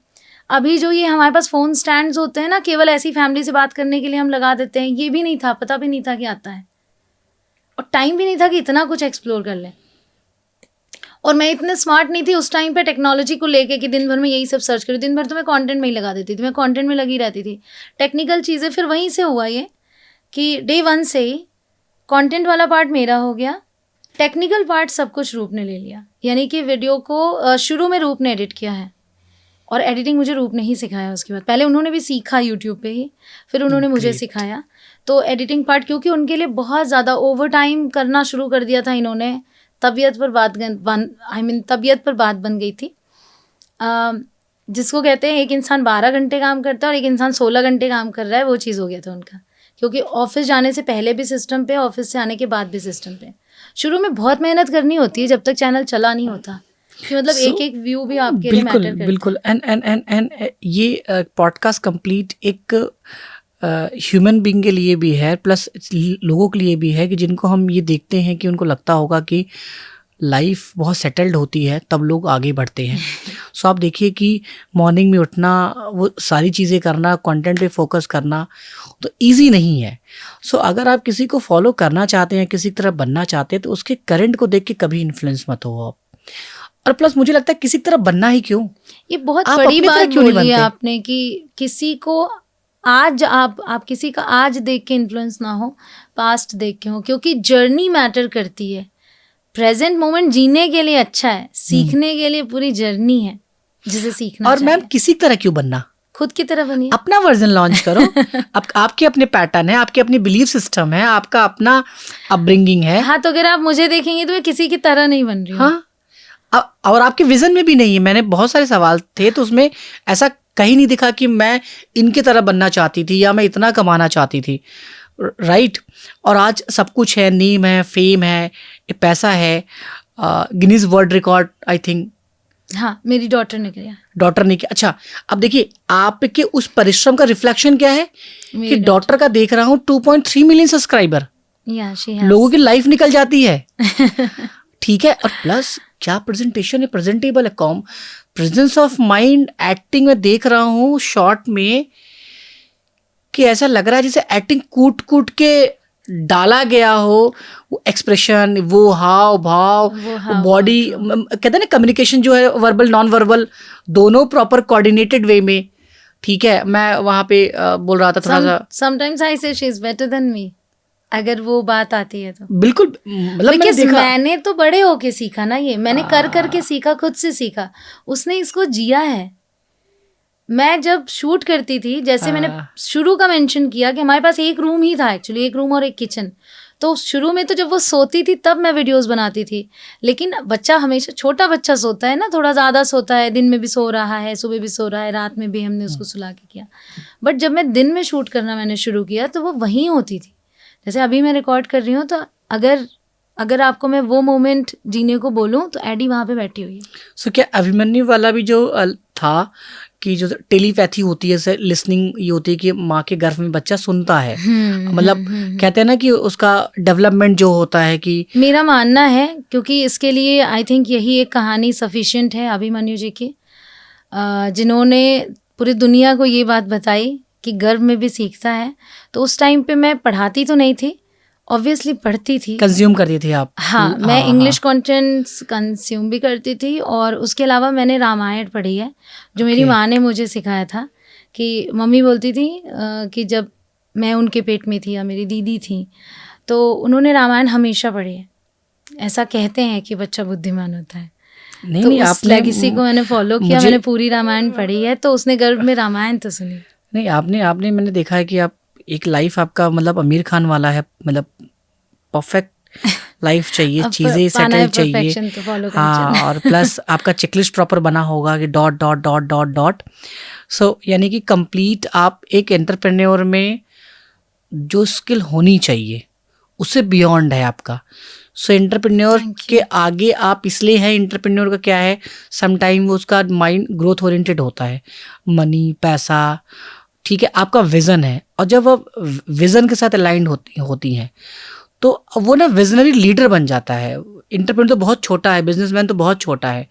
अभी जो ये हमारे पास फ़ोन स्टैंड्स होते हैं ना, केवल ऐसी फैमिली से बात करने के लिए हम लगा देते हैं, ये भी नहीं था, पता भी नहीं था कि आता है, और टाइम भी नहीं था कि इतना कुछ एक्सप्लोर कर लें। और मैं इतने स्मार्ट नहीं थी उस टाइम पे टेक्नोलॉजी को लेके कि दिन भर में यही सब सर्च करूँ। दिन भर तो मैं कंटेंट में ही लगा देती थी, मैं कंटेंट में लगी रहती थी। टेक्निकल चीज़ें फिर वहीं से हुआ ये कि डे 1 से ही कंटेंट वाला पार्ट मेरा हो गया, टेक्निकल पार्ट सब कुछ रूप ने ले लिया। यानी कि वीडियो को शुरू में रूप ने एडिट किया है और एडिटिंग मुझे रूप ने ही सिखाया। उसके बाद पहले उन्होंने भी सीखा यूट्यूब पे ही, फिर उन्होंने मुझे सिखाया। तो एडिटिंग पार्ट क्योंकि उनके लिए बहुत ज़्यादा ओवर टाइम करना शुरू कर दिया था इन्होंने, तबीयत पर बात बन गई थी। जिसको कहते हैं एक इंसान 12 घंटे काम करता है और एक इंसान 16 घंटे काम कर रहा है, वो चीज़ हो गया था उनका। क्योंकि ऑफिस जाने से पहले भी सिस्टम पे, ऑफिस से आने के बाद भी सिस्टम पे। शुरू में बहुत मेहनत करनी होती है जब तक चैनल चला नहीं होता, कि मतलब एक एक व्यू भी आपके लिए मैटर करता है। बिल्कुल। एंड ये पॉडकास्ट कंप्लीट एक ह्यूमन बीइंग के लिए भी है, प्लस लोगों के लिए भी है कि जिनको हम ये देखते हैं कि उनको लगता होगा कि लाइफ बहुत सेटल्ड होती है तब लोग आगे बढ़ते हैं। सो आप देखिए कि मॉर्निंग में उठना, वो सारी चीज़ें करना, कंटेंट पे फोकस करना तो इजी नहीं है। सो अगर आप किसी को फॉलो करना चाहते हैं, किसी तरह बनना चाहते हैं, तो उसके करंट को देख के कभी इन्फ्लुएंस मत हो आप। और प्लस मुझे लगता है किसी तरह बनना ही क्यों, ये बहुत आप बड़ी अपनी तरह बात क्यों नहीं बोली है बनते? आपने कि किसी को आज आप किसी का आज देख के इन्फ्लुएंस ना हो, पास्ट देख के हो। क्योंकि जर्नी मैटर करती है। प्रेजेंट मोमेंट जीने के लिए अच्छा है, सीखने के लिए पूरी जर्नी है जिसे सीखना और चाहिए। मैम किसी तरह क्यों बनना, खुद की तरह बनिए, अपना वर्जन लॉन्च करो। आपके अपने पैटर्न है, आपके अपनी बिलीफ सिस्टम है, आपका अपना अपब्रिंगिंग है। हाँ, तो अगर आप मुझे देखेंगे तो मैं किसी की तरह नहीं बन रही हूँ। हाँ, और आपके विजन में भी नहीं है। मैंने बहुत सारे सवाल थे तो उसमें ऐसा कहीं नहीं दिखा कि मैं इनकी तरह बनना चाहती थी या मैं इतना कमाना चाहती थी, राइट। और आज सब कुछ है, नेम है, फेम है, पैसा है, Guinness world record I think हाँ, मेरी डॉटर ने किया। डॉटर ने किया। अच्छा, अब देखिए आपके उस परिश्रम का रिफ्लेक्शन क्या है कि डॉटर का देख रहा हूँ 2.3 मिलियन सब्सक्राइबर, लोगों की लाइफ निकल जाती है। ठीक है। और प्लस क्या प्रेजेंटेशन है, प्रेजेंटेबल है, com presence of mind, acting में देख रहा हूँ शॉर्ट में कि ऐसा लग रहा है जैसे एक्टिंग कूट कूट के डाला गया हो। वो एक्सप्रेशन, वो हाव भाव, वो बॉडी, कहते हैं ना कम्युनिकेशन जो है वर्बल नॉन वर्बल दोनों प्रॉपर कोऑर्डिनेटेड वे में। ठीक है, मैं वहाँ पे बोल रहा था थोड़ा सा, समटाइम्स आई से she is better than me, अगर वो बात आती है तो। बिल्कुल, मतलब मैंने देखा, मैंने तो बड़े होके सीखा ना, ये मैंने कर करके सीखा, खुद से सीखा। उसने इसको जिया है। मैं जब शूट करती थी, जैसे मैंने शुरू का मेंशन किया कि हमारे पास एक रूम ही था एक्चुअली, एक रूम और एक किचन। तो शुरू में तो जब वो सोती थी तब मैं वीडियोस बनाती थी। लेकिन बच्चा हमेशा, छोटा बच्चा सोता है ना, थोड़ा ज़्यादा सोता है, दिन में भी सो रहा है, सुबह भी सो रहा है, रात में भी हमने उसको सुला के किया। बट जब मैं दिन में शूट करना मैंने शुरू किया तो वो वहीं होती थी। जैसे अभी मैं रिकॉर्ड कर रही हूँ तो अगर आपको मैं वो मोमेंट जीने को बोलूँ तो एडी वहाँ पे बैठी हुई है। सो क्या अभिमन्यु वाला भी जो था कि जो टेलीपैथी होती है, जैसे लिसनिंग ये होती है कि माँ के गर्भ में बच्चा सुनता है, मतलब कहते हैं ना कि उसका डेवलपमेंट जो होता है कि, मेरा मानना है, क्योंकि इसके लिए आई थिंक यही एक कहानी सफिशिएंट है अभिमन्यु जी की, जिन्होंने पूरी दुनिया को ये बात बताई कि गर्भ में भी सीखता है। तो उस टाइम पे मैं पढ़ाती तो नहीं थी, ऑब्वियसली पढ़ती थी, कंज्यूम करती थी आप। हाँ, मैं इंग्लिश कंटेंट्स कंज्यूम भी करती थी और उसके अलावा मैंने रामायण पढ़ी है, जो मेरी माँ ने मुझे सिखाया था। कि मम्मी बोलती थी कि जब मैं उनके पेट में थी या मेरी दीदी थी तो उन्होंने रामायण हमेशा पढ़ी है। ऐसा कहते हैं कि बच्चा बुद्धिमान होता है। नहीं, तो नहीं, उस लेगेसी को मैंने फॉलो किया, मैंने पूरी रामायण पढ़ी है। तो उसने गर्भ में रामायण तो सुनी नहीं। आपने मैंने देखा है कि आप एक लाइफ आपका मतलब आमिर खान वाला है, मतलब परफेक्ट लाइफ चाहिए, चीजें सेटल चाहिए। तो हाँ, और प्लस आपका चेकलिस्ट प्रॉपर बना होगा कि dot dot dot dot dot. So यानी कि कंप्लीट आप एक एंटरप्रेन्योर में जो स्किल होनी चाहिए उससे बियॉन्ड है आपका। सो एंटरप्रेन्योर के आगे आप इसलिए हैं, एंटरप्रेन्योर का क्या है, समटाइम वो उसका माइंड ग्रोथ ओरिएंटेड होता है, मनी, पैसा, ठीक है, आपका विजन है। और जब आप विजन के साथ अलाइंड होती हैं तो वो ना विजनरी लीडर बन जाता है। एंटरप्रेन्योर तो बहुत छोटा है, बिजनेसमैन तो बहुत छोटा है,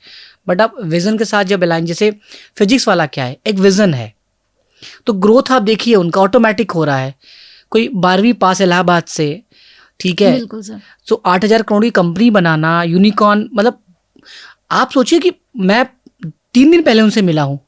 बट आप विजन के साथ जब अलाइन, जैसे फिजिक्स वाला क्या है, एक विजन है, तो ग्रोथ आप देखिए उनका ऑटोमेटिक हो रहा है। कोई 12वीं पास इलाहाबाद से, ठीक है, बिल्कुल सर। तो 8,000 करोड़ की कंपनी बनाना, यूनिकॉर्न, मतलब आप सोचिए कि मैं 3 दिन पहले उनसे मिला हूँ,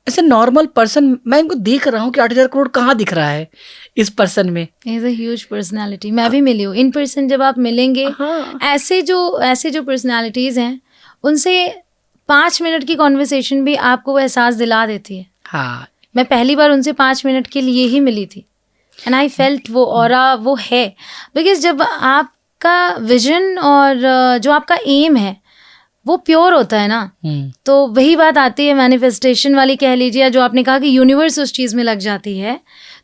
ऐसे नॉर्मल पर्सन मैं इनको देख रहा हूँ कि 8,000 करोड़ कहाँ दिख रहा है इस पर्सन में। Is a huge personality. मैं भी मिली हूँ इन पर्सन, जब आप मिलेंगे हाँ। ऐसे जो पर्सनालिटीज हैं उनसे 5 मिनट की कॉन्वर्सेशन भी आपको वो एहसास दिला देती है। हाँ, मैं पहली बार उनसे 5 मिनट के लिए ही मिली थी एंड आई फेल्ट वो ऑरा वो है। बिकॉज जब आपका विजन और जो आपका एम है वो प्योर होता है ना, तो वही बात आती है मैनिफेस्टेशन वाली कह लीजिए, या जो आपने कहा कि यूनिवर्स उस चीज़ में लग जाती है,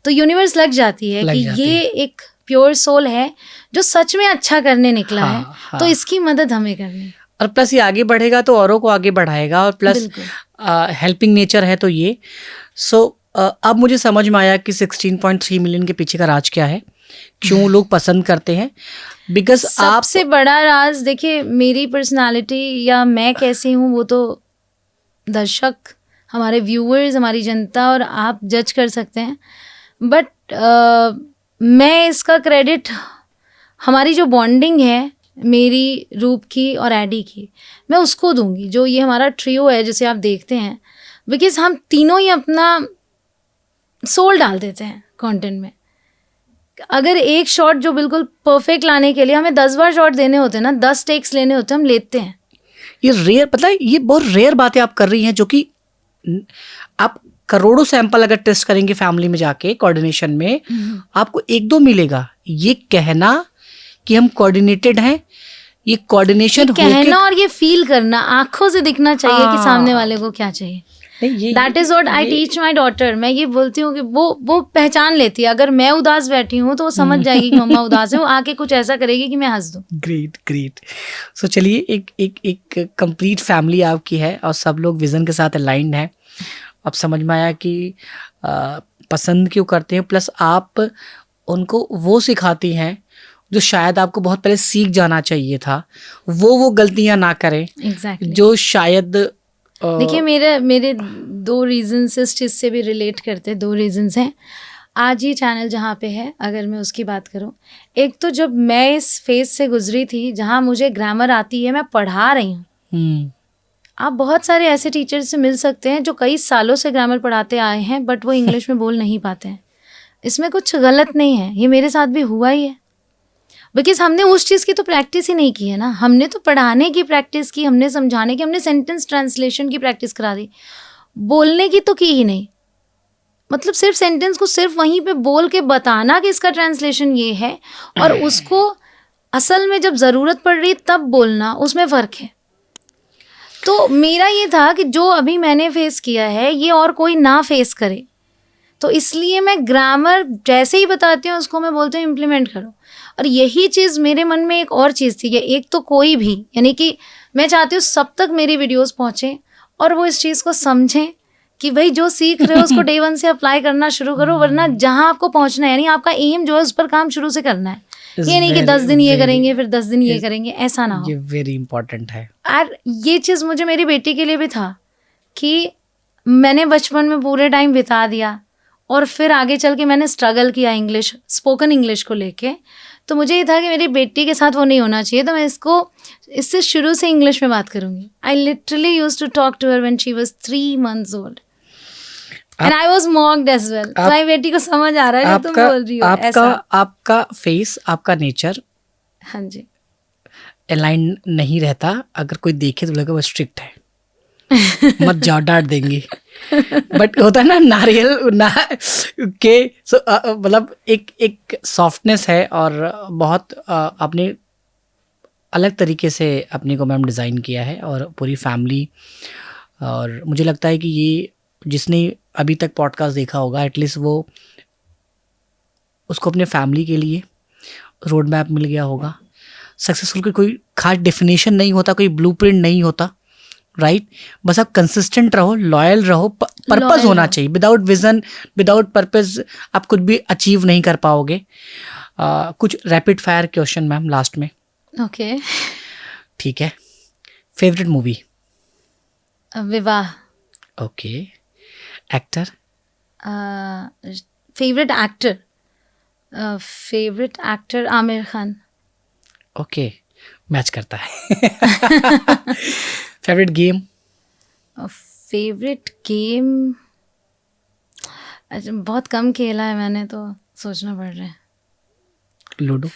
तो यूनिवर्स लग जाती है कि ये एक प्योर सोल है जो सच में अच्छा करने निकला है। तो इसकी मदद हमें करनी है। और प्लस ये आगे बढ़ेगा तो औरों को आगे बढ़ाएगा, और प्लस हेल्पिंग नेचर है तो ये अब मुझे समझ में आया कि 16.3 मिलियन के पीछे का राज क्या है, क्यों लोग पसंद करते हैं। बिकॉज सबसे बड़ा राज देखिए, मेरी पर्सनालिटी या मैं कैसी हूँ वो तो दर्शक, हमारे व्यूअर्स, हमारी जनता और आप जज कर सकते हैं। बट मैं इसका क्रेडिट हमारी जो बॉन्डिंग है मेरी, रूप की और एडी की, मैं उसको दूंगी। जो ये हमारा ट्रियो है जिसे आप देखते हैं, बिकॉज हम तीनों ही अपना सोल डाल देते हैं कंटेंट में। अगर एक शॉट जो बिल्कुल परफेक्ट लाने के लिए हमें 10 बार शॉट देने होते हैं ना, 10 टेक्स लेने होते हैं, हम लेते हैं। ये रेयर, पता है ये बहुत रेयर बातें आप कर रही हैं, जो कि आप करोड़ों सैंपल अगर टेस्ट करेंगे फैमिली में जाके कोऑर्डिनेशन में, आपको 1-2 मिलेगा। ये कहना कि हम कोऑर्डिनेटेड हैं, ये कोऑर्डिनेशन कहना और ये फील करना, आंखों से दिखना चाहिए कि सामने वाले को क्या चाहिए। That is what I teach my daughter. मैं ये बोलती हूँ कि वो पहचान लेती है। अगर मैं उदास बैठी हूँ तो वो समझ जाएगी कि मम्मा उदास है, वो आके कुछ ऐसा करेगी कि मैं हंस दूँ। Great great. सो चलिए, एक कंप्लीट फैमिली आपकी है और सब लोग विजन के साथ अलाइंड हैं। अब समझ में आया कि पसंद क्यों करते हैं, प्लस आप उनको वो सिखाती हैं जो शायद आपको बहुत पहले सीख जाना चाहिए था, वो गलतियां ना करें। Exactly. जो शायद देखिए मेरे 2 रीजंस इस चीज़ से भी रिलेट करते हैं। 2 रीजंस हैं आज ये चैनल जहाँ पे है, अगर मैं उसकी बात करूँ। एक तो जब मैं इस फेज से गुजरी थी जहाँ मुझे ग्रामर आती है, मैं पढ़ा रही हूँ। आप बहुत सारे ऐसे टीचर से मिल सकते हैं जो कई सालों से ग्रामर पढ़ाते आए हैं, बट वो इंग्लिश में बोल नहीं पाते हैं। इसमें कुछ गलत नहीं है, ये मेरे साथ भी हुआ ही है। बिकॉज हमने उस चीज़ की तो प्रैक्टिस ही नहीं की है ना। हमने तो पढ़ाने की प्रैक्टिस की, हमने समझाने की, हमने सेंटेंस ट्रांसलेशन की प्रैक्टिस करा दी, बोलने की तो की ही नहीं। मतलब सिर्फ सेंटेंस को सिर्फ वहीं पे बोल के बताना कि इसका ट्रांसलेशन ये है, और उसको असल में जब ज़रूरत पड़ रही तब बोलना, उसमें फ़र्क है। तो मेरा ये था कि जो अभी मैंने फेस किया है ये और कोई ना फेस करे, तो इसलिए मैं ग्रामर जैसे ही बताती हूँ उसको मैं बोलती हूँ इम्प्लीमेंट करो। और यही चीज़ मेरे मन में एक और चीज़ थी कि एक तो कोई भी, यानी कि मैं चाहती हूँ सब तक मेरी वीडियोस पहुँचें और वो इस चीज़ को समझें कि भाई जो सीख रहे हो उसको डे 1 से अप्लाई करना शुरू करो, वरना जहाँ आपको पहुँचना है, यानी आपका एम जो है उस पर काम शुरू से करना है। ये नहीं कि 10 दिन ये करेंगे फिर 10 दिन ये करेंगे, ऐसा ना हो। ये वेरी इंपॉर्टेंट है। और ये चीज़ मुझे मेरी बेटी के लिए भी था कि मैंने बचपन में पूरे टाइम बिता दिया और फिर आगे चल के मैंने स्ट्रगल किया इंग्लिश, स्पोकन इंग्लिश को लेके। तो मुझे ये था कि मेरी बेटी के साथ वो नहीं होना चाहिए, तो मैं इससे शुरू से इंग्लिश में बात करूँगी। I literally used to talk to her when she was 3 months old and I was mocked as well. तो मेरी बेटी को समझ आ रहा है जो तुम बोल रही हो, ऐसा। आपका फेस, आपका नेचर, हाँ जी, अलाइन नहीं रहता। अगर कोई देखे तो लगेगा वो स्ट्रिक्ट है, मत जाओ डांट देंगे। बट होता है ना नारियल ना के, मतलब एक सॉफ्टनेस है और बहुत आपने अलग तरीके से अपने को मैम डिज़ाइन किया है और पूरी फैमिली। और मुझे लगता है कि ये जिसने अभी तक पॉडकास्ट देखा होगा, एटलीस्ट वो उसको अपने फैमिली के लिए रोड मैप मिल गया होगा। सक्सेसफुल की कोई खास डेफिनेशन नहीं होता, कोई ब्लूप्रिंट नहीं होता, राइट? बस आप कंसिस्टेंट रहो, लॉयल रहो, पर्पस होना चाहिए। विदाउट विजन, विदाउट पर्पस आप कुछ भी अचीव नहीं कर पाओगे। कुछ rapid fire question ma'am last में। ओके, ठीक है। Favourite movie? Vivah. Okay. Actor? Favourite actor Aamir Khan. Okay. Match करता है। Favourite game? फेवरेट गेम, अच्छा बहुत कम खेला है मैंने, तो सोचना पड़ रहा है। लूडो?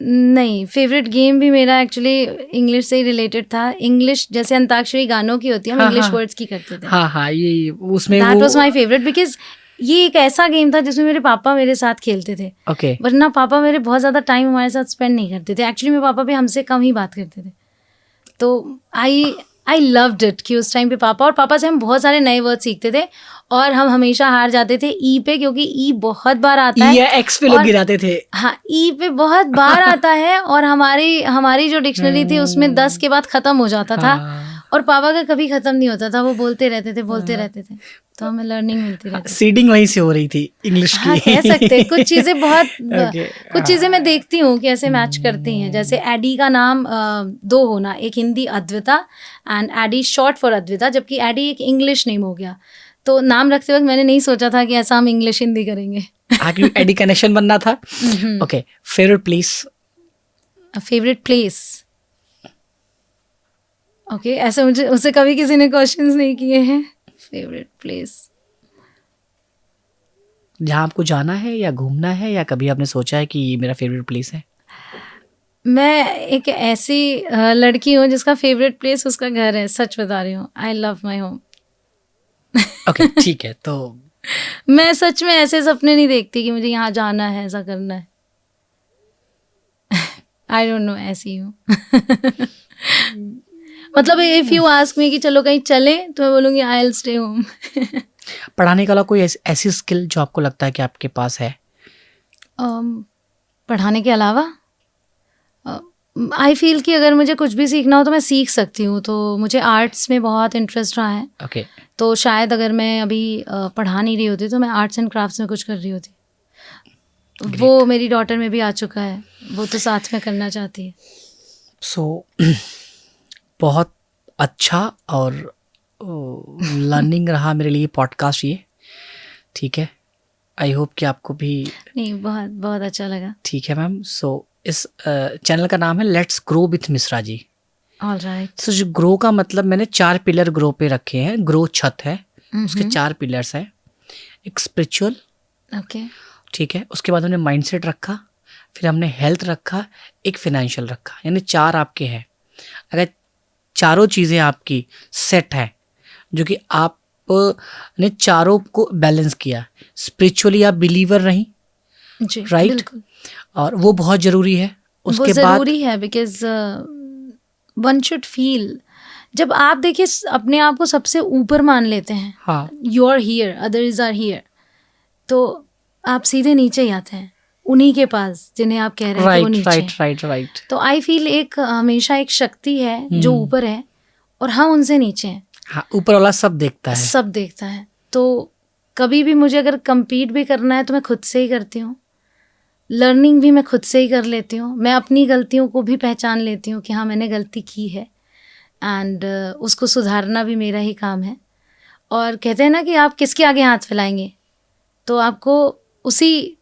नहीं, फेवरेट गेम भी मेरा एक्चुअली इंग्लिश से ही रिलेटेड था। इंग्लिश जैसे अंताक्षरी गानों की होती है, हम हाँ, इंग्लिश हाँ। वर्ड्स की करते थे। हाँ, ये उसमें दैट वो वाज माय फेवरेट बिकॉज ये एक ऐसा गेम था जिसमें मेरे पापा मेरे साथ खेलते थे। ओके। वरना पापा मेरे बहुत ज़्यादा टाइम हमारे साथ स्पेंड नहीं करते थे। एक्चुअली मेरे पापा भी हमसे कम ही बात करते थे। तो आई लव्ड इट कि उस टाइम पे पापा से हम बहुत सारे नए वर्ड सीखते थे, और हम हमेशा हार जाते थे ई पे, क्योंकि ई बहुत बार आता है। या एक्स पे लोग गिराते थे। हाँ, ई पे बहुत बार आता है, और हमारी जो डिक्शनरी थी उसमें 10 के बाद ख़त्म हो जाता था। हाँ। और पापा का कभी ख़त्म नहीं होता था, वो बोलते रहते थे। तो हमें लर्निंग मिलती रहती थी। सीडिंग वहीं से हो रही थी इंग्लिश की। हाँ, कह सकते हैं। कुछ चीज़ें Okay, कुछ चीज़ें मैं देखती हूँ कि ऐसे मैच करती हैं। जैसे एडी का नाम 2 होना, एक Hindi Advita and Addy short for Advita, जबकि एडी एक इंग्लिश नेम हो गया। तो नाम रखते वक्त मैंने नहीं सोचा था कि ऐसा हम इंग्लिश हिंदी करेंगे। आगे एडी कनेक्शन बनना था। Okay, favourite place? Favourite place, okay, ऐसे मुझसे कभी किसी ने क्वेश्चंस नहीं किए हैं। फेवरेट प्लेस, जहाँ आपको जाना है या घूमना है, या कभी आपने सोचा है कि ये मेरा फेवरेट प्लेस है? मैं एक ऐसी लड़की हूँ जिसका फेवरेट प्लेस उसका घर है। सच बता रही हूँ, I love my home. Okay, ठीक है। तो मैं सच में ऐसे सपने नहीं देखती कि मुझे यहाँ जाना है, ऐसा करना है। आई डोंट नो, ऐसी हूँ। मतलब इफ यू आस्क मी कि चलो कहीं चले, तो मैं बोलूँगी आई विल स्टे होम। पढ़ाने का कोई ऐसी स्किल जो आपको लगता है कि आपके पास है? पढ़ाने के अलावा आई फील कि अगर मुझे कुछ भी सीखना हो तो मैं सीख सकती हूँ। तो मुझे आर्ट्स में बहुत इंटरेस्ट रहा है। ओके। तो शायद अगर मैं अभी पढ़ा नहीं रही होती तो मैं आर्ट्स एंड क्राफ्ट्स में कुछ कर रही होती। वो मेरी डॉटर में भी आ चुका है, वो तो साथ में करना चाहती है। सो बहुत अच्छा और लर्निंग रहा मेरे लिए पॉडकास्ट ये। ठीक है, आई होप कि आपको भी। नहीं, बहुत बहुत अच्छा लगा। ठीक है मैम। सो इस चैनल का नाम है let's grow with Mishra ji. All right. So जो ग्रो का मतलब, मैंने 4 पिलर ग्रो पे रखे हैं। ग्रो छत है, उसके 4 पिलर्स हैं। एक स्पिरिचुअल, ओके, ठीक है, उसके बाद हमने माइंडसेट रखा, फिर हमने हेल्थ रखा, एक फिनेंशियल रखा, यानी 4 आपके हैं। अगर चारों चीज़ें आपकी सेट हैं, जो कि आपने चारों को बैलेंस किया, स्पिरिचुअली आप बिलीवर रही, जी, राइट, बिल्कुल। और वो बहुत ज़रूरी है। उसके वो बाद ज़रूरी है बिकॉज वन शुड फील। जब आप देखिए अपने आप को सबसे ऊपर मान लेते हैं, हाँ, you are here, others are here, तो आप सीधे नीचे ही आते हैं उन्हीं के पास जिन्हें आप कह रहे हैं कि वो नीचे हैं। राइट। तो आई फील एक हमेशा एक शक्ति है जो ऊपर है और हम उनसे नीचे हैं। हाँ, ऊपर वाला सब देखता है। सब देखता है। तो कभी भी मुझे अगर compete भी करना है तो मैं खुद से ही करती हूँ। लर्निंग भी मैं खुद से ही कर लेती हूँ। मैं अपनी गलतियों को भी पहचान लेती हूँ कि हाँ मैंने गलती की है, एंड उसको सुधारना भी मेरा ही काम है। और कहते हैं ना कि आप किसके आगे हाथ फैलाएंगे, तो आपको उसी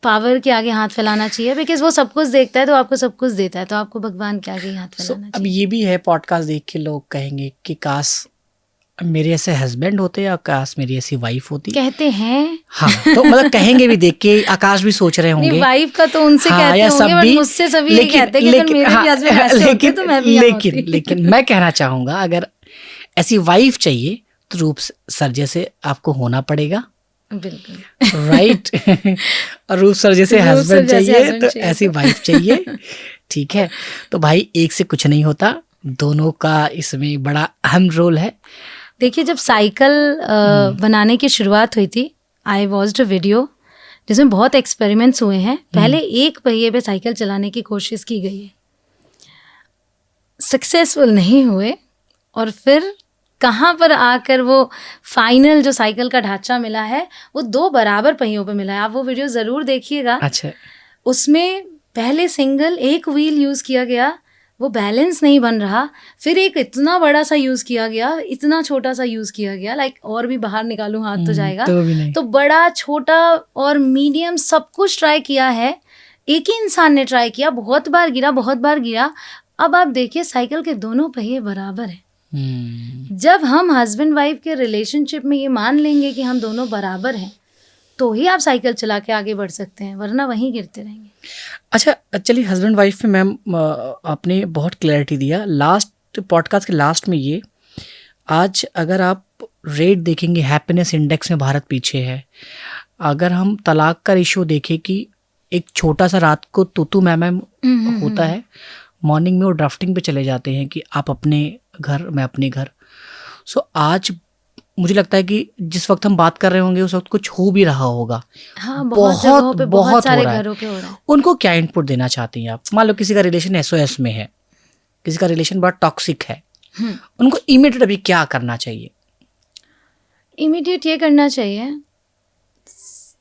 पावर के आगे हाथ फैलाना चाहिए, बिकॉज वो सब कुछ देखता है तो आपको सब कुछ देता है, तो आपको भगवान के आगे ही हाथ फैलाना अब चाहिए। ये भी है, पॉडकास्ट देख के लोग कहेंगे कि काश मेरे ऐसे हस्बैंड होते या काश मेरी ऐसी वाइफ होती। कहते हैं, हाँ, तो मतलब कहेंगे भी, देख के आकाश भी सोच रहे होंगे। वाइफ का तो उनसे हाँ, कहते या होंगे, सब बट भी, मुझसे सभी ये कहते हैं कि अगर मेरे भी हस्बैंड ऐसे होते तो मैं भी यहाँ होती। लेकिन मैं कहना चाहूंगा, अगर ऐसी वाइफ चाहिए तो रूप सर जैसे आपको होना पड़ेगा। बिल्कुल, राइट। और रूप सर जैसे रूप सर हस्बैंड जैसे चाहिए husband तो चाहिए ऐसी वाइफ चाहिए। ठीक है, तो भाई एक से कुछ नहीं होता, दोनों का इसमें बड़ा अहम रोल है। देखिए जब साइकिल बनाने की शुरुआत हुई थी, आई वॉच्ड अ वीडियो जिसमें बहुत एक्सपेरिमेंट्स हुए हैं। पहले एक पहिए पे साइकिल चलाने की कोशिश की गई है, सक्सेसफुल नहीं हुए, और फिर कहाँ पर आकर वो फाइनल जो साइकिल का ढांचा मिला है वो 2 बराबर पहियों पे मिला है। आप वो वीडियो ज़रूर देखिएगा। अच्छा, उसमें पहले सिंगल एक व्हील यूज़ किया गया, वो बैलेंस नहीं बन रहा, फिर एक इतना बड़ा सा यूज़ किया गया, इतना छोटा सा यूज़ किया गया, लाइक और भी बाहर निकालूं हाथ तो जाएगा, तो भी नहीं। तो बड़ा छोटा और मीडियम सब कुछ ट्राई किया है। एक ही इंसान ने ट्राई किया, बहुत बार गिरा, अब आप देखिए साइकिल के दोनों पहिए बराबर हैं। जब हम हस्बैंड वाइफ के रिलेशनशिप में ये मान लेंगे कि हम दोनों बराबर हैं, तो ही आप साइकिल चला के आगे बढ़ सकते हैं, वरना वहीं गिरते रहेंगे। अच्छा, चलिए हस्बैंड वाइफ में मैम आपने बहुत क्लैरिटी दिया। लास्ट पॉडकास्ट के लास्ट में ये, आज अगर आप रेट देखेंगे हैप्पीनेस इंडेक्स में भारत पीछे है। अगर हम तलाक का रेशियो देखें कि एक छोटा सा रात को तू मैम होता है, मॉर्निंग में वो ड्राफ्टिंग पे चले जाते हैं कि आप अपने घर मैं अपने घर। सो आज मुझे लगता है कि जिस वक्त हम बात कर रहे होंगे उस वक्त कुछ हो भी रहा होगा। हाँ, बहुत जगहों पे, बहुत सारे घरों पे हो रहा है। उनको क्या इनपुट देना चाहती हैं आप? मान लो किसी का रिलेशन SOS में है, किसी का रिलेशन बड़ा टॉक्सिक है, उनको इमीडिएट अभी क्या करना चाहिए? इमीडिएट ये करना चाहिए,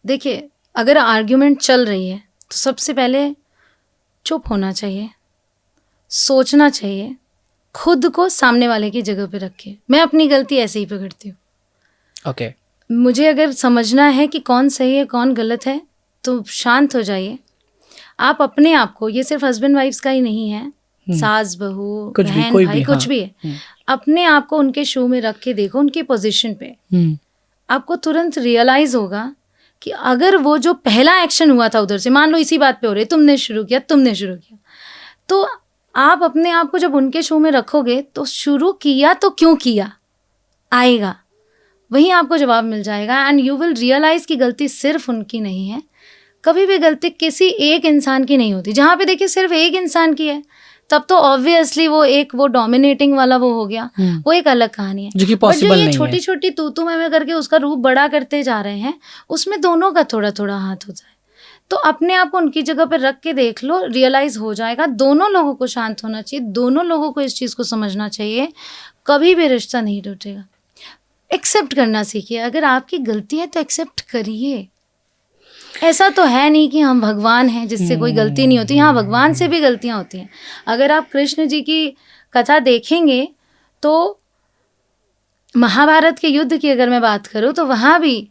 देखिए अगर आर्ग्यूमेंट चल रही है तो सबसे पहले चुप होना चाहिए, सोचना चाहिए, खुद को सामने वाले की जगह पे रखे। मैं अपनी गलती ऐसे ही पकड़ती हूँ। ओके। मुझे अगर समझना है कि कौन सही है कौन गलत है, तो शांत हो जाइए। आप अपने आप को, ये सिर्फ हस्बैंड वाइफ्स का ही नहीं है, सास बहू बहन भाई कुछ भी है, अपने आप को उनके शू में रख के देखो, उनकी पोजीशन पे। आपको तुरंत रियलाइज होगा कि अगर वो जो पहला एक्शन हुआ था उधर से, मान लो इसी बात पे हो रहे, तुमने शुरू किया, तो आप अपने आप को जब उनके शू में रखोगे तो शुरू किया तो क्यों किया आएगा, वहीं आपको जवाब मिल जाएगा। एंड यू विल रियलाइज कि गलती सिर्फ उनकी नहीं है, कभी भी गलती किसी एक इंसान की नहीं होती। जहाँ पे देखिए सिर्फ एक इंसान की है, तब तो ऑब्वियसली वो डोमिनेटिंग वाला वो हो गया, वो एक अलग कहानी है। बट जो ये छोटी छोटी तू मैं करके उसका रूप बड़ा करते जा रहे हैं, उसमें दोनों का थोड़ा थोड़ा हाथ होता है। तो अपने आप को उनकी जगह पर रख के देख लो, रियलाइज हो जाएगा। दोनों लोगों को शांत होना चाहिए, दोनों लोगों को इस चीज़ को समझना चाहिए, कभी भी रिश्ता नहीं टूटेगा। एक्सेप्ट करना सीखिए, अगर आपकी गलती है तो एक्सेप्ट करिए। ऐसा तो है नहीं कि हम भगवान हैं जिससे कोई गलती नहीं होती। हाँ, भगवान से भी गलतियाँ होती हैं। अगर आप कृष्ण जी की कथा देखेंगे तो महाभारत के युद्ध की अगर मैं बात करूँ तो वहाँ भी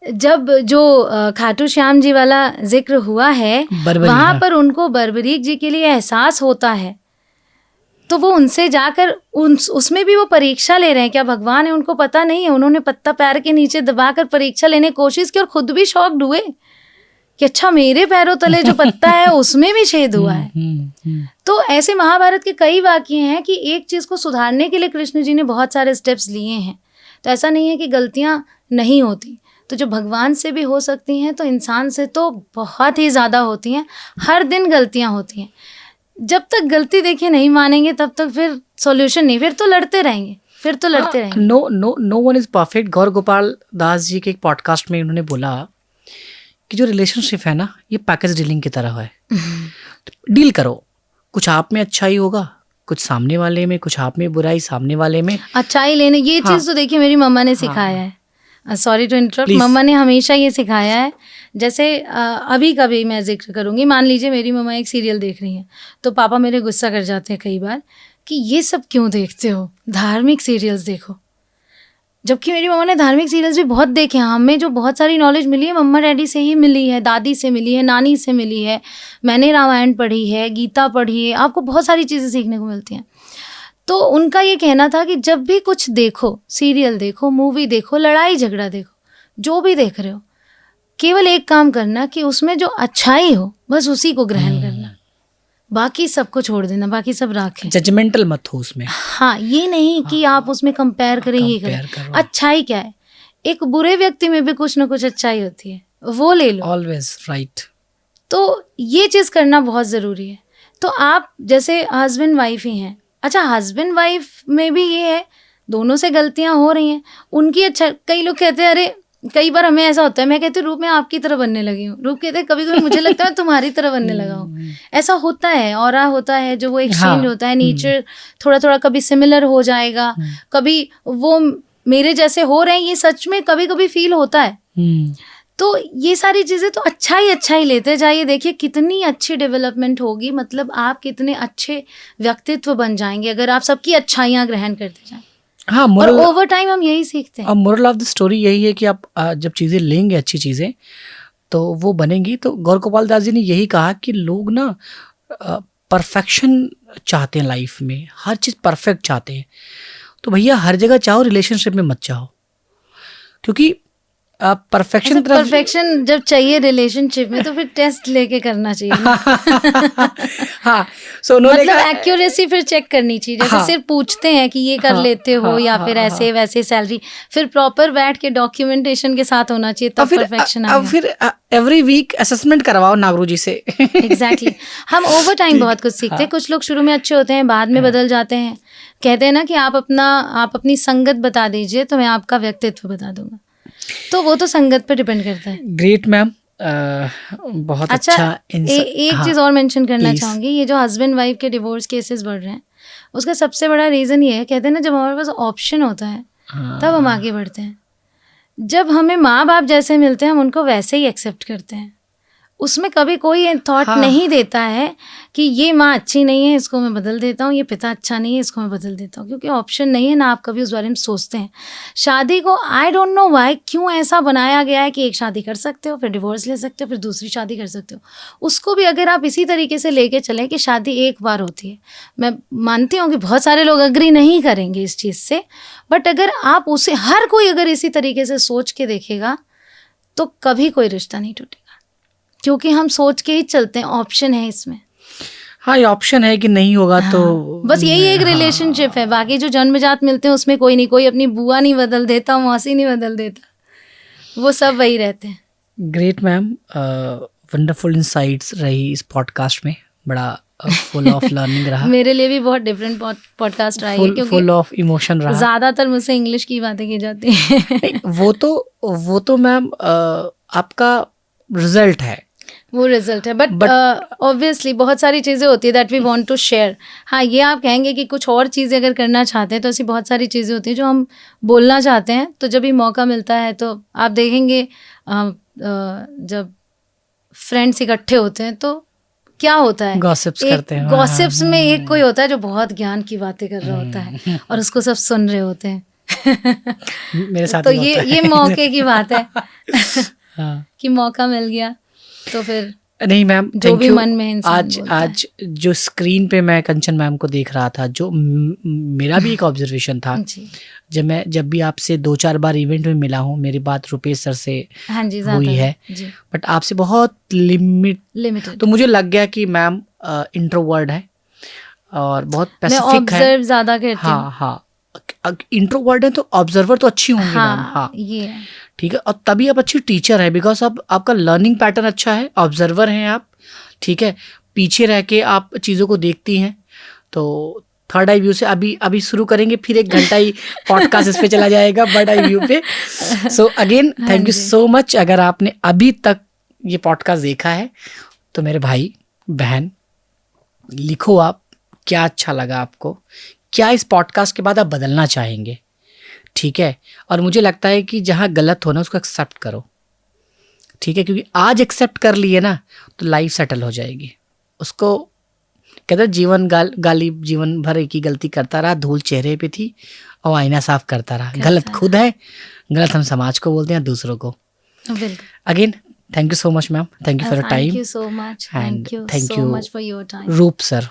जब जो खाटू श्याम जी वाला जिक्र हुआ है, वहाँ पर उनको बर्बरीक जी के लिए एहसास होता है, तो वो उनसे जाकर उसमें भी वो परीक्षा ले रहे हैं। क्या भगवान है उनको पता नहीं है। उन्होंने पत्ता पैर के नीचे दबाकर परीक्षा लेने की कोशिश की और खुद भी शॉक्ड हुए कि अच्छा मेरे पैरों तले जो पत्ता है उसमें भी छेद हुआ है। तो ऐसे महाभारत के कई वाक्य हैं कि एक चीज़ को सुधारने के लिए कृष्ण जी ने बहुत सारे स्टेप्स लिए हैं। तो ऐसा नहीं है कि गलतियाँ नहीं होती, तो जो भगवान से भी हो सकती हैं तो इंसान से तो बहुत ही ज़्यादा होती हैं। हर दिन गलतियाँ होती हैं। जब तक गलती देखिए नहीं मानेंगे तब तक फिर सॉल्यूशन नहीं, फिर तो लड़ते रहेंगे। No one is perfect. Gaur Gopal Das ji के एक पॉडकास्ट में उन्होंने बोला कि जो रिलेशनशिप है ना, ये पैकेज डीलिंग की तरह है। डील करो, कुछ आप में अच्छाई होगा, कुछ सामने वाले में, कुछ आप में बुराई, सामने वाले में अच्छाई लेने। ये चीज़ तो देखिए मेरी मम्मा ने सिखाया है। सॉरी टू इंटरप्ट, मम्मा ने हमेशा ये सिखाया है। जैसे अभी कभी मैं जिक्र करूँगी, मान लीजिए मेरी मम्मा एक सीरियल देख रही हैं तो पापा मेरे गुस्सा कर जाते हैं कई बार कि ये सब क्यों देखते हो, धार्मिक सीरियल्स देखो। जबकि मेरी मम्मा ने धार्मिक सीरियल्स भी बहुत देखे हैं। हमें जो बहुत सारी नॉलेज मिली है मम्मा डैडी से ही मिली है, दादी से मिली है, नानी से मिली है। मैंने रामायण पढ़ी है, गीता पढ़ी है, आपको बहुत सारी चीज़ें सीखने को मिलती हैं। तो उनका ये कहना था कि जब भी कुछ देखो, सीरियल देखो, मूवी देखो, लड़ाई झगड़ा देखो, जो भी देख रहे हो, केवल एक काम करना कि उसमें जो अच्छाई हो बस उसी को ग्रहण करना, बाकी सबको छोड़ देना, बाकी सब राखें। जजमेंटल मत हो उसमें। हाँ, ये नहीं कि आप उसमें कंपेयर करें, ये करें। अच्छाई क्या है, एक बुरे व्यक्ति में भी कुछ ना कुछ अच्छाई होती है, वो ले लो। Always right. तो ये चीज़ करना बहुत ज़रूरी है। तो आप जैसे हस्बैंड वाइफ ही हैं, अच्छा हस्बैंड वाइफ में भी ये है, दोनों से गलतियां हो रही हैं, उनकी अच्छा। कई लोग कहते हैं, अरे कई बार हमें ऐसा होता है, मैं कहती हूँ रूप में आपकी तरह बनने लगी हूँ, रूप कहते हैं कभी कभी मुझे लगता है तुम्हारी तरह बनने लगा हूँ। ऐसा होता है, ऑरा होता है, जो वो एक्सचेंज होता है, नेचर थोड़ा थोड़ा कभी सिमिलर हो जाएगा, कभी वो मेरे जैसे हो रहे हैं, ये सच में कभी कभी फील होता है। तो ये सारी चीज़ें तो अच्छा ही लेते जाइए। देखिए कितनी अच्छी डेवलपमेंट होगी, मतलब आप कितने अच्छे व्यक्तित्व बन जाएंगे अगर आप सबकी अच्छाइयाँ ग्रहण करते जाएं। हाँ, और ओवर टाइम हम यही सीखते हैं। अब मोरल ऑफ द स्टोरी यही है कि आप जब चीज़ें लेंगे, अच्छी चीज़ें, तो वो बनेंगी। तो गौर गोपाल दास जी ने यही कहा कि लोग ना परफेक्शन चाहते हैं लाइफ में, हर चीज़ परफेक्ट चाहते हैं, तो भैया हर जगह चाहो, रिलेशनशिप में मत चाहो, क्योंकि परफेक्शन परफेक्शन जब चाहिए रिलेशनशिप में तो फिर टेस्ट लेके करना चाहिए ना। हाँ, सो उन्होंने मतलब कहा एक्यूरेसी फिर चेक करनी चाहिए, जैसे हाँ, सिर्फ पूछते हैं कि ये कर हाँ, लेते हो हाँ, या हाँ, फिर ऐसे हाँ, वैसे सैलरी, फिर प्रॉपर बैठ के डॉक्यूमेंटेशन के साथ होना चाहिए, तब परफेक्शन अब आएगा। फिर एवरी वीक असेसमेंट करवाओ नागरू जी से। एग्जैक्टली हम ओवर टाइम ठीक, बहुत कुछ सीखते हैं। हाँ, कुछ लोग शुरू में अच्छे होते हैं, बाद में हाँ, बदल जाते हैं। कहते हैं ना कि आप अपनी संगत बता दीजिए तो मैं आपका व्यक्तित्व बता दूंगा, तो वो तो संगत पर डिपेंड करता है। ग्रेट मैम, बहुत अच्छा, अच्छा एक हाँ, चीज़ और मेंशन करना प्लीज। चाहूँगी, ये जो हस्बैंड वाइफ के डिवोर्स केसेस बढ़ रहे हैं, उसका सबसे बड़ा रीज़न ये है, कहते हैं ना जब हमारे पास ऑप्शन होता है तब हम आगे बढ़ते हैं। जब हमें माँ बाप जैसे मिलते हैं हम उनको वैसे ही एक्सेप्ट करते हैं, उसमें कभी कोई थॉट हाँ, नहीं देता है कि ये माँ अच्छी नहीं है इसको मैं बदल देता हूँ, ये पिता अच्छा नहीं है इसको मैं बदल देता हूँ, क्योंकि ऑप्शन नहीं है ना, आप कभी उस बारे में सोचते हैं। शादी को आई डोंट नो वाई क्यों ऐसा बनाया गया है कि एक शादी कर सकते हो, फिर डिवोर्स ले सकते हो, फिर दूसरी शादी कर सकते हो। उसको भी अगर आप इसी तरीके से लेके चलें कि शादी एक बार होती है, मैं मानती हूँ कि बहुत सारे लोग अग्री नहीं करेंगे इस चीज़ से, बट अगर आप उसे हर कोई अगर इसी तरीके से सोच के देखेगा तो कभी कोई रिश्ता नहीं टूटेगा, क्योंकि हम सोच के ही चलते हैं, ऑप्शन है इसमें। हाँ, ये ऑप्शन है कि नहीं होगा तो बस यही एक रिलेशनशिप है, बाकी जो जन्मजात मिलते हैं उसमें कोई नहीं, कोई अपनी बुआ नहीं बदल देता, मौसी नहीं बदल देता, वो सब वही रहते हैं। ग्रेट मैम, वंडरफुल इंसाइट्स रही इस पॉडकास्ट में, बड़ा फुल ऑफ लर्निंग रहा, मेरे लिए भी बहुत डिफरेंट पॉडकास्ट रहा है, फुल क्योंकि ऑफ इमोशन रहा। ज्यादातर मुझसे इंग्लिश की बातें की जाती हैं। नहीं, वो तो मैम आपका रिजल्ट है, वो रिजल्ट है, बट ऑब्वियसली बहुत सारी चीज़ें होती है that we want to share. हाँ, ये आप कहेंगे कि कुछ और चीज़ें अगर करना चाहते हैं तो ऐसी बहुत सारी चीज़ें होती हैं जो हम बोलना चाहते हैं, तो जब भी मौका मिलता है तो आप देखेंगे जब फ्रेंड्स इकट्ठे होते हैं तो क्या होता है, गॉसिप्स करते हैं, गॉसिप्स में एक कोई होता है जो बहुत ज्ञान की बातें कर रहा होता है और उसको सब सुन रहे होते हैं। मेरे साथ तो ही होता है। ये मौके की बात है हाँ, कि मौका मिल गया तो फिर नहीं मैम, जो भी मन में इंसान बोलता है। आज जो स्क्रीन पे मैं कंचन मैम को देख रहा था, जो मेरा भी एक ऑब्जर्वेशन था, जी, जब भी आपसे 2-4 बार इवेंट में मिला हूँ, मेरी बात रुपेश सर से हाँ जी, हुई है, जी, बट आपसे बहुत लिमिटेड। तो मुझे लग गया कि मैम इंट्रोवर्ड है और बहुत मैं पैसिफिक है। ऑब्जर्व ज्यादा करती हूँ। हाँ हाँ, इंट्रोवर्ड है तो ऑब्जर्वर तो अच्छी होंगी मैम। हाँ, हाँ, ये है। ठीक है, और तभी आप अच्छी टीचर है, बिकॉज अब आपका लर्निंग पैटर्न अच्छा है, ऑब्जर्वर हैं आप, ठीक है, पीछे रह के आप चीज़ों को देखती हैं। तो थर्ड आई व्यू से अभी शुरू करेंगे, फिर 1 घंटा ही पॉडकास्ट इस पे चला जाएगा बर्ड आई व्यू पे। So again thank you so much. अगर आपने अभी तक ये पॉडकास्ट देखा है तो मेरे भाई बहन लिखो आप क्या अच्छा लगा आपको, क्या इस पॉडकास्ट के बाद आप बदलना चाहेंगे, ठीक है। और मुझे लगता है कि जहाँ गलत हो ना उसको एक्सेप्ट करो, ठीक है, क्योंकि आज एक्सेप्ट कर लिए ना तो लाइफ सेटल हो जाएगी। उसको कहते हैं गाली जीवन भर एक ही गलती करता रहा, धूल चेहरे पे थी और आईना साफ करता रहा। गलत खुद है, गलत हम समाज को बोलते हैं, दूसरों को। Again thank you so much ma'am, thank you for your time. Thank you so much. And Thank you thank so you, much for your time. रूप सर।